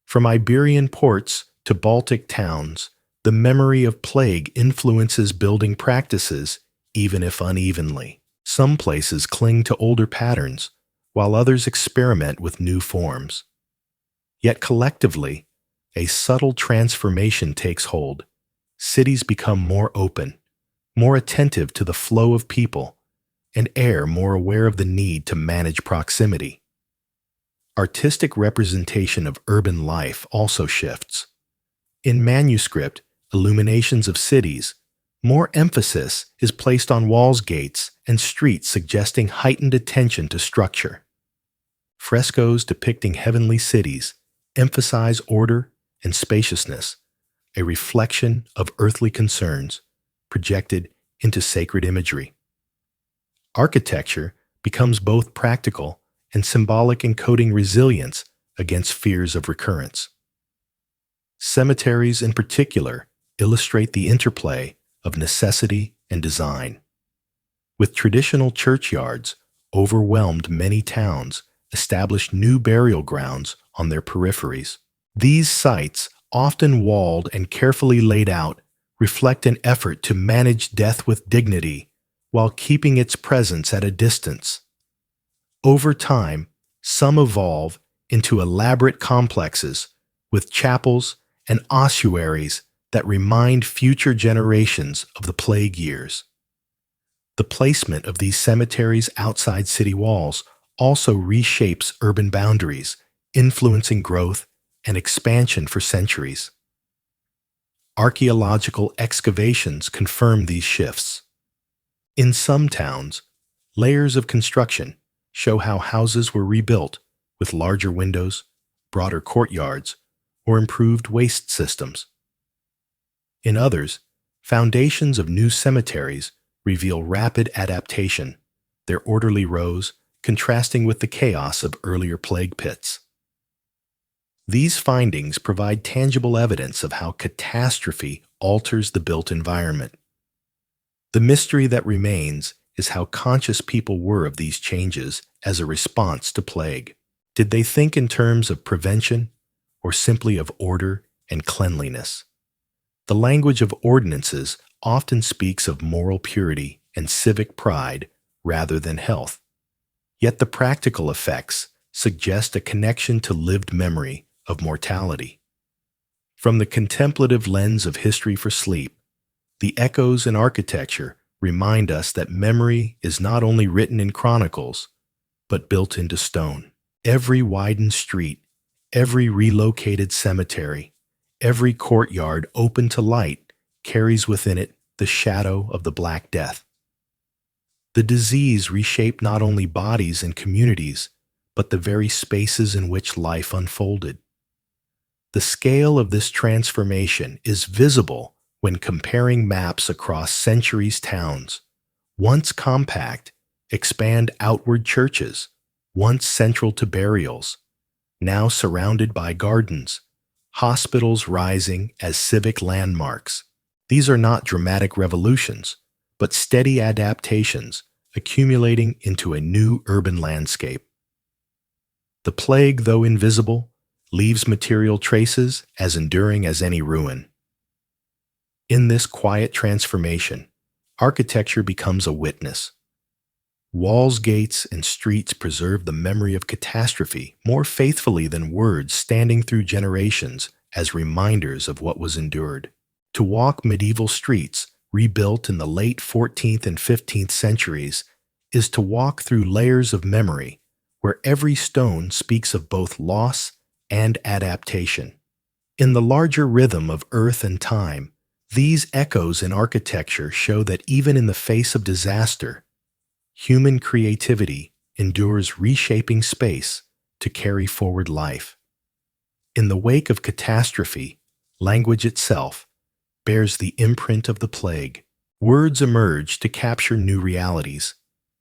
From Iberian ports to Baltic towns, the memory of plague influences building practices, even if unevenly. Some places cling to older patterns, while others experiment with new forms. Yet collectively, a subtle transformation takes hold. Cities become more open, more attentive to the flow of people, and air more aware of the need to manage proximity. artistic representation of urban life also shifts. In manuscript illuminations of cities, more emphasis is placed on walls, gates, and streets, suggesting heightened attention to structure. Frescoes depicting heavenly cities emphasize order and spaciousness, a reflection of earthly concerns projected into sacred imagery. Architecture becomes both practical and symbolic, encoding resilience against fears of recurrence. Cemeteries, in particular, illustrate the interplay of necessity and design. With traditional churchyards overwhelmed, many towns established new burial grounds on their peripheries. These sites, often walled and carefully laid out, reflect an effort to manage death with dignity while keeping its presence at a distance. Over time, some evolve into elaborate complexes with chapels and ossuaries that remind future generations of the plague years. The placement of these cemeteries outside city walls also reshapes urban boundaries, influencing growth and expansion for centuries. Archaeological excavations confirm these shifts. In some towns, layers of construction show how houses were rebuilt with larger windows, broader courtyards, or improved waste systems. In others, foundations of new cemeteries reveal rapid adaptation, their orderly rows contrasting with the chaos of earlier plague pits. These findings provide tangible evidence of how catastrophe alters the built environment. The mystery that remains is how conscious people were of these changes as a response to plague. Did they think in terms of prevention or simply of order and cleanliness? The language of ordinances often speaks of moral purity and civic pride rather than health. Yet the practical effects suggest a connection to lived memory of mortality. From the contemplative lens of history for sleep, the echoes in architecture remind us that memory is not only written in chronicles, but built into stone. Every widened street, every relocated cemetery, every courtyard open to light carries within it the shadow of the Black Death. The disease reshaped not only bodies and communities, but the very spaces in which life unfolded. The scale of this transformation is visible when comparing maps across centuries. Towns, once compact, expand outward. Churches, once central to burials, now surrounded by gardens, hospitals rising as civic landmarks. These are not dramatic revolutions, but steady adaptations accumulating into a new urban landscape. The plague, though invisible, leaves material traces as enduring as any ruin. In this quiet transformation, architecture becomes a witness. Walls, gates, and streets preserve the memory of catastrophe more faithfully than words, standing through generations as reminders of what was endured. To walk medieval streets, rebuilt in the late 14th and 15th centuries, is to walk through layers of memory where every stone speaks of both loss and adaptation. In the larger rhythm of earth and time, these echoes in architecture show that even in the face of disaster, human creativity endures, reshaping space to carry forward life. In the wake of catastrophe, language itself bears the imprint of the plague. Words emerge to capture new realities.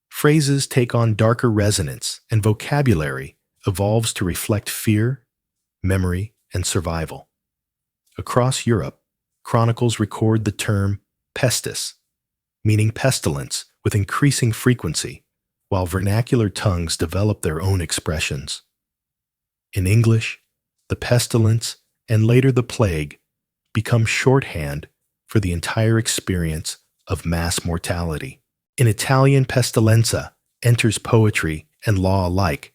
Phrases take on darker resonance, and vocabulary evolves to reflect fear, memory, and survival. Across Europe, chronicles record the term pestis, meaning pestilence, with increasing frequency, while vernacular tongues develop their own expressions. In English, the pestilence and later the plague become shorthand for the entire experience of mass mortality. In Italian, pestilenza enters poetry and law alike,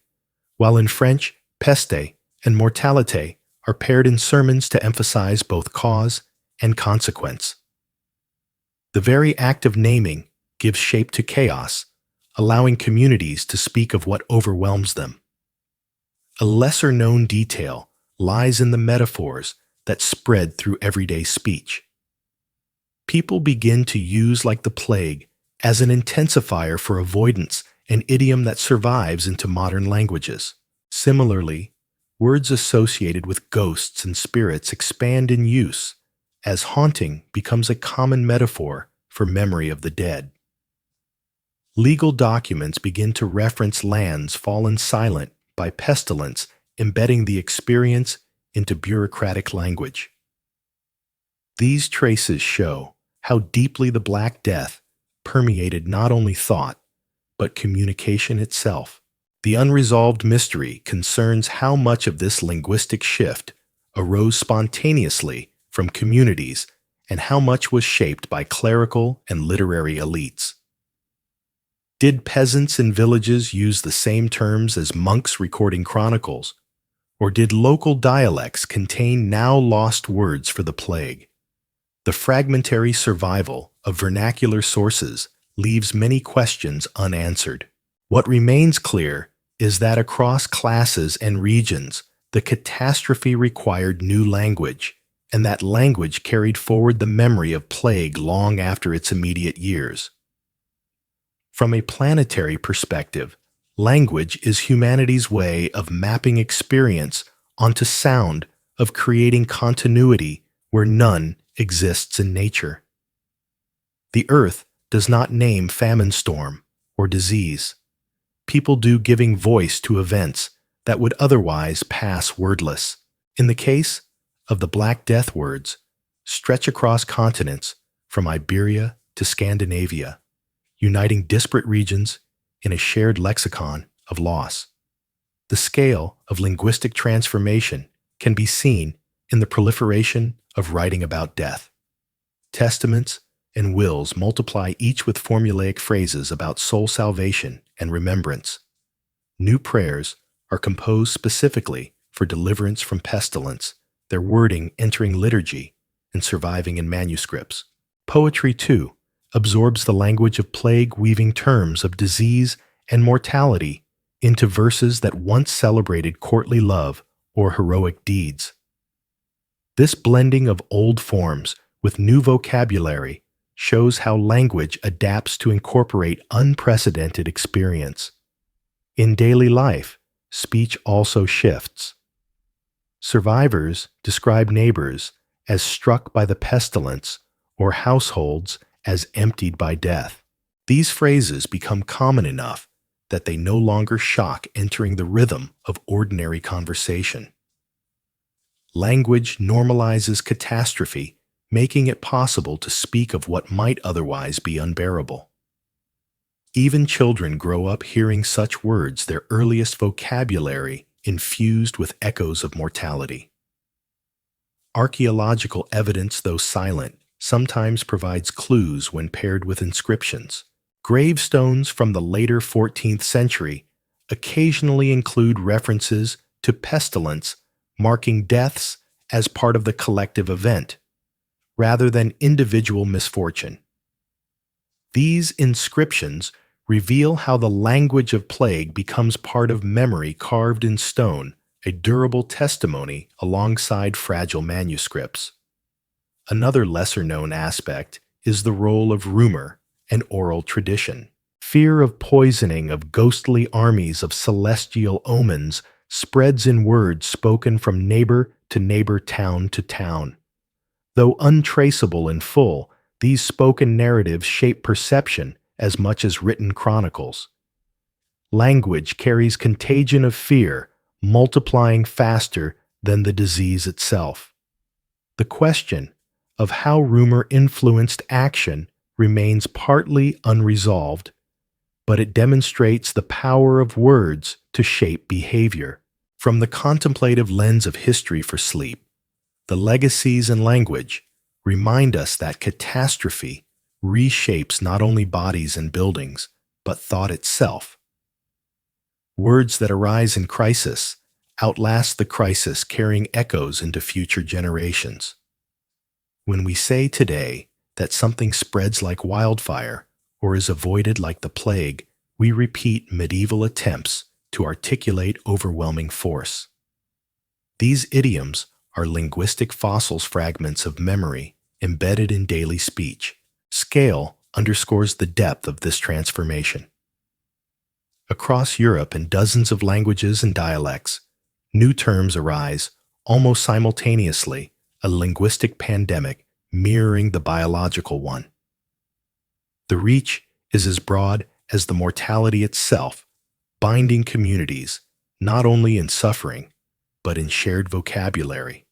while in French, peste and mortalité are paired in sermons to emphasize both cause and consequence. The very act of naming gives shape to chaos, allowing communities to speak of what overwhelms them. A lesser-known detail lies in the metaphors that spread through everyday speech. People begin to use like the plague as an intensifier for avoidance, an idiom that survives into modern languages. Similarly, words associated with ghosts and spirits expand in use, as haunting becomes a common metaphor for memory of the dead. Legal documents begin to reference lands fallen silent by pestilence, embedding the experience into bureaucratic language. These traces show how deeply the Black Death permeated not only thought, but communication itself. The unresolved mystery concerns how much of this linguistic shift arose spontaneously from communities and how much was shaped by clerical and literary elites. Did peasants in villages use the same terms as monks recording chronicles, or did local dialects contain now lost words for the plague? The fragmentary survival of vernacular sources leaves many questions unanswered. What remains clear is that across classes and regions, the catastrophe required new language, and that language carried forward the memory of plague long after its immediate years. From a planetary perspective, language is humanity's way of mapping experience onto sound, of creating continuity where none exists in nature. The earth does not name famine storm or disease. People do, giving voice to events that would otherwise pass wordless. In the case of the Black Death, words stretch across continents from Iberia to Scandinavia, uniting disparate regions in a shared lexicon of loss. The scale of linguistic transformation can be seen in the proliferation of writing about death. Testaments and wills multiply, each with formulaic phrases about soul salvation and remembrance. New prayers are composed specifically for deliverance from pestilence, their wording entering liturgy and surviving in manuscripts. Poetry, too, absorbs the language of plague, weaving terms of disease and mortality into verses that once celebrated courtly love or heroic deeds. This blending of old forms with new vocabulary shows how language adapts to incorporate unprecedented experience. In daily life, speech also shifts. Survivors describe neighbors as struck by the pestilence or households as emptied by death. These phrases become common enough that they no longer shock, entering the rhythm of ordinary conversation. Language normalizes catastrophe, making it possible to speak of what might otherwise be unbearable. Even children grow up hearing such words, their earliest vocabulary infused with echoes of mortality. Archaeological evidence, though silent, sometimes provides clues when paired with inscriptions. Gravestones from the later 14th century occasionally include references to pestilence, marking deaths as part of the collective event, rather than individual misfortune. These inscriptions reveal how the language of plague becomes part of memory carved in stone, a durable testimony alongside fragile manuscripts. Another lesser-known aspect is the role of rumor and oral tradition. Fear of poisoning of ghostly armies of celestial omens spreads in words spoken from neighbor to neighbor, town to town. Though untraceable in full, these spoken narratives shape perception as much as written chronicles. Language carries contagion of fear, multiplying faster than the disease itself. The question of how rumor influenced action remains partly unresolved, but it demonstrates the power of words to shape behavior. From the contemplative lens of history for sleep, the legacies in language remind us that catastrophe reshapes not only bodies and buildings, but thought itself. Words that arise in crisis outlast the crisis, carrying echoes into future generations. When we say today that something spreads like wildfire or is avoided like the plague, we repeat medieval attempts to articulate overwhelming force. These idioms are linguistic fossils, fragments of memory embedded in daily speech. Scale underscores the depth of this transformation. Across Europe, in dozens of languages and dialects, new terms arise almost simultaneously, a linguistic pandemic mirroring the biological one. The reach is as broad as the mortality itself, binding communities not only in suffering, but in shared vocabulary.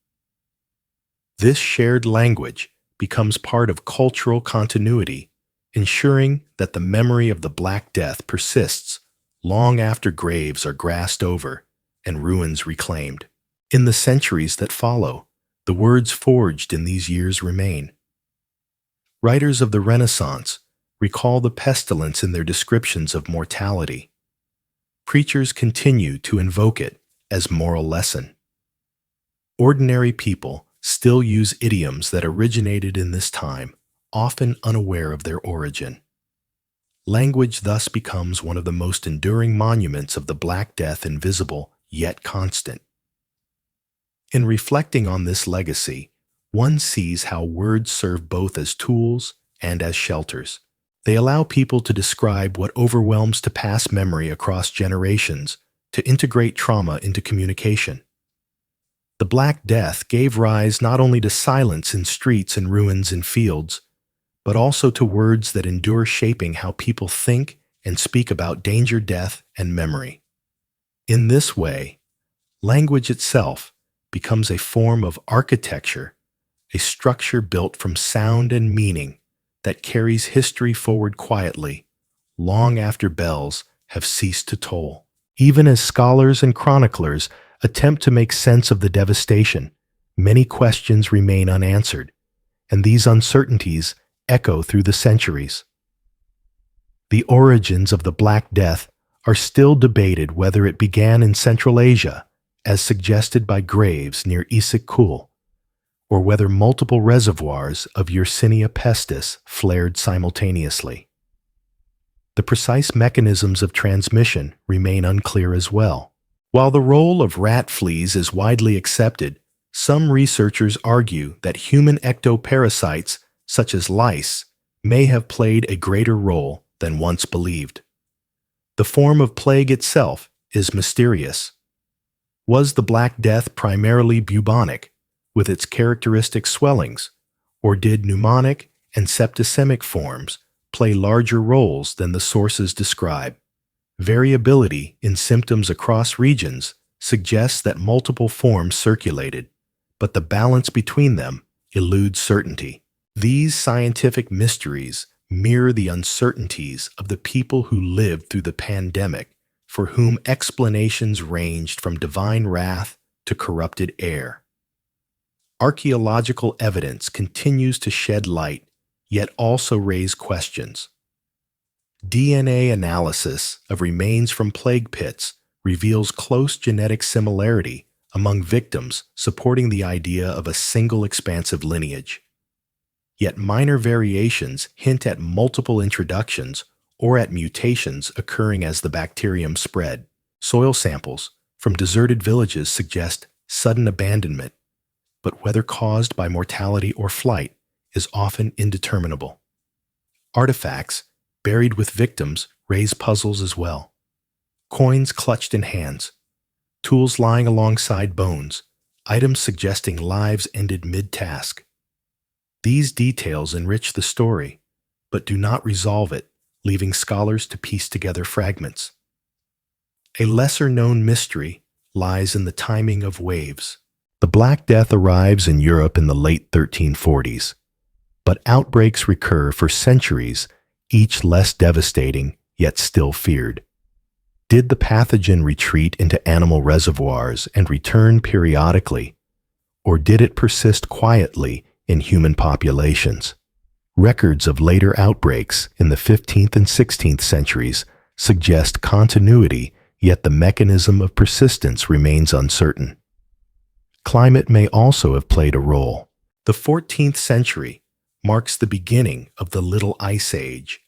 This shared language becomes part of cultural continuity, ensuring that the memory of the Black Death persists long after graves are grassed over and ruins reclaimed. In the centuries that follow, the words forged in these years remain. Writers of the Renaissance recall the pestilence in their descriptions of mortality. Preachers continue to invoke it as moral lesson. Ordinary people still use idioms that originated in this time, often unaware of their origin. Language thus becomes one of the most enduring monuments of the Black Death, invisible yet constant. In reflecting on this legacy, one sees how words serve both as tools and as shelters. They allow people to describe what overwhelms, to pass memory across generations, to integrate trauma into communication. The Black Death gave rise not only to silence in streets and ruins in fields, but also to words that endure, shaping how people think and speak about danger, death, and memory. In this way, language itself becomes a form of architecture, a structure built from sound and meaning that carries history forward quietly, long after bells have ceased to toll. Even as scholars and chroniclers attempt to make sense of the devastation, many questions remain unanswered, and these uncertainties echo through the centuries. The origins of the Black Death are still debated, whether it began in Central Asia, as suggested by graves near Issyk-Kul, or whether multiple reservoirs of Yersinia pestis flared simultaneously. The precise mechanisms of transmission remain unclear as well. While the role of rat fleas is widely accepted, some researchers argue that human ectoparasites, such as lice, may have played a greater role than once believed. The form of plague itself is mysterious. Was the Black Death primarily bubonic, with its characteristic swellings, or did pneumonic and septicemic forms play larger roles than the sources describe? Variability in symptoms across regions suggests that multiple forms circulated, but the balance between them eludes certainty. These scientific mysteries mirror the uncertainties of the people who lived through the pandemic, for whom explanations ranged from divine wrath to corrupted air. Archaeological evidence continues to shed light, yet also raise questions. DNA analysis of remains from plague pits reveals close genetic similarity among victims, supporting the idea of a single expansive lineage. Yet minor variations hint at multiple introductions or at mutations occurring as the bacterium spread. Soil samples from deserted villages suggest sudden abandonment, but whether caused by mortality or flight is often indeterminable. Artifacts buried with victims raise puzzles as well. Coins clutched in hands, tools lying alongside bones, items suggesting lives ended mid-task. These details enrich the story, but do not resolve it, leaving scholars to piece together fragments. A lesser-known mystery lies in the timing of waves. The Black Death arrives in Europe in the late 1340s, but outbreaks recur for centuries, each less devastating, yet still feared. Did the pathogen retreat into animal reservoirs and return periodically, or did it persist quietly in human populations? Records of later outbreaks in the 15th and 16th centuries suggest continuity, yet the mechanism of persistence remains uncertain. Climate may also have played a role. The 14th century marks the beginning of the Little Ice Age,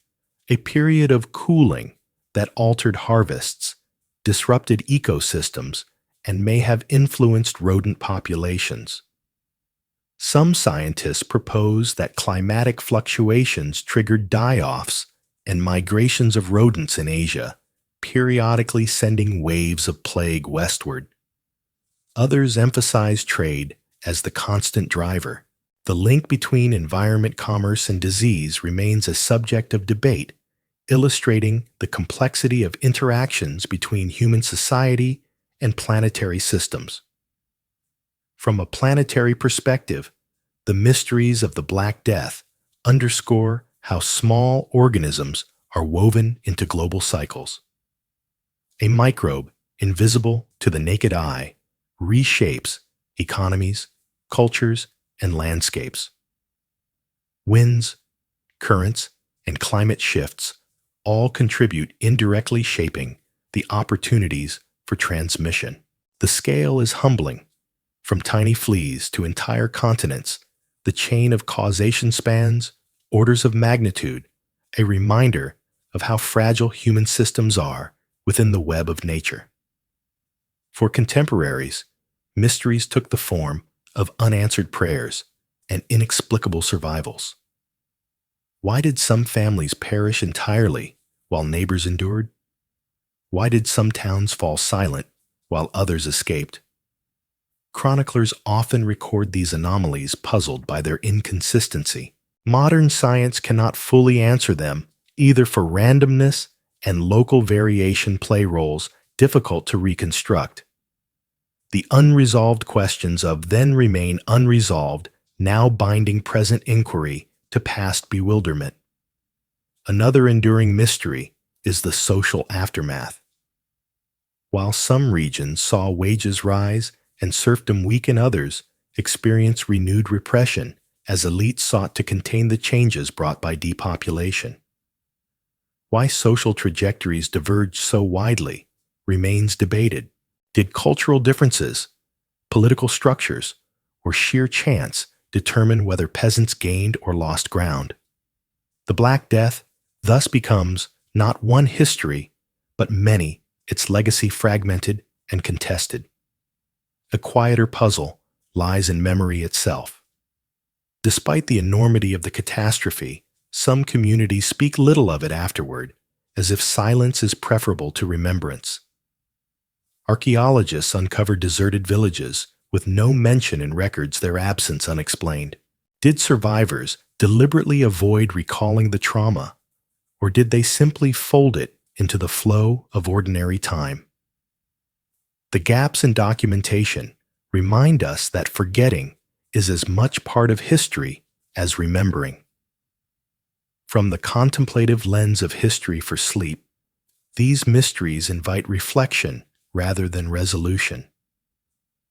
a period of cooling that altered harvests, disrupted ecosystems, and may have influenced rodent populations. Some scientists propose that climatic fluctuations triggered die-offs and migrations of rodents in Asia, periodically sending waves of plague westward. Others emphasize trade as the constant driver. The link between environment, commerce, and disease remains a subject of debate, illustrating the complexity of interactions between human society and planetary systems. From a planetary perspective, the mysteries of the Black Death underscore how small organisms are woven into global cycles. A microbe, invisible to the naked eye, reshapes economies, cultures, and landscapes. Winds, currents, and climate shifts all contribute indirectly shaping the opportunities for transmission. The scale is humbling. From tiny fleas to entire continents, the chain of causation spans orders of magnitude, a reminder of how fragile human systems are within the web of nature. For contemporaries, mysteries took the form of unanswered prayers and inexplicable survivals. Why did some families perish entirely while neighbors endured? Why did some towns fall silent while others escaped? Chroniclers often record these anomalies, puzzled by their inconsistency. Modern science cannot fully answer them, either for randomness and local variation play roles difficult to reconstruct. The unresolved questions of then remain unresolved, now binding present inquiry to past bewilderment. Another enduring mystery is the social aftermath. While some regions saw wages rise and serfdom weaken, others experienced renewed repression as elites sought to contain the changes brought by depopulation. Why social trajectories diverged so widely remains debated. Did cultural differences, political structures, or sheer chance determine whether peasants gained or lost ground? The Black Death thus becomes not one history, but many, its legacy fragmented and contested. A quieter puzzle lies in memory itself. Despite the enormity of the catastrophe, some communities speak little of it afterward, as if silence is preferable to remembrance. Archaeologists uncover deserted villages with no mention in records, their absence unexplained. Did survivors deliberately avoid recalling the trauma, or did they simply fold it into the flow of ordinary time? The gaps in documentation remind us that forgetting is as much part of history as remembering. From the contemplative lens of history for sleep, these mysteries invite reflection rather than resolution.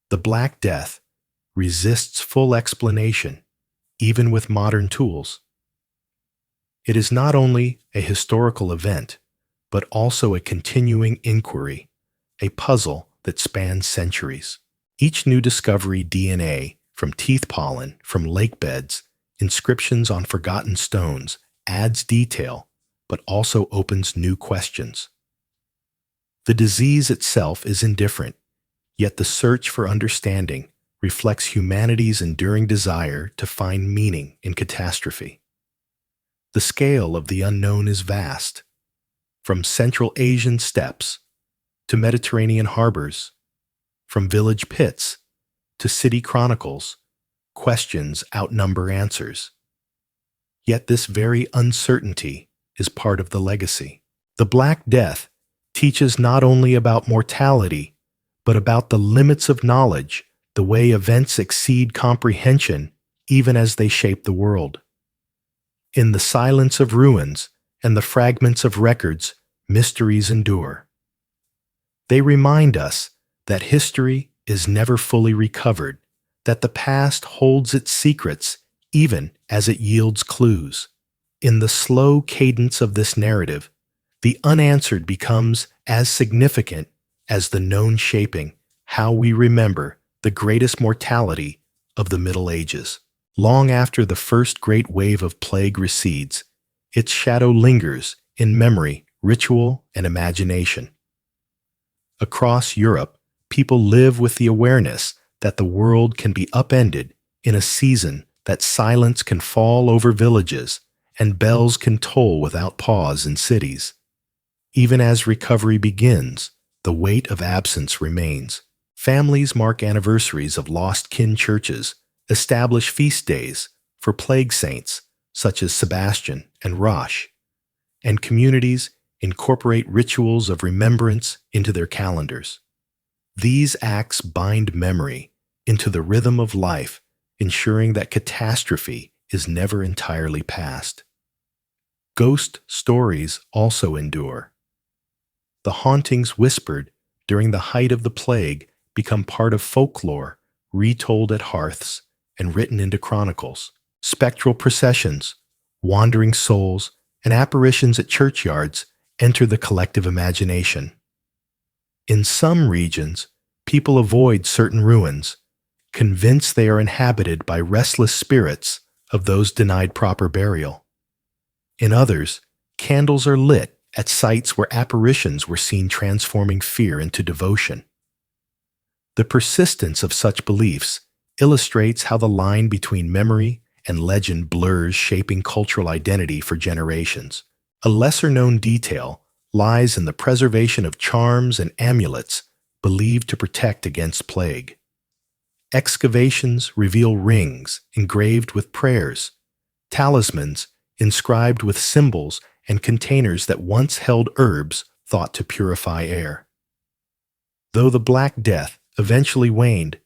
The Black Death resists full explanation, even with modern tools. It is not only a historical event, but also a continuing inquiry, a puzzle that spans centuries. Each new discovery, DNA from teeth pollen from lake beds, inscriptions on forgotten stones, adds detail, but also opens new questions. The disease itself is indifferent, yet the search for understanding reflects humanity's enduring desire to find meaning in catastrophe. The scale of the unknown is vast, from Central Asian steppes to Mediterranean harbors, from village pits to city chronicles, questions outnumber answers. Yet this very uncertainty is part of the legacy. The Black Death teaches not only about mortality, but about the limits of knowledge, the way events exceed comprehension even as they shape the world. In the silence of ruins and the fragments of records, mysteries endure. They remind us that history is never fully recovered, that the past holds its secrets even as it yields clues. In the slow cadence of this narrative, the unanswered becomes as significant as the known, shaping how we remember the greatest mortality of the Middle Ages. Long after the first great wave of plague recedes, its shadow lingers in memory, ritual, and imagination. Across Europe, people live with the awareness that the world can be upended in a season that silence can fall over villages and bells can toll without pause in cities. Even as recovery begins, the weight of absence remains. Families mark anniversaries of lost kin churches, establish feast days for plague saints such as Sebastian and Roche, and communities incorporate rituals of remembrance into their calendars. These acts bind memory into the rhythm of life, ensuring that catastrophe is never entirely past. Ghost stories also endure. The hauntings whispered during the height of the plague become part of folklore, retold at hearths and written into chronicles. Spectral processions, wandering souls, and apparitions at churchyards enter the collective imagination. In some regions, people avoid certain ruins, convinced they are inhabited by restless spirits of those denied proper burial. In others, candles are lit at sites where apparitions were seen transforming fear into devotion. The persistence of such beliefs illustrates how the line between memory and legend blurs, shaping cultural identity for generations. A lesser-known detail lies in the preservation of charms and amulets believed to protect against plague. Excavations reveal rings engraved with prayers, talismans inscribed with symbols, and containers that once held herbs thought to purify air. Though the Black Death eventually waned,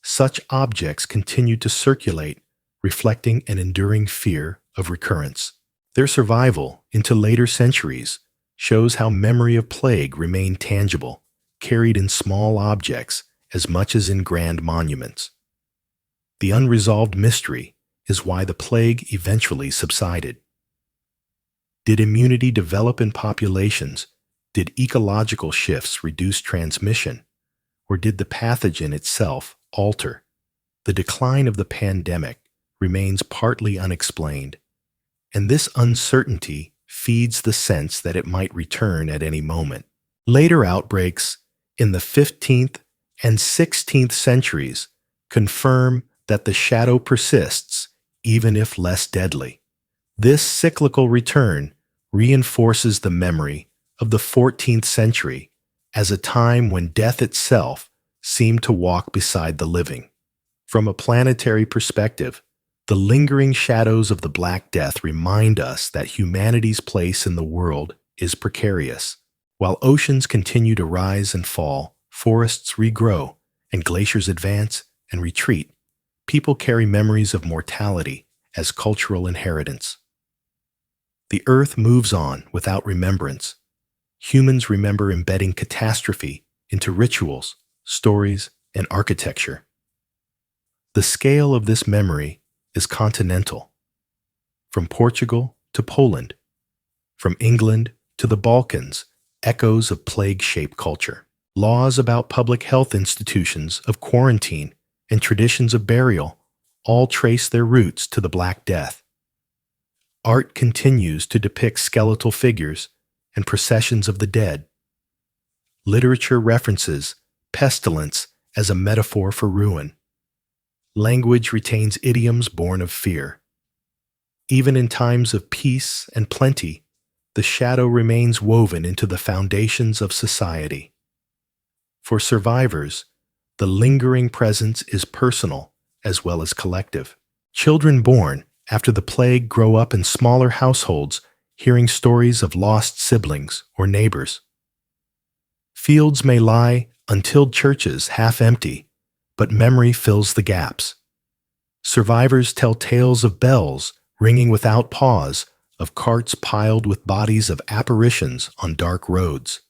such objects continued to circulate, reflecting an enduring fear of recurrence. Their survival into later centuries shows how memory of plague remained tangible, carried in small objects as much as in grand monuments. The unresolved mystery is why the plague eventually subsided. Did immunity develop in populations? Did ecological shifts reduce transmission? Or did the pathogen itself alter? The decline of the pandemic remains partly unexplained, and this uncertainty feeds the sense that it might return at any moment. Later outbreaks in the 15th and 16th centuries confirm that the shadow persists, even if less deadly. This cyclical return reinforces the memory of the 14th century as a time when death itself seemed to walk beside the living. From a planetary perspective, the lingering shadows of the Black Death remind us that humanity's place in the world is precarious. While oceans continue to rise and fall, forests regrow, and glaciers advance and retreat, people carry memories of mortality as cultural inheritance. The earth moves on without remembrance. Humans remember embedding catastrophe into rituals, stories, and architecture. The scale of this memory is continental. From Portugal to Poland, from England to the Balkans, echoes of plague-shaped culture. Laws about public health institutions of quarantine and traditions of burial all trace their roots to the Black Death. Art continues to depict skeletal figures and processions of the dead. Literature references pestilence as a metaphor for ruin. Language retains idioms born of fear. Even in times of peace and plenty, the shadow remains woven into the foundations of society. For survivors, the lingering presence is personal as well as collective. Children born after the plague grow up in smaller households, hearing stories of lost siblings or neighbors. Fields may lie untilled churches half empty, but memory fills the gaps. Survivors tell tales of bells ringing without pause, of carts piled with bodies of apparitions on dark roads.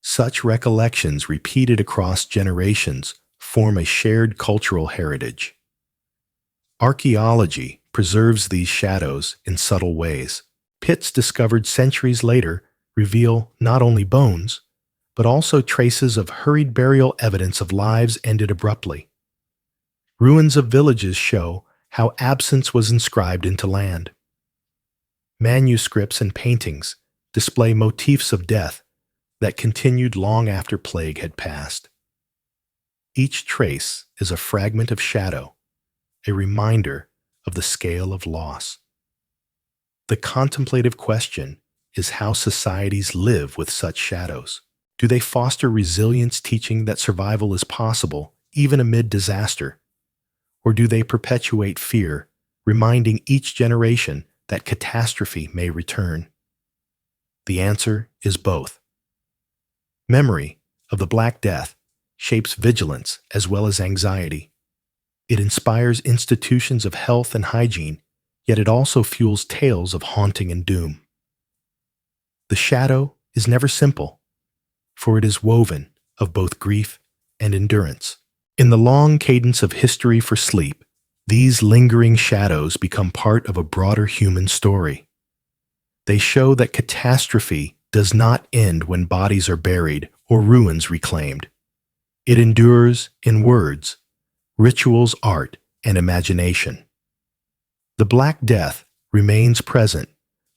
Such recollections, repeated across generations, form a shared cultural heritage. Archaeology preserves these shadows in subtle ways. Pits discovered centuries later reveal not only bones, but also traces of hurried burial, evidence of lives ended abruptly. Ruins of villages show how absence was inscribed into land. Manuscripts and paintings display motifs of death, that continued long after plague had passed. Each trace is a fragment of shadow, a reminder of the scale of loss. The contemplative question is how societies live with such shadows. Do they foster resilience, teaching that survival is possible even amid disaster? Or do they perpetuate fear, reminding each generation that catastrophe may return? The answer is both. Memory of the Black Death shapes vigilance as well as anxiety. It inspires institutions of health and hygiene, yet it also fuels tales of haunting and doom. The shadow is never simple, for it is woven of both grief and endurance. In the long cadence of history for sleep, these lingering shadows become part of a broader human story. They show that catastrophe does not end when bodies are buried or ruins reclaimed. It endures in words, rituals, art, and imagination. The Black Death remains present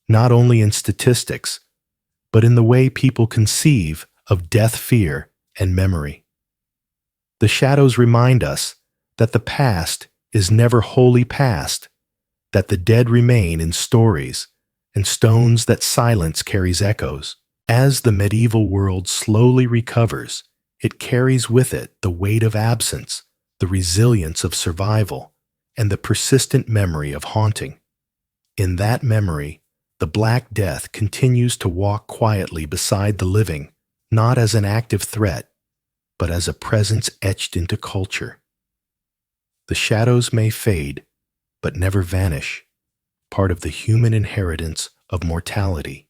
not only in statistics, but in the way people conceive of death fear and memory. The shadows remind us that the past is never wholly past, that the dead remain in stories and stones that silence carries echoes. As the medieval world slowly recovers, it carries with it the weight of absence, the resilience of survival, and the persistent memory of haunting. In that memory, the Black Death continues to walk quietly beside the living, not as an active threat, but as a presence etched into culture. The shadows may fade, but never vanish, part of the human inheritance of mortality.